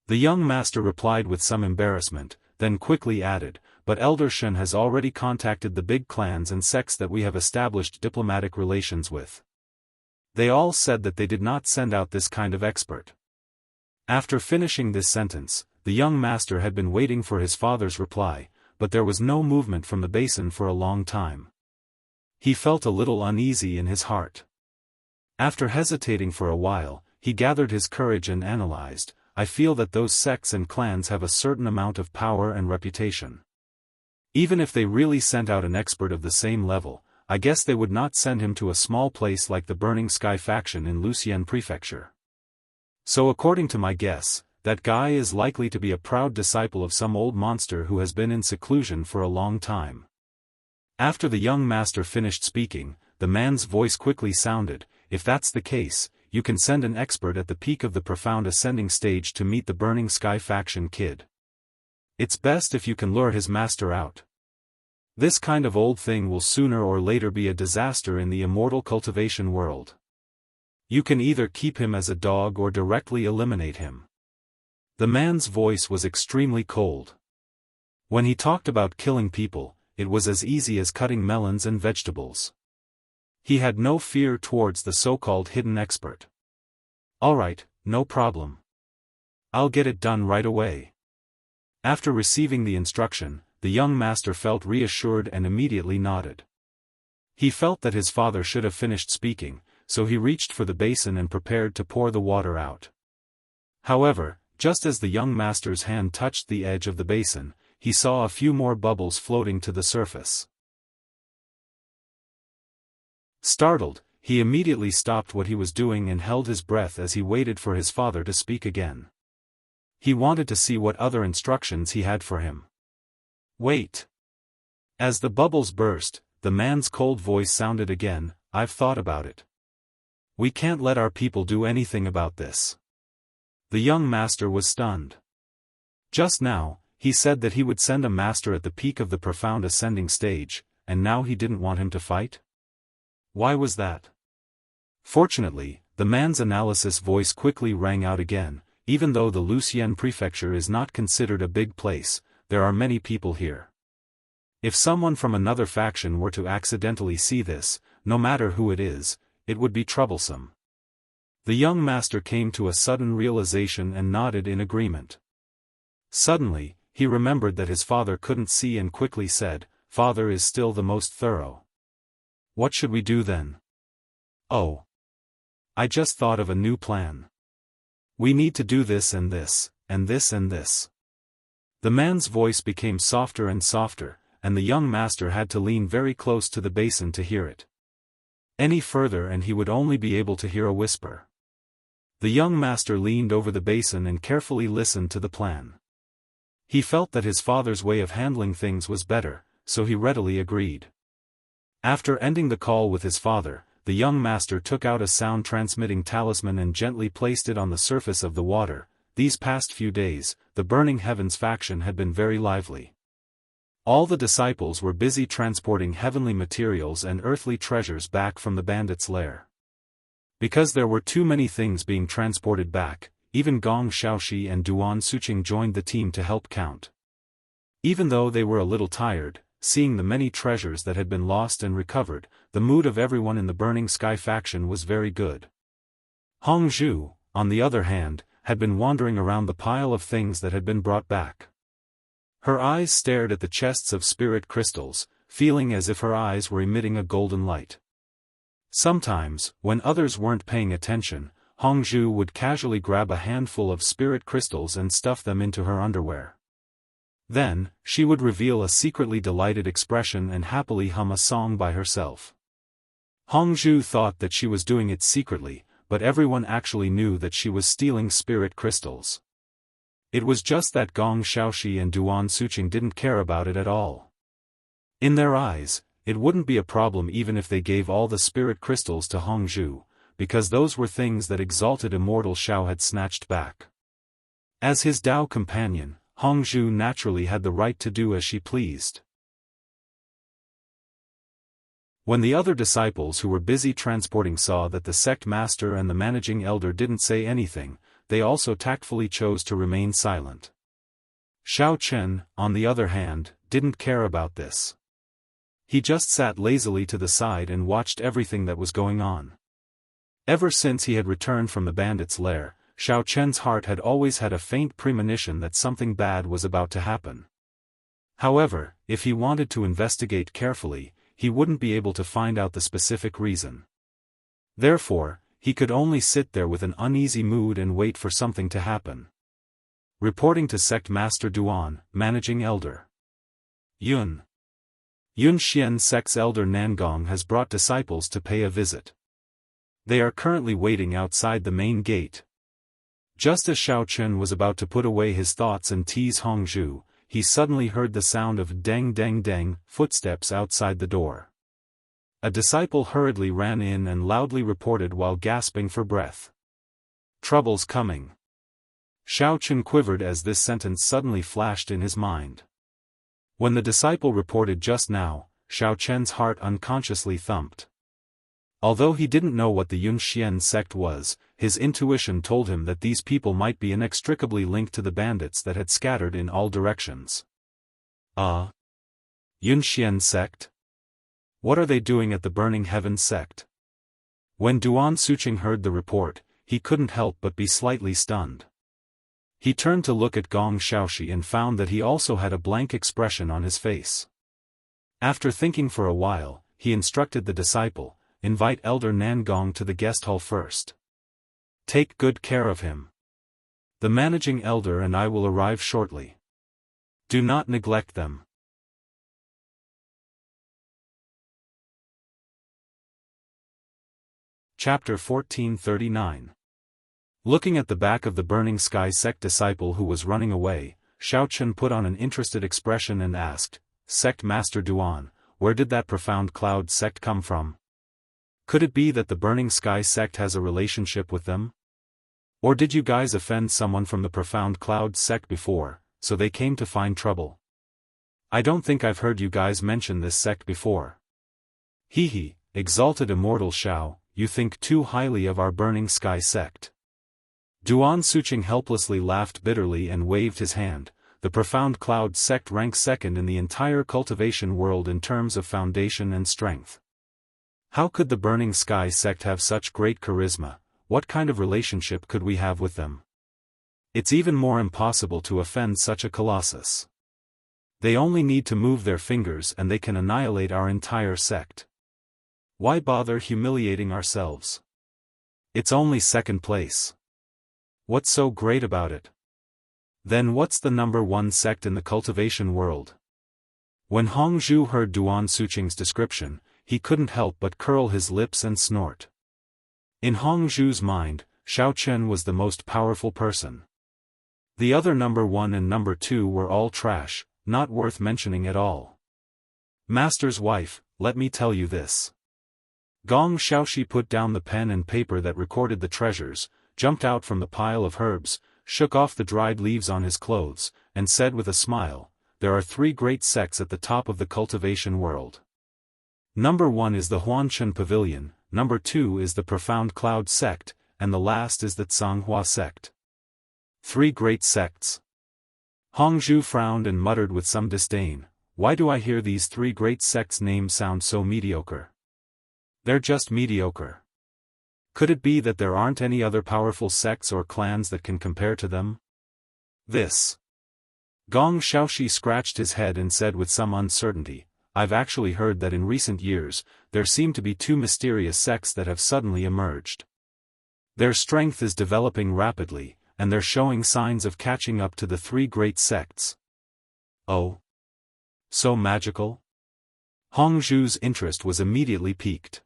The young master replied with some embarrassment, then quickly added, "But Elder Shen has already contacted the big clans and sects that we have established diplomatic relations with. They all said that they did not send out this kind of expert." After finishing this sentence, the young master had been waiting for his father's reply, but there was no movement from the basin for a long time. He felt a little uneasy in his heart. After hesitating for a while, he gathered his courage and analyzed, "I feel that those sects and clans have a certain amount of power and reputation. Even if they really sent out an expert of the same level, I guess they would not send him to a small place like the Burning Sky faction in Wuxia Prefecture. So according to my guess, that guy is likely to be a proud disciple of some old monster who has been in seclusion for a long time." After the young master finished speaking, the man's voice quickly sounded, "If that's the case, you can send an expert at the peak of the profound ascending stage to meet the Burning Sky faction kid. It's best if you can lure his master out. This kind of old thing will sooner or later be a disaster in the immortal cultivation world. You can either keep him as a dog or directly eliminate him." The man's voice was extremely cold. When he talked about killing people, it was as easy as cutting melons and vegetables. He had no fear towards the so-called hidden expert. "All right, no problem. I'll get it done right away." After receiving the instruction, the young master felt reassured and immediately nodded. He felt that his father should have finished speaking, so he reached for the basin and prepared to pour the water out. However, just as the young master's hand touched the edge of the basin, he saw a few more bubbles floating to the surface. Startled, he immediately stopped what he was doing and held his breath as he waited for his father to speak again. He wanted to see what other instructions he had for him. Wait. As the bubbles burst, the man's cold voice sounded again, I've thought about it. We can't let our people do anything about this. The young master was stunned. Just now, he said that he would send a master at the peak of the profound ascending stage, and now he didn't want him to fight? Why was that? Fortunately, the man's analysis voice quickly rang out again, even though the Wuxia prefecture is not considered a big place, there are many people here. If someone from another faction were to accidentally see this, no matter who it is, it would be troublesome. The young master came to a sudden realization and nodded in agreement. Suddenly, he remembered that his father couldn't see and quickly said, Father is still the most thorough. What should we do then? Oh. I just thought of a new plan. We need to do this and this, and this and this. The man's voice became softer and softer, and the young master had to lean very close to the basin to hear it. Any further and he would only be able to hear a whisper. The young master leaned over the basin and carefully listened to the plan. He felt that his father's way of handling things was better, so he readily agreed. After ending the call with his father, the young master took out a sound-transmitting talisman and gently placed it on the surface of the water. These past few days, the Burning Heavens faction had been very lively. All the disciples were busy transporting heavenly materials and earthly treasures back from the bandits' lair. Because there were too many things being transported back, even Gong Xiaoxi and Duan Suqing joined the team to help count. Even though they were a little tired, seeing the many treasures that had been lost and recovered, the mood of everyone in the Burning Sky faction was very good. Hong Zhu, on the other hand, had been wandering around the pile of things that had been brought back. Her eyes stared at the chests of spirit crystals, feeling as if her eyes were emitting a golden light. Sometimes, when others weren't paying attention, Hong Zhu would casually grab a handful of spirit crystals and stuff them into her underwear. Then, she would reveal a secretly delighted expression and happily hum a song by herself. Hong Zhu thought that she was doing it secretly, but everyone actually knew that she was stealing spirit crystals. It was just that Gong Xiaoxi and Duan Suqing didn't care about it at all. In their eyes, it wouldn't be a problem even if they gave all the spirit crystals to Hong Zhu, because those were things that exalted immortal Xiao had snatched back. As his Dao companion, Hong Zhu naturally had the right to do as she pleased. When the other disciples who were busy transporting saw that the sect master and the managing elder didn't say anything, they also tactfully chose to remain silent. Xiao Chen, on the other hand, didn't care about this. He just sat lazily to the side and watched everything that was going on. Ever since he had returned from the bandits' lair, Xiao Chen's heart had always had a faint premonition that something bad was about to happen. However, if he wanted to investigate carefully, he wouldn't be able to find out the specific reason. Therefore, he could only sit there with an uneasy mood and wait for something to happen. Reporting to Sect Master Duan, Managing Elder. Yun Xian Sect's Elder Nangong has brought disciples to pay a visit. They are currently waiting outside the main gate. Just as Xiao Chen was about to put away his thoughts and tease Hong Zhu, he suddenly heard the sound of deng deng deng footsteps outside the door. A disciple hurriedly ran in and loudly reported while gasping for breath. Trouble's coming. Xiao Chen quivered as this sentence suddenly flashed in his mind. When the disciple reported just now, Xiao Chen's heart unconsciously thumped. Although he didn't know what the Yun Xian sect was, his intuition told him that these people might be inextricably linked to the bandits that had scattered in all directions. Yun Xian sect? What are they doing at the Burning Heavens sect? When Duan Suqing heard the report, he couldn't help but be slightly stunned. He turned to look at Gong Xiaoxi and found that he also had a blank expression on his face. After thinking for a while, he instructed the disciple, invite Elder Nangong to the guest hall first. Take good care of him. The managing elder and I will arrive shortly. Do not neglect them. Chapter 1439. Looking at the back of the Burning Sky sect disciple who was running away, Xiaochen put on an interested expression and asked, "Sect Master Duan, where did that Profound Cloud sect come from? Could it be that the Burning Sky sect has a relationship with them? Or did you guys offend someone from the Profound Cloud sect before, so they came to find trouble? I don't think I've heard you guys mention this sect before." "Hee, exalted immortal Xiao, you think too highly of our Burning Sky sect." Duan Suqing helplessly laughed bitterly and waved his hand. The Profound Cloud sect ranks second in the entire cultivation world in terms of foundation and strength. How could the Burning Sky sect have such great charisma? What kind of relationship could we have with them? It's even more impossible to offend such a colossus. They only need to move their fingers and they can annihilate our entire sect. Why bother humiliating ourselves? It's only second place. What's so great about it? Then what's the number one sect in the cultivation world? When Hongzhu heard Duan Suqing's description, he couldn't help but curl his lips and snort. In Hongzhu's mind, Xiaochen was the most powerful person. The other number 1 and number 2 were all trash, not worth mentioning at all. Master's wife, let me tell you this. Gong Xiaoxi put down the pen and paper that recorded the treasures, jumped out from the pile of herbs, shook off the dried leaves on his clothes, and said with a smile, "There are 3 great sects at the top of the cultivation world. Number 1 is the Huanchen Pavilion, number 2 is the Profound Cloud sect, and the last is the Tsanghua sect. 3 great sects." Hongzhu frowned and muttered with some disdain, "Why do I hear these 3 great sects' names sound so mediocre? They're just mediocre. Could it be that there aren't any other powerful sects or clans that can compare to them?" This. Gong Xiaoxi scratched his head and said with some uncertainty, "I've actually heard that in recent years, there seem to be 2 mysterious sects that have suddenly emerged. Their strength is developing rapidly, and they're showing signs of catching up to the 3 great sects." "Oh? So magical?" Hongzhu's interest was immediately piqued.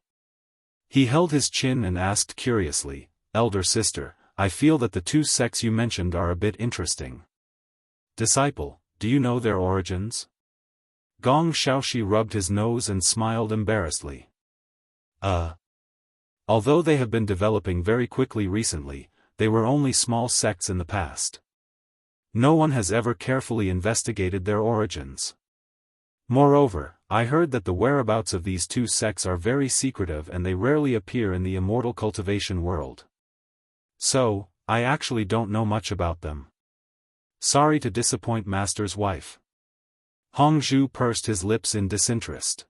He held his chin and asked curiously, "Elder sister, I feel that the 2 sects you mentioned are a bit interesting. Disciple, do you know their origins?" Gong Xiaoxi rubbed his nose and smiled embarrassedly. Although they have been developing very quickly recently, they were only small sects in the past. No one has ever carefully investigated their origins. Moreover, I heard that the whereabouts of these 2 sects are very secretive and they rarely appear in the immortal cultivation world. So, I actually don't know much about them. Sorry to disappoint Master's wife." Hongzhu pursed his lips in disinterest.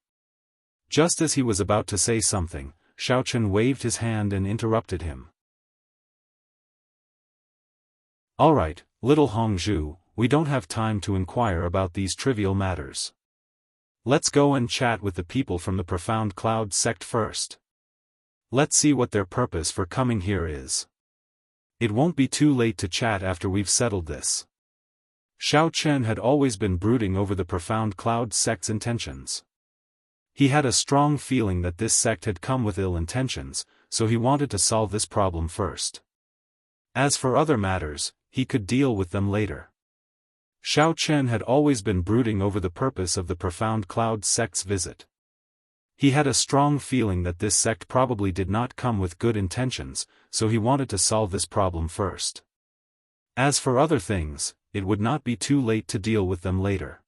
Just as he was about to say something, Xiaochen waved his hand and interrupted him. "Alright, little Hongzhu, we don't have time to inquire about these trivial matters. Let's go and chat with the people from the Profound Cloud sect first. Let's see what their purpose for coming here is. It won't be too late to chat after we've settled this." Xiaochen had always been brooding over the Profound Cloud sect's intentions. He had a strong feeling that this sect had come with ill intentions, so he wanted to solve this problem first. As for other matters, he could deal with them later. Xiaochen had always been brooding over the purpose of the Profound Cloud sect's visit. He had a strong feeling that this sect probably did not come with good intentions, so he wanted to solve this problem first. As for other things, it would not be too late to deal with them later.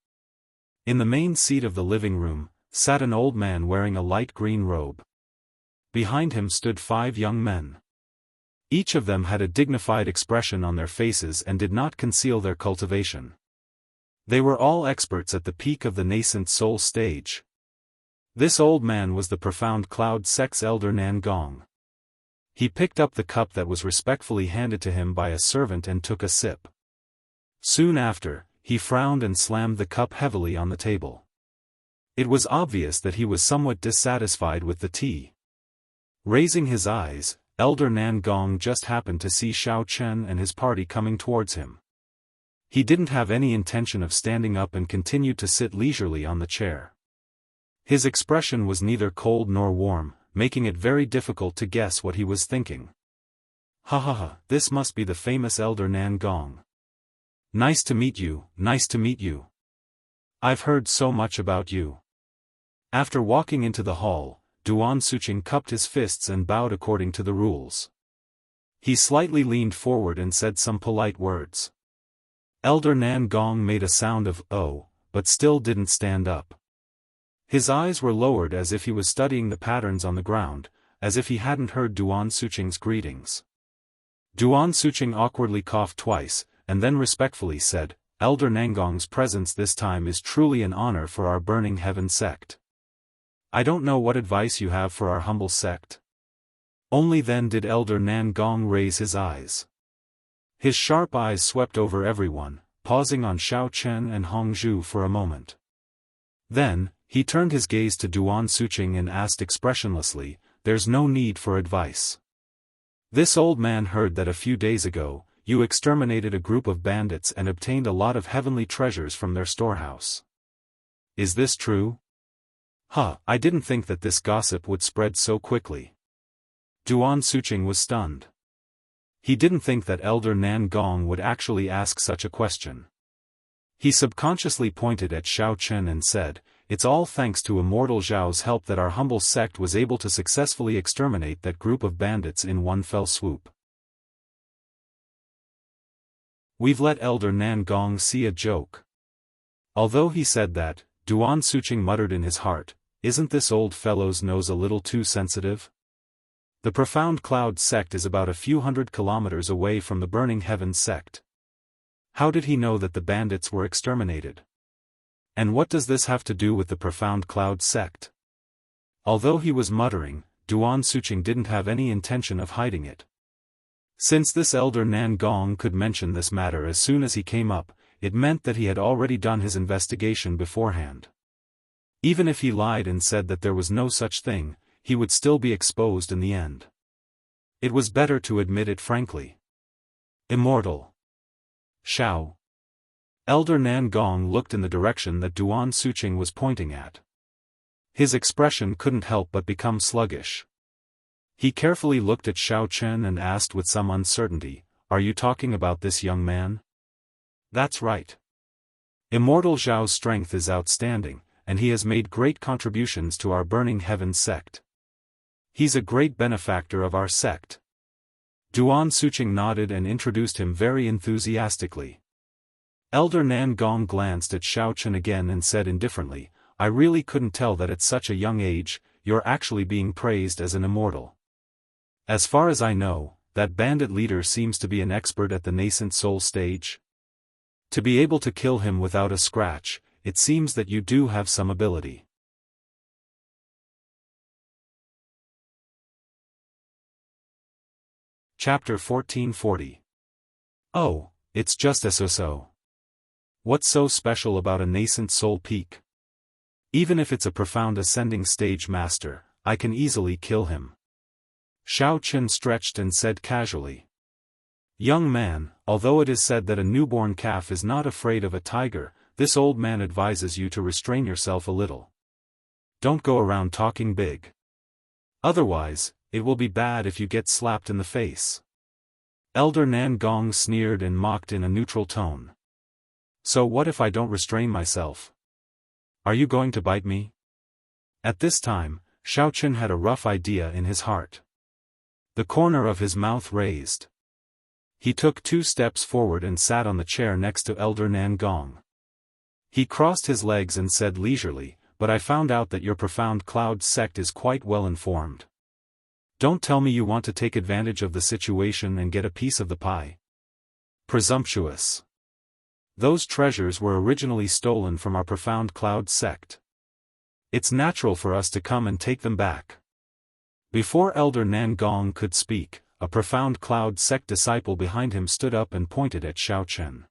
In the main seat of the living room, sat an old man wearing a light green robe. Behind him stood 5 young men. Each of them had a dignified expression on their faces and did not conceal their cultivation. They were all experts at the peak of the nascent soul stage. This old man was the Profound Cloud sect's elder Nan Gong. He picked up the cup that was respectfully handed to him by a servant and took a sip. Soon after, he frowned and slammed the cup heavily on the table. It was obvious that he was somewhat dissatisfied with the tea. Raising his eyes, Elder Nan Gong just happened to see Xiaochen and his party coming towards him. He didn't have any intention of standing up and continued to sit leisurely on the chair. His expression was neither cold nor warm, making it very difficult to guess what he was thinking. Ha ha ha, this must be the famous Elder Nan Gong. Nice to meet you, nice to meet you. I've heard so much about you. After walking into the hall, Duan Suqing cupped his fists and bowed according to the rules. He slightly leaned forward and said some polite words. Elder Nan Gong made a sound of "oh," but still didn't stand up. His eyes were lowered as if he was studying the patterns on the ground, as if he hadn't heard Duan Suqing's greetings. Duan Suqing awkwardly coughed twice, and then respectfully said, Elder Nangong's presence this time is truly an honor for our Burning Heaven sect. I don't know what advice you have for our humble sect. Only then did Elder Nan Gong raise his eyes. His sharp eyes swept over everyone, pausing on Xiao Chen and Hong Zhu for a moment. Then, he turned his gaze to Duan Suqing and asked expressionlessly, There's no need for advice. This old man heard that a few days ago, you exterminated a group of bandits and obtained a lot of heavenly treasures from their storehouse. Is this true? I didn't think that this gossip would spread so quickly. Duan Suqing was stunned. He didn't think that Elder Nan Gong would actually ask such a question. He subconsciously pointed at Xiao Chen and said, It's all thanks to Immortal Zhao's help that our humble sect was able to successfully exterminate that group of bandits in one fell swoop. We've let Elder Nan Gong see a joke. Although he said that, Duan Suqing muttered in his heart, Isn't this old fellow's nose a little too sensitive? The Profound Cloud sect is about a few hundred kilometers away from the Burning Heaven sect. How did he know that the bandits were exterminated? And what does this have to do with the Profound Cloud sect? Although he was muttering, Duan Suqing didn't have any intention of hiding it. Since this Elder Nan Gong could mention this matter as soon as he came up, it meant that he had already done his investigation beforehand. Even if he lied and said that there was no such thing, he would still be exposed in the end. It was better to admit it frankly. Immortal Xiao. Elder Nan Gong looked in the direction that Duan Suqing was pointing at. His expression couldn't help but become sluggish. He carefully looked at Xiao Chen and asked with some uncertainty, Are you talking about this young man? That's right. Immortal Zhao's strength is outstanding, and he has made great contributions to our Burning Heaven sect. He's a great benefactor of our sect. Duan Suqing nodded and introduced him very enthusiastically. Elder Nan Gong glanced at Xiao Chen again and said indifferently, I really couldn't tell that at such a young age, you're actually being praised as an immortal. As far as I know, that bandit leader seems to be an expert at the nascent soul stage. To be able to kill him without a scratch, it seems that you do have some ability. Chapter 1440. Oh, it's just so. What's so special about a nascent soul peak? Even if it's a profound ascending stage master, I can easily kill him. Xiao Chen stretched and said casually. Young man, although it is said that a newborn calf is not afraid of a tiger, this old man advises you to restrain yourself a little. Don't go around talking big. Otherwise, it will be bad if you get slapped in the face. Elder Nan Gong sneered and mocked in a neutral tone. So what if I don't restrain myself? Are you going to bite me? At this time, Xiao Chen had a rough idea in his heart. The corner of his mouth raised. He took 2 steps forward and sat on the chair next to Elder Nan Gong. He crossed his legs and said leisurely, But I found out that your Profound Cloud sect is quite well informed. Don't tell me you want to take advantage of the situation and get a piece of the pie. Presumptuous. Those treasures were originally stolen from our Profound Cloud sect. It's natural for us to come and take them back. Before Elder Nan Gong could speak, a Profound Cloud sect disciple behind him stood up and pointed at Xiao Chen.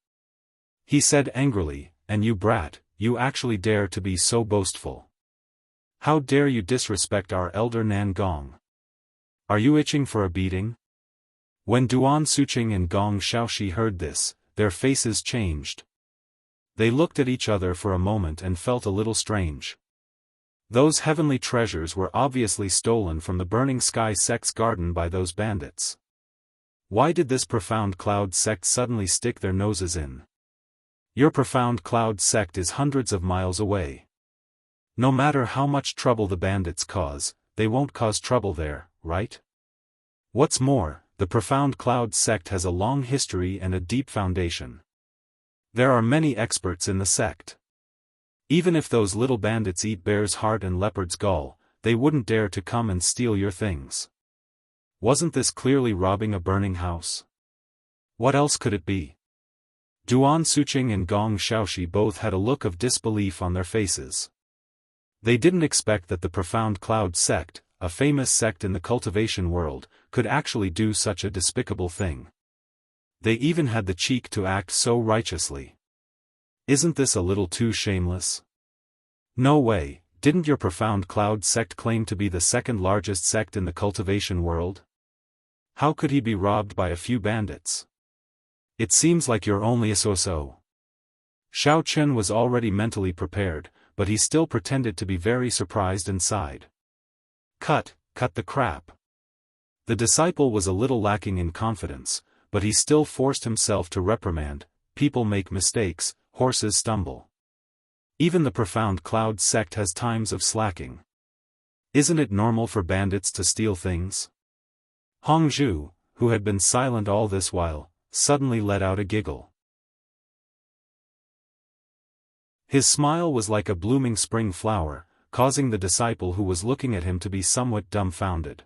He said angrily, And you brat, you actually dare to be so boastful. How dare you disrespect our Elder Nan Gong? Are you itching for a beating? When Duan Suqing and Gong Xiaoxi heard this, their faces changed. They looked at each other for a moment and felt a little strange. Those heavenly treasures were obviously stolen from the Burning Sky sect's garden by those bandits. Why did this profound cloud sect suddenly stick their noses in? Your profound cloud sect is hundreds of miles away. No matter how much trouble the bandits cause, they won't cause trouble there, right? What's more, the profound cloud sect has a long history and a deep foundation. There are many experts in the sect. Even if those little bandits eat bear's heart and leopard's gall, they wouldn't dare to come and steal your things. Wasn't this clearly robbing a burning house? What else could it be? Duan Suqing and Gong Xiaoxi both had a look of disbelief on their faces. They didn't expect that the profound cloud sect, a famous sect in the cultivation world, could actually do such a despicable thing. They even had the cheek to act so righteously. Isn't this a little too shameless? No way, didn't your profound cloud sect claim to be the second largest sect in the cultivation world? How could he be robbed by a few bandits? It seems like you're only a so-so. Xiao Chen was already mentally prepared, but he still pretended to be very surprised and sighed. Cut the crap. The disciple was a little lacking in confidence, but he still forced himself to reprimand. People make mistakes, horses stumble. Even the profound cloud sect has times of slacking. Isn't it normal for bandits to steal things? Hongzhu, who had been silent all this while, suddenly let out a giggle. His smile was like a blooming spring flower, causing the disciple who was looking at him to be somewhat dumbfounded.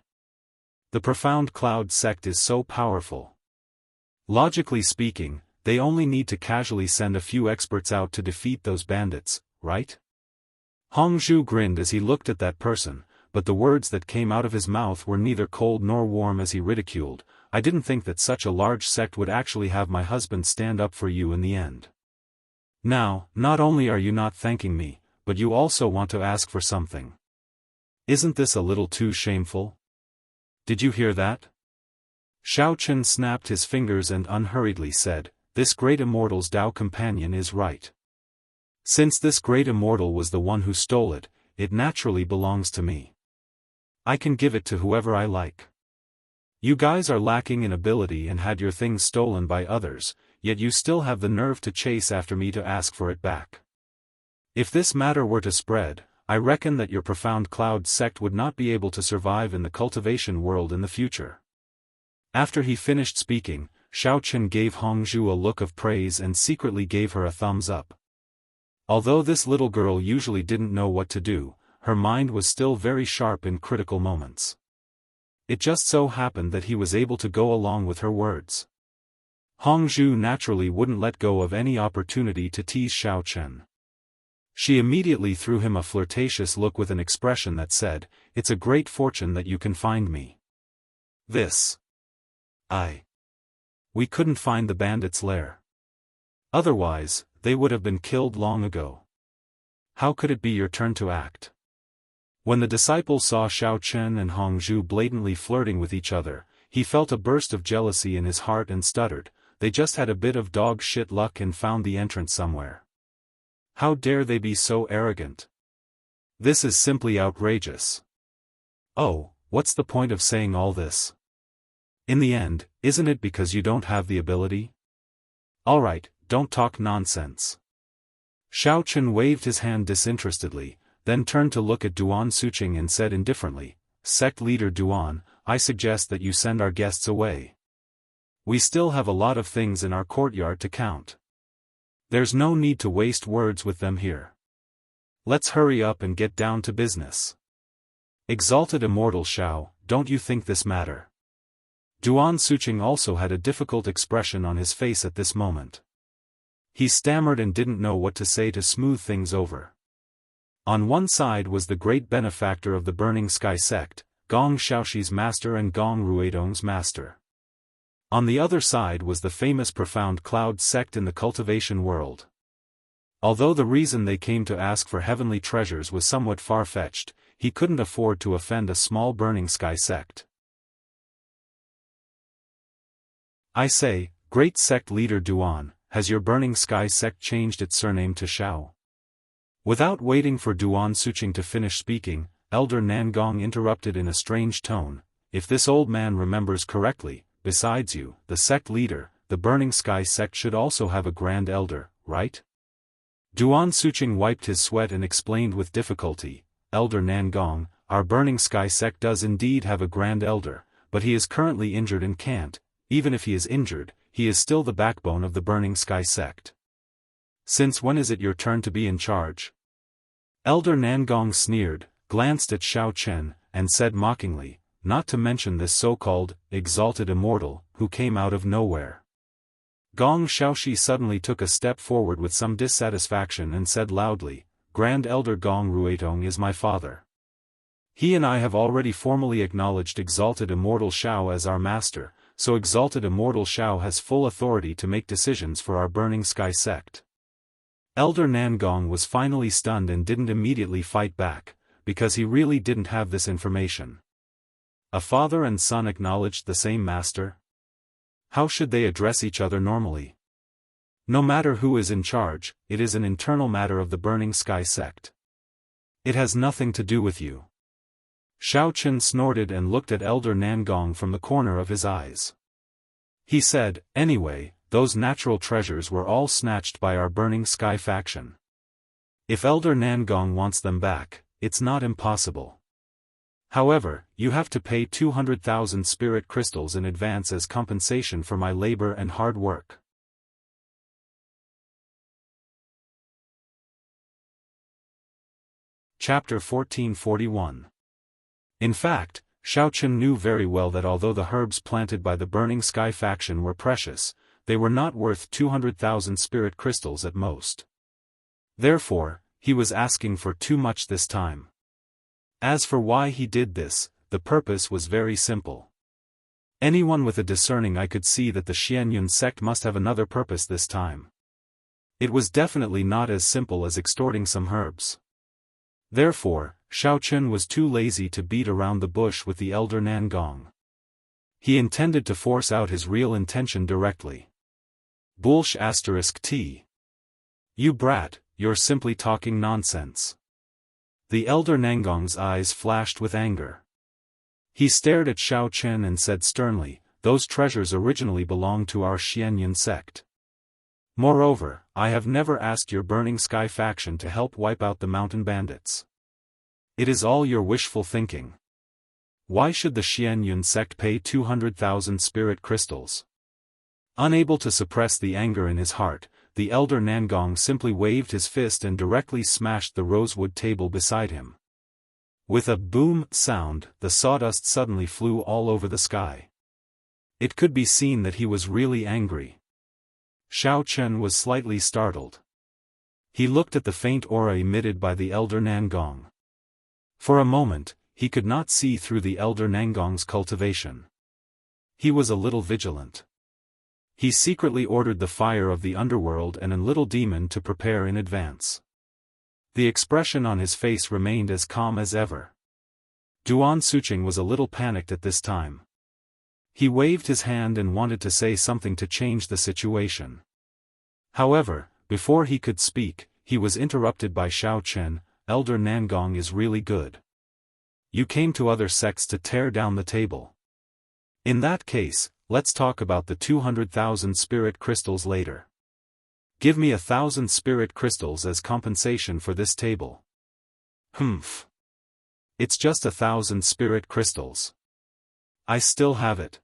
The profound cloud sect is so powerful. Logically speaking, they only need to casually send a few experts out to defeat those bandits, right? Hongzhu grinned as he looked at that person, but the words that came out of his mouth were neither cold nor warm as he ridiculed, "I didn't think that such a large sect would actually have my husband stand up for you in the end. Now, not only are you not thanking me, but you also want to ask for something. Isn't this a little too shameful? Did you hear that?" Xiao Chen snapped his fingers and unhurriedly said, "This great immortal's Tao companion is right. Since this great immortal was the one who stole it, it naturally belongs to me. I can give it to whoever I like. You guys are lacking in ability and had your things stolen by others, yet you still have the nerve to chase after me to ask for it back. If this matter were to spread, I reckon that your profound cloud sect would not be able to survive in the cultivation world in the future." After he finished speaking, Xiao Chen gave Hongzhu a look of praise and secretly gave her a thumbs up. Although this little girl usually didn't know what to do, her mind was still very sharp in critical moments. It just so happened that he was able to go along with her words. Hongzhu naturally wouldn't let go of any opportunity to tease Xiao Chen. She immediately threw him a flirtatious look with an expression that said, "It's a great fortune that you can find me. We couldn't find the bandits' lair. Otherwise, they would have been killed long ago. How could it be your turn to act?" When the disciple saw Xiao Chen and Hongzhu blatantly flirting with each other, he felt a burst of jealousy in his heart and stuttered, "They just had a bit of dog shit luck and found the entrance somewhere. How dare they be so arrogant? This is simply outrageous. Oh, what's the point of saying all this? In the end, isn't it because you don't have the ability? Alright, don't talk nonsense." Xiao Chen waved his hand disinterestedly, then turned to look at Duan Suqing and said indifferently, "Sect leader Duan, I suggest that you send our guests away. We still have a lot of things in our courtyard to count. There's no need to waste words with them here. Let's hurry up and get down to business. Exalted Immortal Xiao, don't you think this matter?" Duan Suqing also had a difficult expression on his face at this moment. He stammered and didn't know what to say to smooth things over. On one side was the great benefactor of the Burning Sky sect, Gong Xiaoxi's master and Gong Ruidong's master. On the other side was the famous Profound Cloud sect in the cultivation world. Although the reason they came to ask for heavenly treasures was somewhat far-fetched, he couldn't afford to offend a small Burning Sky sect. "I say, great sect leader Duan, has your Burning Sky sect changed its surname to Xiao?" Without waiting for Duan Suqing to finish speaking, Elder Nangong interrupted in a strange tone, "If this old man remembers correctly, besides you, the sect leader, the Burning Sky sect should also have a Grand Elder, right? Duan Sucheng wiped his sweat and explained with difficulty, Elder Nangong, our Burning Sky sect does indeed have a Grand Elder, but he is currently injured and can't, even if he is injured, he is still the backbone of the Burning Sky sect. Since when is it your turn to be in charge? Elder Nangong sneered, glanced at Xiao Chen, and said mockingly, not to mention this so-called, exalted immortal, who came out of nowhere. Gong Xiaoxi suddenly took a step forward with some dissatisfaction and said loudly, Grand Elder Gong Ruetong is my father. He and I have already formally acknowledged Exalted Immortal Xiao as our master, so Exalted Immortal Xiao has full authority to make decisions for our Burning Sky sect. Elder Nangong was finally stunned and didn't immediately fight back, because he really didn't have this information. A father and son acknowledged the same master? How should they address each other normally? No matter who is in charge, it is an internal matter of the Burning Sky sect. It has nothing to do with you. Xiao Chen snorted and looked at Elder Nangong from the corner of his eyes. He said, anyway, those natural treasures were all snatched by our Burning Sky faction. If Elder Nangong wants them back, it's not impossible. However, you have to pay 200,000 spirit crystals in advance as compensation for my labor and hard work. Chapter 1441. In fact, Xiao Chen knew very well that although the herbs planted by the Burning Sky faction were precious, they were not worth 200,000 spirit crystals at most. Therefore, he was asking for too much this time. As for why he did this, the purpose was very simple. Anyone with a discerning eye could see that the Xianyun sect must have another purpose this time. It was definitely not as simple as extorting some herbs. Therefore, Xiao Chen was too lazy to beat around the bush with the Elder Nangong. He intended to force out his real intention directly. Bullsh *T. You brat, you're simply talking nonsense. The Elder Nangong's eyes flashed with anger. He stared at Xiao Chen and said sternly, those treasures originally belonged to our Xianyun sect. Moreover, I have never asked your Burning Sky faction to help wipe out the mountain bandits. It is all your wishful thinking. Why should the Xianyun sect pay 200,000 spirit crystals? Unable to suppress the anger in his heart, the Elder Nangong simply waved his fist and directly smashed the rosewood table beside him. With a boom sound, the sawdust suddenly flew all over the sky. It could be seen that he was really angry. Xiao Chen was slightly startled. He looked at the faint aura emitted by the Elder Nangong. For a moment, he could not see through the Elder Nangong's cultivation. He was a little vigilant. He secretly ordered the fire of the underworld and a little demon to prepare in advance. The expression on his face remained as calm as ever. Duan Sucheng was a little panicked at this time. He waved his hand and wanted to say something to change the situation. However, before he could speak, he was interrupted by Xiao Chen. Elder Nangong is really good. You came to other sects to tear down the table. In that case, let's talk about the 200,000 spirit crystals later. Give me 1,000 spirit crystals as compensation for this table. Humph. It's just 1,000 spirit crystals. I still have it.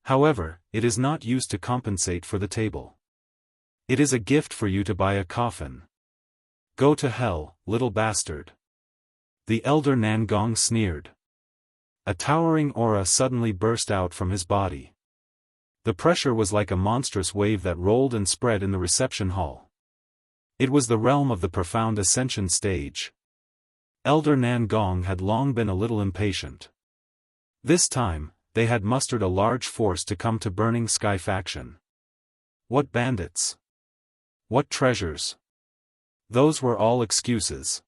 However, it is not used to compensate for the table. It is a gift for you to buy a coffin. Go to hell, little bastard. The Elder Nangong sneered. A towering aura suddenly burst out from his body. The pressure was like a monstrous wave that rolled and spread in the reception hall. It was the realm of the profound ascension stage. Elder Nangong had long been a little impatient. This time, they had mustered a large force to come to Burning Sky faction. What bandits? What treasures? Those were all excuses.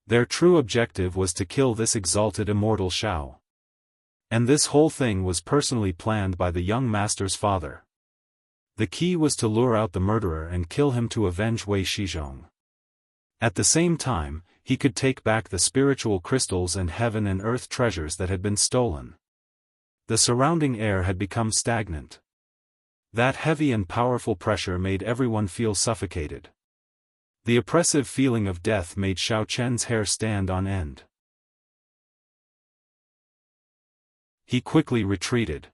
Their true objective was to kill this exalted immortal Xiao. And this whole thing was personally planned by the young master's father. The key was to lure out the murderer and kill him to avenge Wei Shizhong. At the same time, he could take back the spiritual crystals and heaven and earth treasures that had been stolen. The surrounding air had become stagnant. That heavy and powerful pressure made everyone feel suffocated. The oppressive feeling of death made Xiao Chen's hair stand on end. He quickly retreated.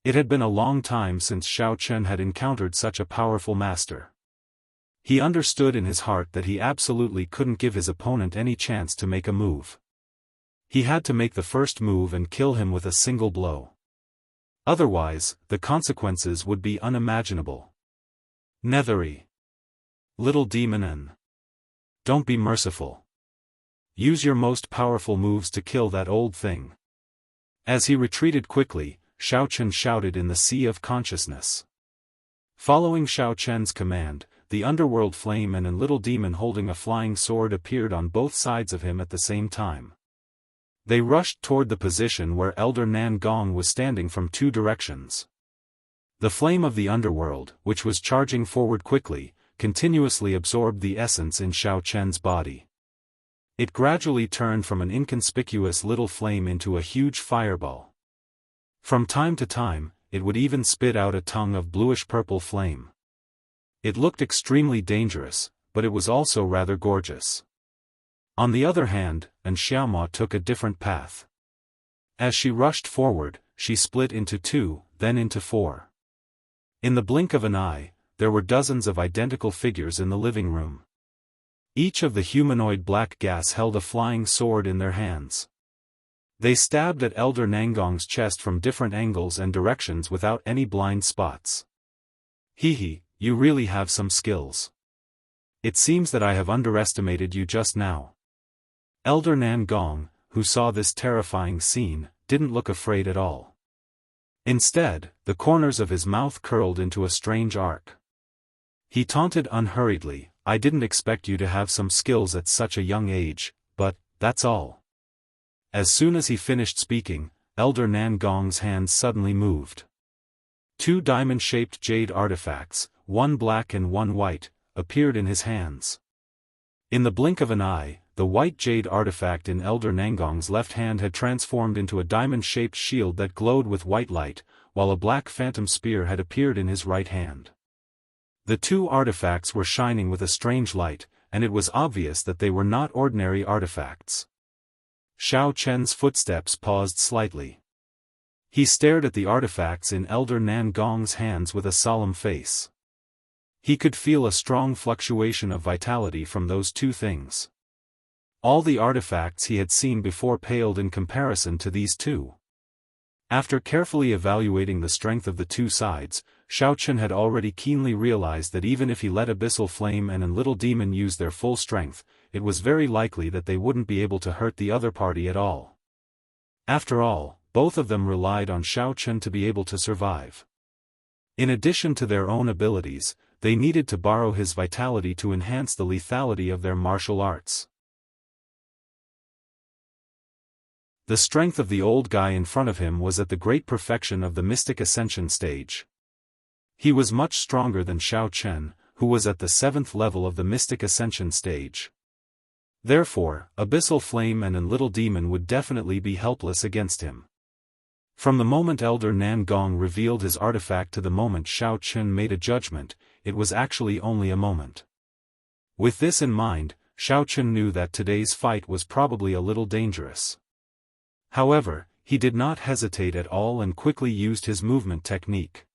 It had been a long time since Xiao Chen had encountered such a powerful master. He understood in his heart that he absolutely couldn't give his opponent any chance to make a move. He had to make the first move and kill him with a single blow. Otherwise, the consequences would be unimaginable. Nethery. Little demon N. Don't be merciful. Use your most powerful moves to kill that old thing. As he retreated quickly, Xiao Chen shouted in the sea of consciousness. Following Xiao Chen's command, the underworld flame and a little demon holding a flying sword appeared on both sides of him at the same time. They rushed toward the position where Elder Nan Gong was standing from two directions. The flame of the underworld, which was charging forward quickly, continuously absorbed the essence in Xiao Chen's body. It gradually turned from an inconspicuous little flame into a huge fireball. From time to time, it would even spit out a tongue of bluish-purple flame. It looked extremely dangerous, but it was also rather gorgeous. On the other hand, Xiaoma took a different path. As she rushed forward, she split into two, then into four. In the blink of an eye, there were dozens of identical figures in the living room. Each of the humanoid black gas held a flying sword in their hands. They stabbed at Elder Nangong's chest from different angles and directions without any blind spots. Hehe, you really have some skills. It seems that I have underestimated you just now. Elder Nan Gong, who saw this terrifying scene, didn't look afraid at all. Instead, the corners of his mouth curled into a strange arc. He taunted unhurriedly, I didn't expect you to have some skills at such a young age, but, that's all. As soon as he finished speaking, Elder Nan Gong's hands suddenly moved. Two diamond-shaped jade artifacts, one black and one white, appeared in his hands. In the blink of an eye, the white jade artifact in Elder Nangong's left hand had transformed into a diamond-shaped shield that glowed with white light, while a black phantom spear had appeared in his right hand. The two artifacts were shining with a strange light, and it was obvious that they were not ordinary artifacts. Xiao Chen's footsteps paused slightly. He stared at the artifacts in Elder Nan Gong's hands with a solemn face. He could feel a strong fluctuation of vitality from those two things. All the artifacts he had seen before paled in comparison to these two. After carefully evaluating the strength of the two sides, Xiao Chen had already keenly realized that even if he let Abyssal Flame and Little Demon use their full strength, it was very likely that they wouldn't be able to hurt the other party at all. After all, both of them relied on Xiao Chen to be able to survive. In addition to their own abilities, they needed to borrow his vitality to enhance the lethality of their martial arts. The strength of the old guy in front of him was at the great perfection of the Mystic Ascension stage. He was much stronger than Xiao Chen, who was at the 7th level of the Mystic Ascension stage. Therefore, Abyssal Flame and Little Demon would definitely be helpless against him. From the moment Elder Nan Gong revealed his artifact to the moment Xiao Chen made a judgment, it was actually only a moment. With this in mind, Xiao Chen knew that today's fight was probably a little dangerous. However, he did not hesitate at all and quickly used his movement technique.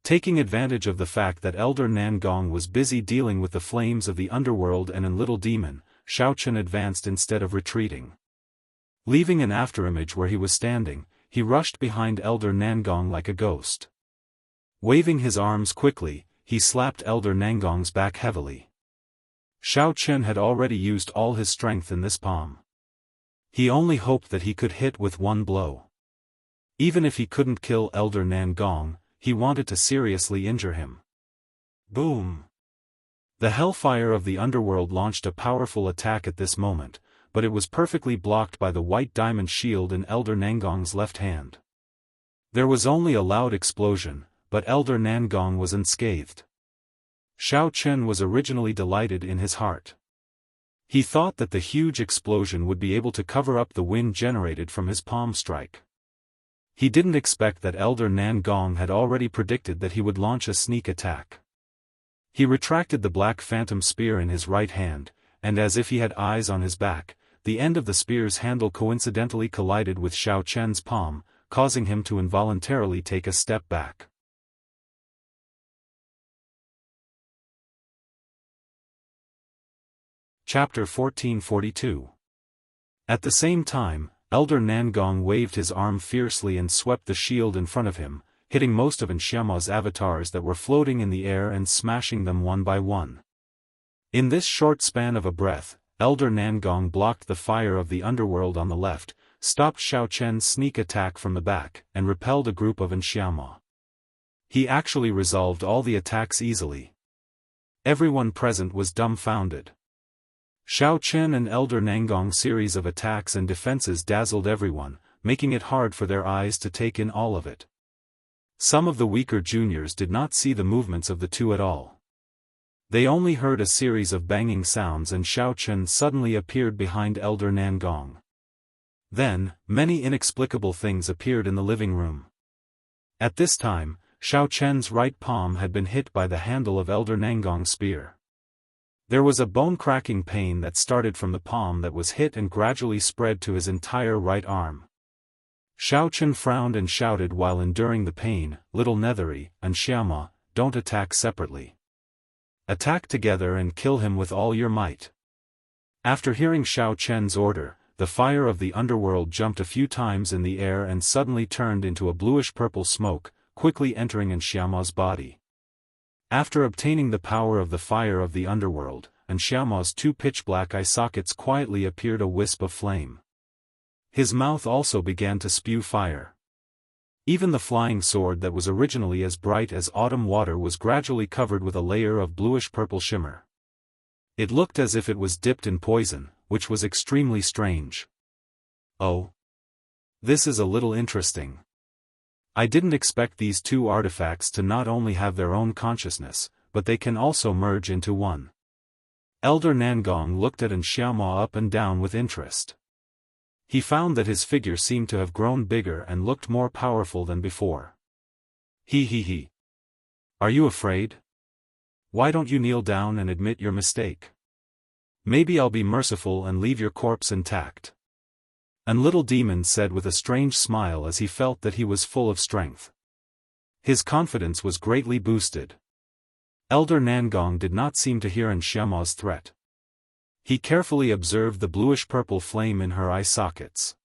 Taking advantage of the fact that Elder Nan Gong was busy dealing with the flames of the underworld and Little Demon, Xiao Chen advanced instead of retreating. Leaving an afterimage where he was standing, he rushed behind Elder Nan Gong like a ghost. Waving his arms quickly, he slapped Elder Nan Gong's back heavily. Xiao Chen had already used all his strength in this palm. He only hoped that he could hit with one blow. Even if he couldn't kill Elder Nan Gong, he wanted to seriously injure him. Boom! The hellfire of the underworld launched a powerful attack at this moment, but it was perfectly blocked by the white diamond shield in Elder Nangong's left hand. There was only a loud explosion, but Elder Nan Gong was unscathed. Xiao Chen was originally delighted in his heart. He thought that the huge explosion would be able to cover up the wind generated from his palm strike. He didn't expect that Elder Nangong had already predicted that he would launch a sneak attack. He retracted the black phantom spear in his right hand, and as if he had eyes on his back, the end of the spear's handle coincidentally collided with Xiao Chen's palm, causing him to involuntarily take a step back. Chapter 1442. At the same time, Elder Nangong waved his arm fiercely and swept the shield in front of him, hitting most of Xiaoma's avatars that were floating in the air and smashing them one by one. In this short span of a breath, Elder Nangong blocked the fire of the underworld on the left, stopped Xiao Chen's sneak attack from the back, and repelled a group of Xiaoma. He actually resolved all the attacks easily. Everyone present was dumbfounded. Xiao Chen and Elder Nangong's series of attacks and defenses dazzled everyone, making it hard for their eyes to take in all of it. Some of the weaker juniors did not see the movements of the two at all. They only heard a series of banging sounds and Xiao Chen suddenly appeared behind Elder Nangong. Then, many inexplicable things appeared in the living room. At this time, Xiao Chen's right palm had been hit by the handle of Elder Nangong's spear. There was a bone-cracking pain that started from the palm that was hit and gradually spread to his entire right arm. Xiao Chen frowned and shouted while enduring the pain, "Little Nethery and Xiaoma, don't attack separately. Attack together and kill him with all your might." After hearing Xiao Chen's order, the fire of the underworld jumped a few times in the air and suddenly turned into a bluish-purple smoke, quickly entering Xiaoma's body. After obtaining the power of the fire of the underworld, Xiaoma's two pitch-black eye sockets quietly appeared a wisp of flame. His mouth also began to spew fire. Even the flying sword that was originally as bright as autumn water was gradually covered with a layer of bluish-purple shimmer. It looked as if it was dipped in poison, which was extremely strange. Oh. This is a little interesting. I didn't expect these two artifacts to not only have their own consciousness, but they can also merge into one. Elder Nangong looked at Xiaoma up and down with interest. He found that his figure seemed to have grown bigger and looked more powerful than before. He. Are you afraid? Why don't you kneel down and admit your mistake? Maybe I'll be merciful and leave your corpse intact. And little demon said with a strange smile as he felt that he was full of strength. His confidence was greatly boosted. Elder Nangong did not seem to hear Xiaoma's threat. He carefully observed the bluish-purple flame in her eye sockets.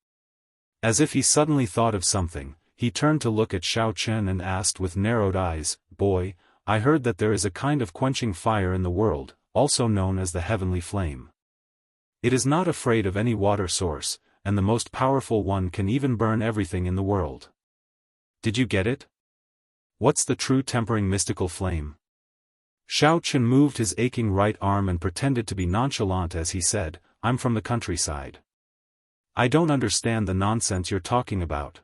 As if he suddenly thought of something, he turned to look at Xiao Chen and asked with narrowed eyes, "Boy, I heard that there is a kind of quenching fire in the world, also known as the heavenly flame. It is not afraid of any water source, and the most powerful one can even burn everything in the world. Did you get it? What's the true tempering mystical flame?" Xiao Chen moved his aching right arm and pretended to be nonchalant as he said, "I'm from the countryside. I don't understand the nonsense you're talking about.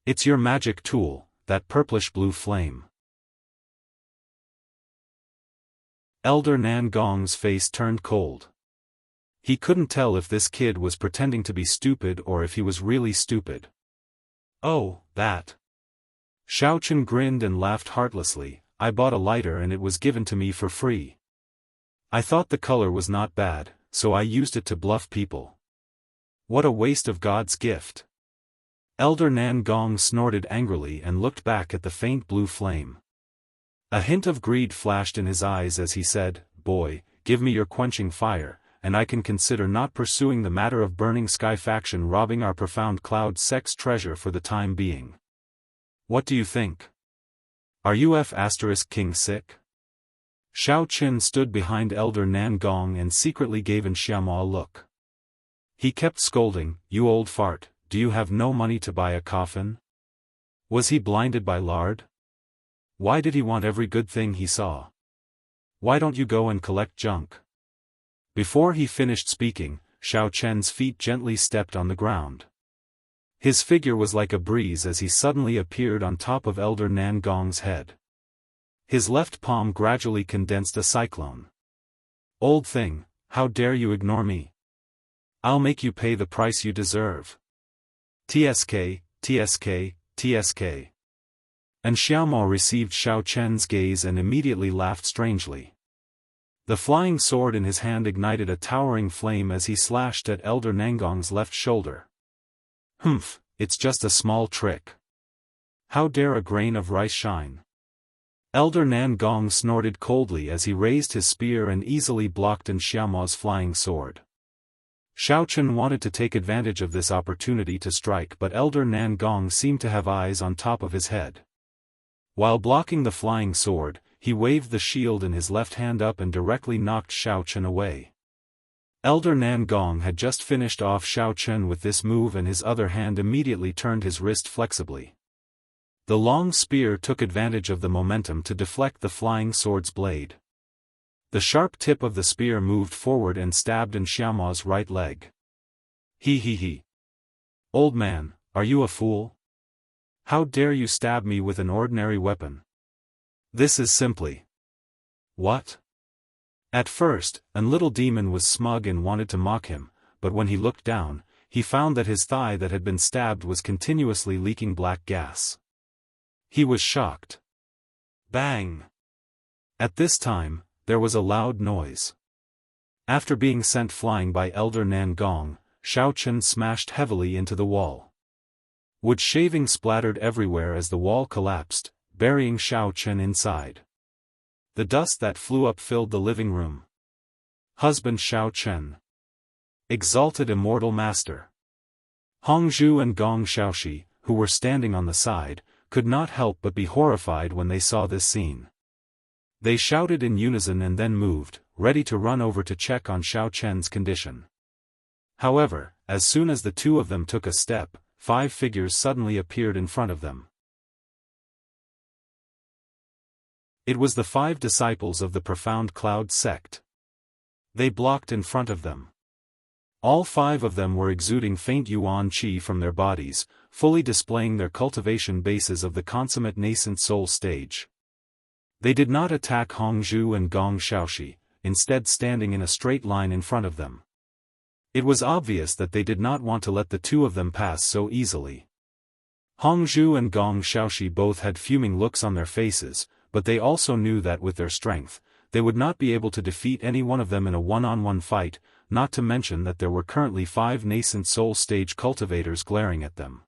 It's your magic tool, that purplish-blue flame." Elder Nangong's face turned cold. He couldn't tell if this kid was pretending to be stupid or if he was really stupid. "Oh, that." Xiao Chen grinned and laughed heartlessly. "I bought a lighter and it was given to me for free. I thought the color was not bad, so I used it to bluff people. What a waste of God's gift." Elder Nangong snorted angrily and looked back at the faint blue flame. A hint of greed flashed in his eyes as he said, "Boy, give me your quenching fire, and I can consider not pursuing the matter of burning sky faction robbing our profound cloud sex treasure for the time being. What do you think? Are you King sick?" Xiao Chen stood behind Elder Nangong and secretly gave Xiaoma a look. He kept scolding, "You old fart, do you have no money to buy a coffin? Was he blinded by lard? Why did he want every good thing he saw? Why don't you go and collect junk?" Before he finished speaking, Xiao Chen's feet gently stepped on the ground. His figure was like a breeze as he suddenly appeared on top of Elder Nangong's head. His left palm gradually condensed a cyclone. "Old thing, how dare you ignore me? I'll make you pay the price you deserve." tsk, tsk. And Xiaomao received Xiao Chen's gaze and immediately laughed strangely. The flying sword in his hand ignited a towering flame as he slashed at Elder Nangong's left shoulder. Humph, it's just a small trick. How dare a grain of rice shine? Elder Nangong snorted coldly as he raised his spear and easily blocked Xiaomao's flying sword. Xiao Chen wanted to take advantage of this opportunity to strike, but Elder Nangong seemed to have eyes on top of his head. While blocking the flying sword, he waved the shield in his left hand up and directly knocked Xiao Chen away. Elder Nangong had just finished off Xiao Chen with this move and his other hand immediately turned his wrist flexibly. The long spear took advantage of the momentum to deflect the flying sword's blade. The sharp tip of the spear moved forward and stabbed Xiaomao's right leg. He. Old man, are you a fool? How dare you stab me with an ordinary weapon? This is simply... What? At first, little demon was smug and wanted to mock him, but when he looked down, he found that his thigh that had been stabbed was continuously leaking black gas. He was shocked. Bang! At this time, there was a loud noise. After being sent flying by Elder Nangong, Xiao Chen smashed heavily into the wall. Wood shaving splattered everywhere as the wall collapsed, burying Xiao Chen inside. The dust that flew up filled the living room. Husband Xiao Chen. Exalted immortal master. Hongzhu and Gong Xiaoxi, who were standing on the side, could not help but be horrified when they saw this scene. They shouted in unison and then moved, ready to run over to check on Xiao Chen's condition. However, as soon as the two of them took a step, 5 figures suddenly appeared in front of them. It was the 5 disciples of the Profound Cloud sect. They blocked in front of them. All 5 of them were exuding faint yuan qi from their bodies, fully displaying their cultivation bases of the consummate nascent soul stage. They did not attack Hongzhu and Gong Xiaoxi, instead standing in a straight line in front of them. It was obvious that they did not want to let the two of them pass so easily. Hongzhu and Gong Xiaoxi both had fuming looks on their faces, but they also knew that with their strength, they would not be able to defeat any one of them in a one-on-one fight, not to mention that there were currently 5 nascent soul stage cultivators glaring at them.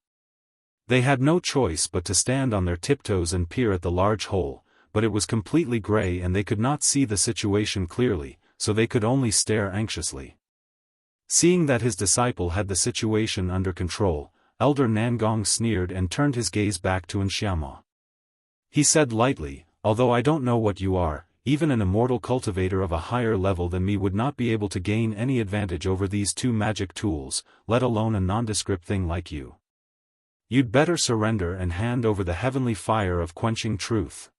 They had no choice but to stand on their tiptoes and peer at the large hole, but it was completely gray and they could not see the situation clearly, so they could only stare anxiously. Seeing that his disciple had the situation under control, Elder Nangong sneered and turned his gaze back to Xiaomao. He said lightly, although I don't know what you are, even an immortal cultivator of a higher level than me would not be able to gain any advantage over these 2 magic tools, let alone a nondescript thing like you. You'd better surrender and hand over the heavenly fire of quenching truth.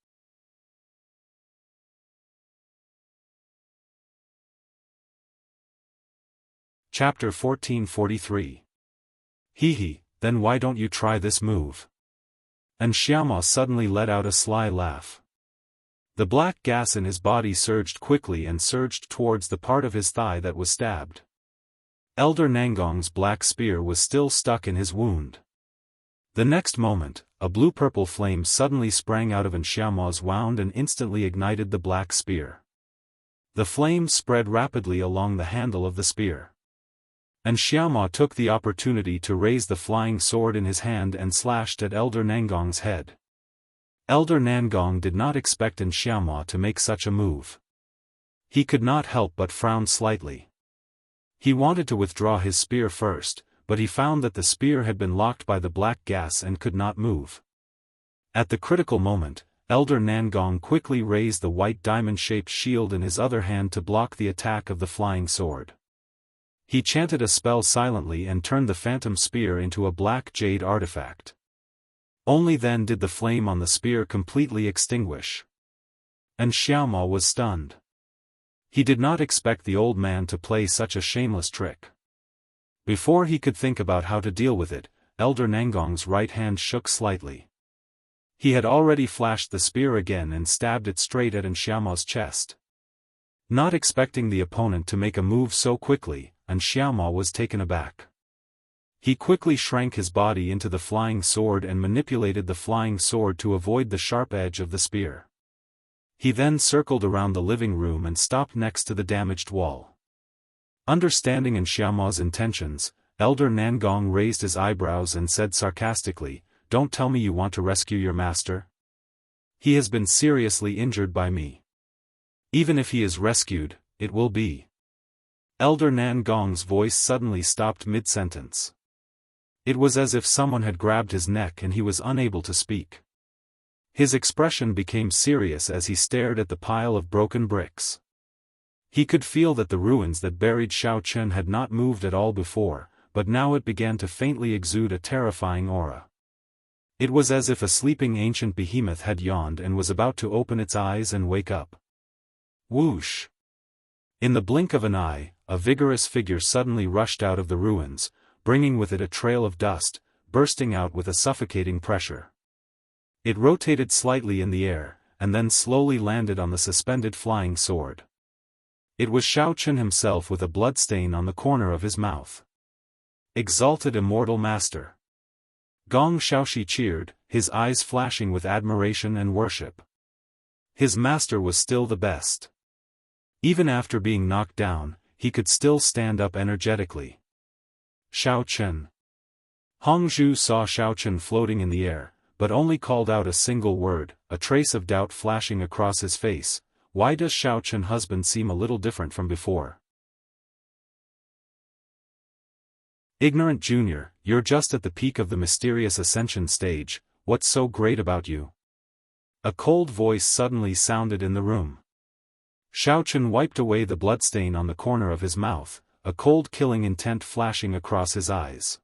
Chapter 1443. Then why don't you try this move? And Xiaomao suddenly let out a sly laugh. The black gas in his body surged quickly and surged towards the part of his thigh that was stabbed. Elder Nangong's black spear was still stuck in his wound. The next moment, a blue-purple flame suddenly sprang out of Xiaomao's wound and instantly ignited the black spear. The flame spread rapidly along the handle of the spear. And Xiaomao took the opportunity to raise the flying sword in his hand and slashed at Elder Nangong's head. Elder Nangong did not expect Xiaomao to make such a move. He could not help but frown slightly. He wanted to withdraw his spear first, but he found that the spear had been locked by the black gas and could not move. At the critical moment, Elder Nangong quickly raised the white diamond-shaped shield in his other hand to block the attack of the flying sword. He chanted a spell silently and turned the phantom spear into a black jade artifact. Only then did the flame on the spear completely extinguish. And Xiaomao was stunned. He did not expect the old man to play such a shameless trick. Before he could think about how to deal with it, Elder Nangong's right hand shook slightly. He had already flashed the spear again and stabbed it straight at Xiaomao's chest. Not expecting the opponent to make a move so quickly, Xiaomao was taken aback. He quickly shrank his body into the flying sword and manipulated the flying sword to avoid the sharp edge of the spear. He then circled around the living room and stopped next to the damaged wall. Understanding Xiaoma's intentions, Elder Nangong raised his eyebrows and said sarcastically, "Don't tell me you want to rescue your master? He has been seriously injured by me. Even if he is rescued, it will be." Elder Nangong's voice suddenly stopped mid-sentence. It was as if someone had grabbed his neck and he was unable to speak. His expression became serious as he stared at the pile of broken bricks. He could feel that the ruins that buried Xiaochen had not moved at all before, but now it began to faintly exude a terrifying aura. It was as if a sleeping ancient behemoth had yawned and was about to open its eyes and wake up. Whoosh! In the blink of an eye, a vigorous figure suddenly rushed out of the ruins, bringing with it a trail of dust, bursting out with a suffocating pressure. It rotated slightly in the air, and then slowly landed on the suspended flying sword. It was Xiaochen himself with a bloodstain on the corner of his mouth. Exalted Immortal Master! Gong Xiaoxi cheered, his eyes flashing with admiration and worship. His master was still the best. Even after being knocked down, he could still stand up energetically. Xiaochen. Hongzhu saw Xiaochen floating in the air, but only called out a single word, a trace of doubt flashing across his face. Why does Xiaochen husband seem a little different from before? Ignorant Junior, you're just at the peak of the mysterious ascension stage, what's so great about you? A cold voice suddenly sounded in the room. Xiaochen wiped away the bloodstain on the corner of his mouth, a cold killing intent flashing across his eyes.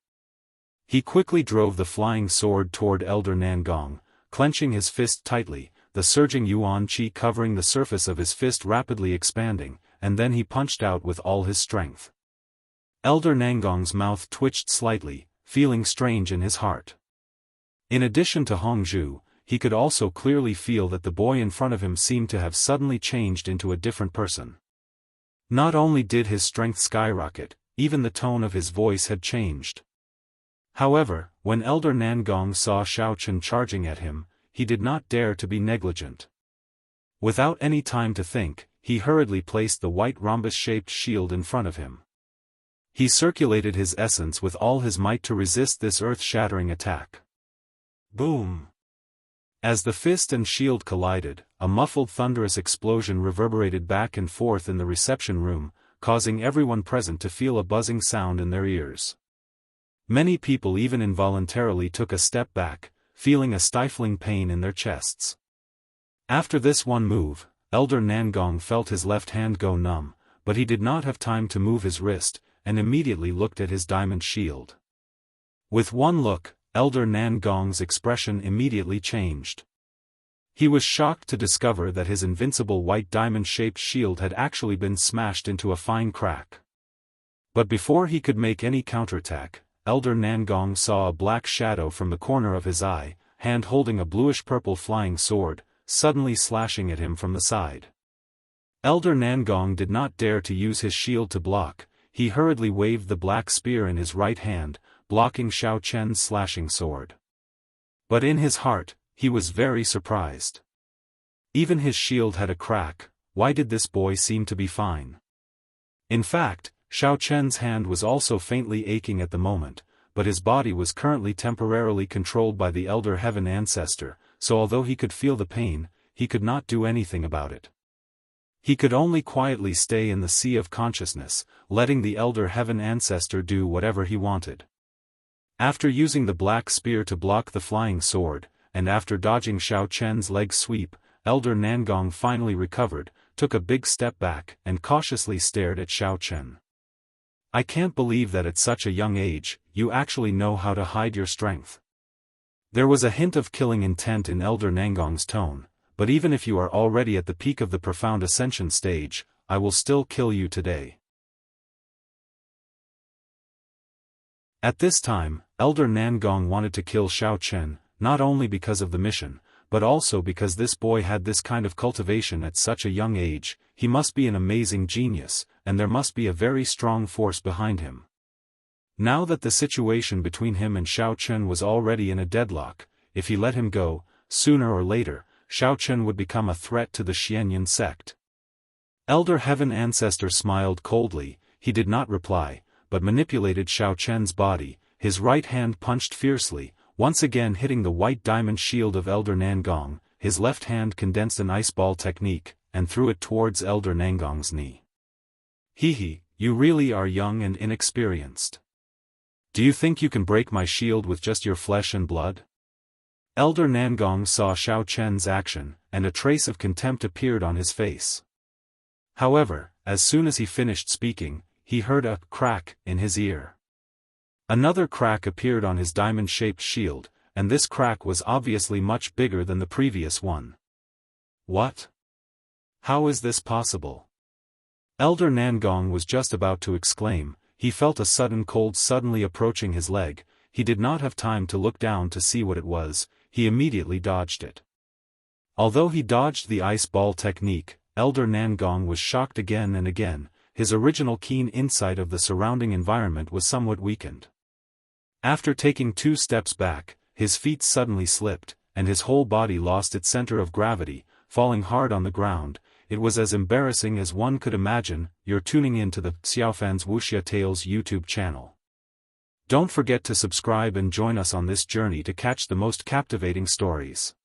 He quickly drove the flying sword toward Elder Nangong, clenching his fist tightly, the surging yuan qi covering the surface of his fist rapidly expanding, and then he punched out with all his strength. Elder Nangong's mouth twitched slightly, feeling strange in his heart. In addition to Hongzhu, he could also clearly feel that the boy in front of him seemed to have suddenly changed into a different person. Not only did his strength skyrocket, even the tone of his voice had changed. However, when Elder Nangong saw Xiaochen charging at him, he did not dare to be negligent. Without any time to think, he hurriedly placed the white rhombus-shaped shield in front of him. He circulated his essence with all his might to resist this earth-shattering attack. Boom! As the fist and shield collided, a muffled thunderous explosion reverberated back and forth in the reception room, causing everyone present to feel a buzzing sound in their ears. Many people even involuntarily took a step back, feeling a stifling pain in their chests. After this one move, Elder Nangong felt his left hand go numb, but he did not have time to move his wrist, and immediately looked at his diamond shield. With one look, Elder Nangong's expression immediately changed. He was shocked to discover that his invincible white diamond-shaped shield had actually been smashed into a fine crack. But before he could make any counterattack, Elder Nangong saw a black shadow from the corner of his eye, hand holding a bluish-purple flying sword, suddenly slashing at him from the side. Elder Nangong did not dare to use his shield to block. He hurriedly waved the black spear in his right hand, blocking Xiaochen's slashing sword. But in his heart, he was very surprised. Even his shield had a crack. Why did this boy seem to be fine? In fact, Xiaochen's hand was also faintly aching at the moment, but his body was currently temporarily controlled by the Elder Heaven Ancestor, so although he could feel the pain, he could not do anything about it. He could only quietly stay in the sea of consciousness, letting the Elder Heaven Ancestor do whatever he wanted. After using the black spear to block the flying sword, and after dodging Xiaochen's leg sweep, Elder Nangong finally recovered, took a big step back, and cautiously stared at Xiaochen. I can't believe that at such a young age, you actually know how to hide your strength. There was a hint of killing intent in Elder Nangong's tone. But even if you are already at the peak of the profound ascension stage, I will still kill you today. At this time, Elder Nangong wanted to kill Xiaochen, not only because of the mission, but also because this boy had this kind of cultivation at such a young age. He must be an amazing genius, and there must be a very strong force behind him. Now that the situation between him and Xiao Chen was already in a deadlock, if he let him go, sooner or later, Xiao Chen would become a threat to the Xianyan sect. Elder Heaven Ancestor smiled coldly. He did not reply, but manipulated Xiao Chen's body. His right hand punched fiercely, once again hitting the white diamond shield of Elder Nangong. His left hand condensed an ice ball technique, and threw it towards Elder Nangong's knee. Hehe, you really are young and inexperienced. Do you think you can break my shield with just your flesh and blood? Elder Nangong saw Xiao Chen's action, and a trace of contempt appeared on his face. However, as soon as he finished speaking, he heard a crack in his ear. Another crack appeared on his diamond-shaped shield, and this crack was obviously much bigger than the previous one. What? How is this possible? Elder Nangong was just about to exclaim. He felt a sudden cold suddenly approaching his leg. He did not have time to look down to see what it was. He immediately dodged it. Although he dodged the ice ball technique, Elder Nangong was shocked again and again. His original keen insight of the surrounding environment was somewhat weakened. After taking 2 steps back, his feet suddenly slipped, and his whole body lost its center of gravity, falling hard on the ground. It was as embarrassing as one could imagine. You're tuning in to the Xiaofan's Wuxia Tales YouTube channel. Don't forget to subscribe and join us on this journey to catch the most captivating stories.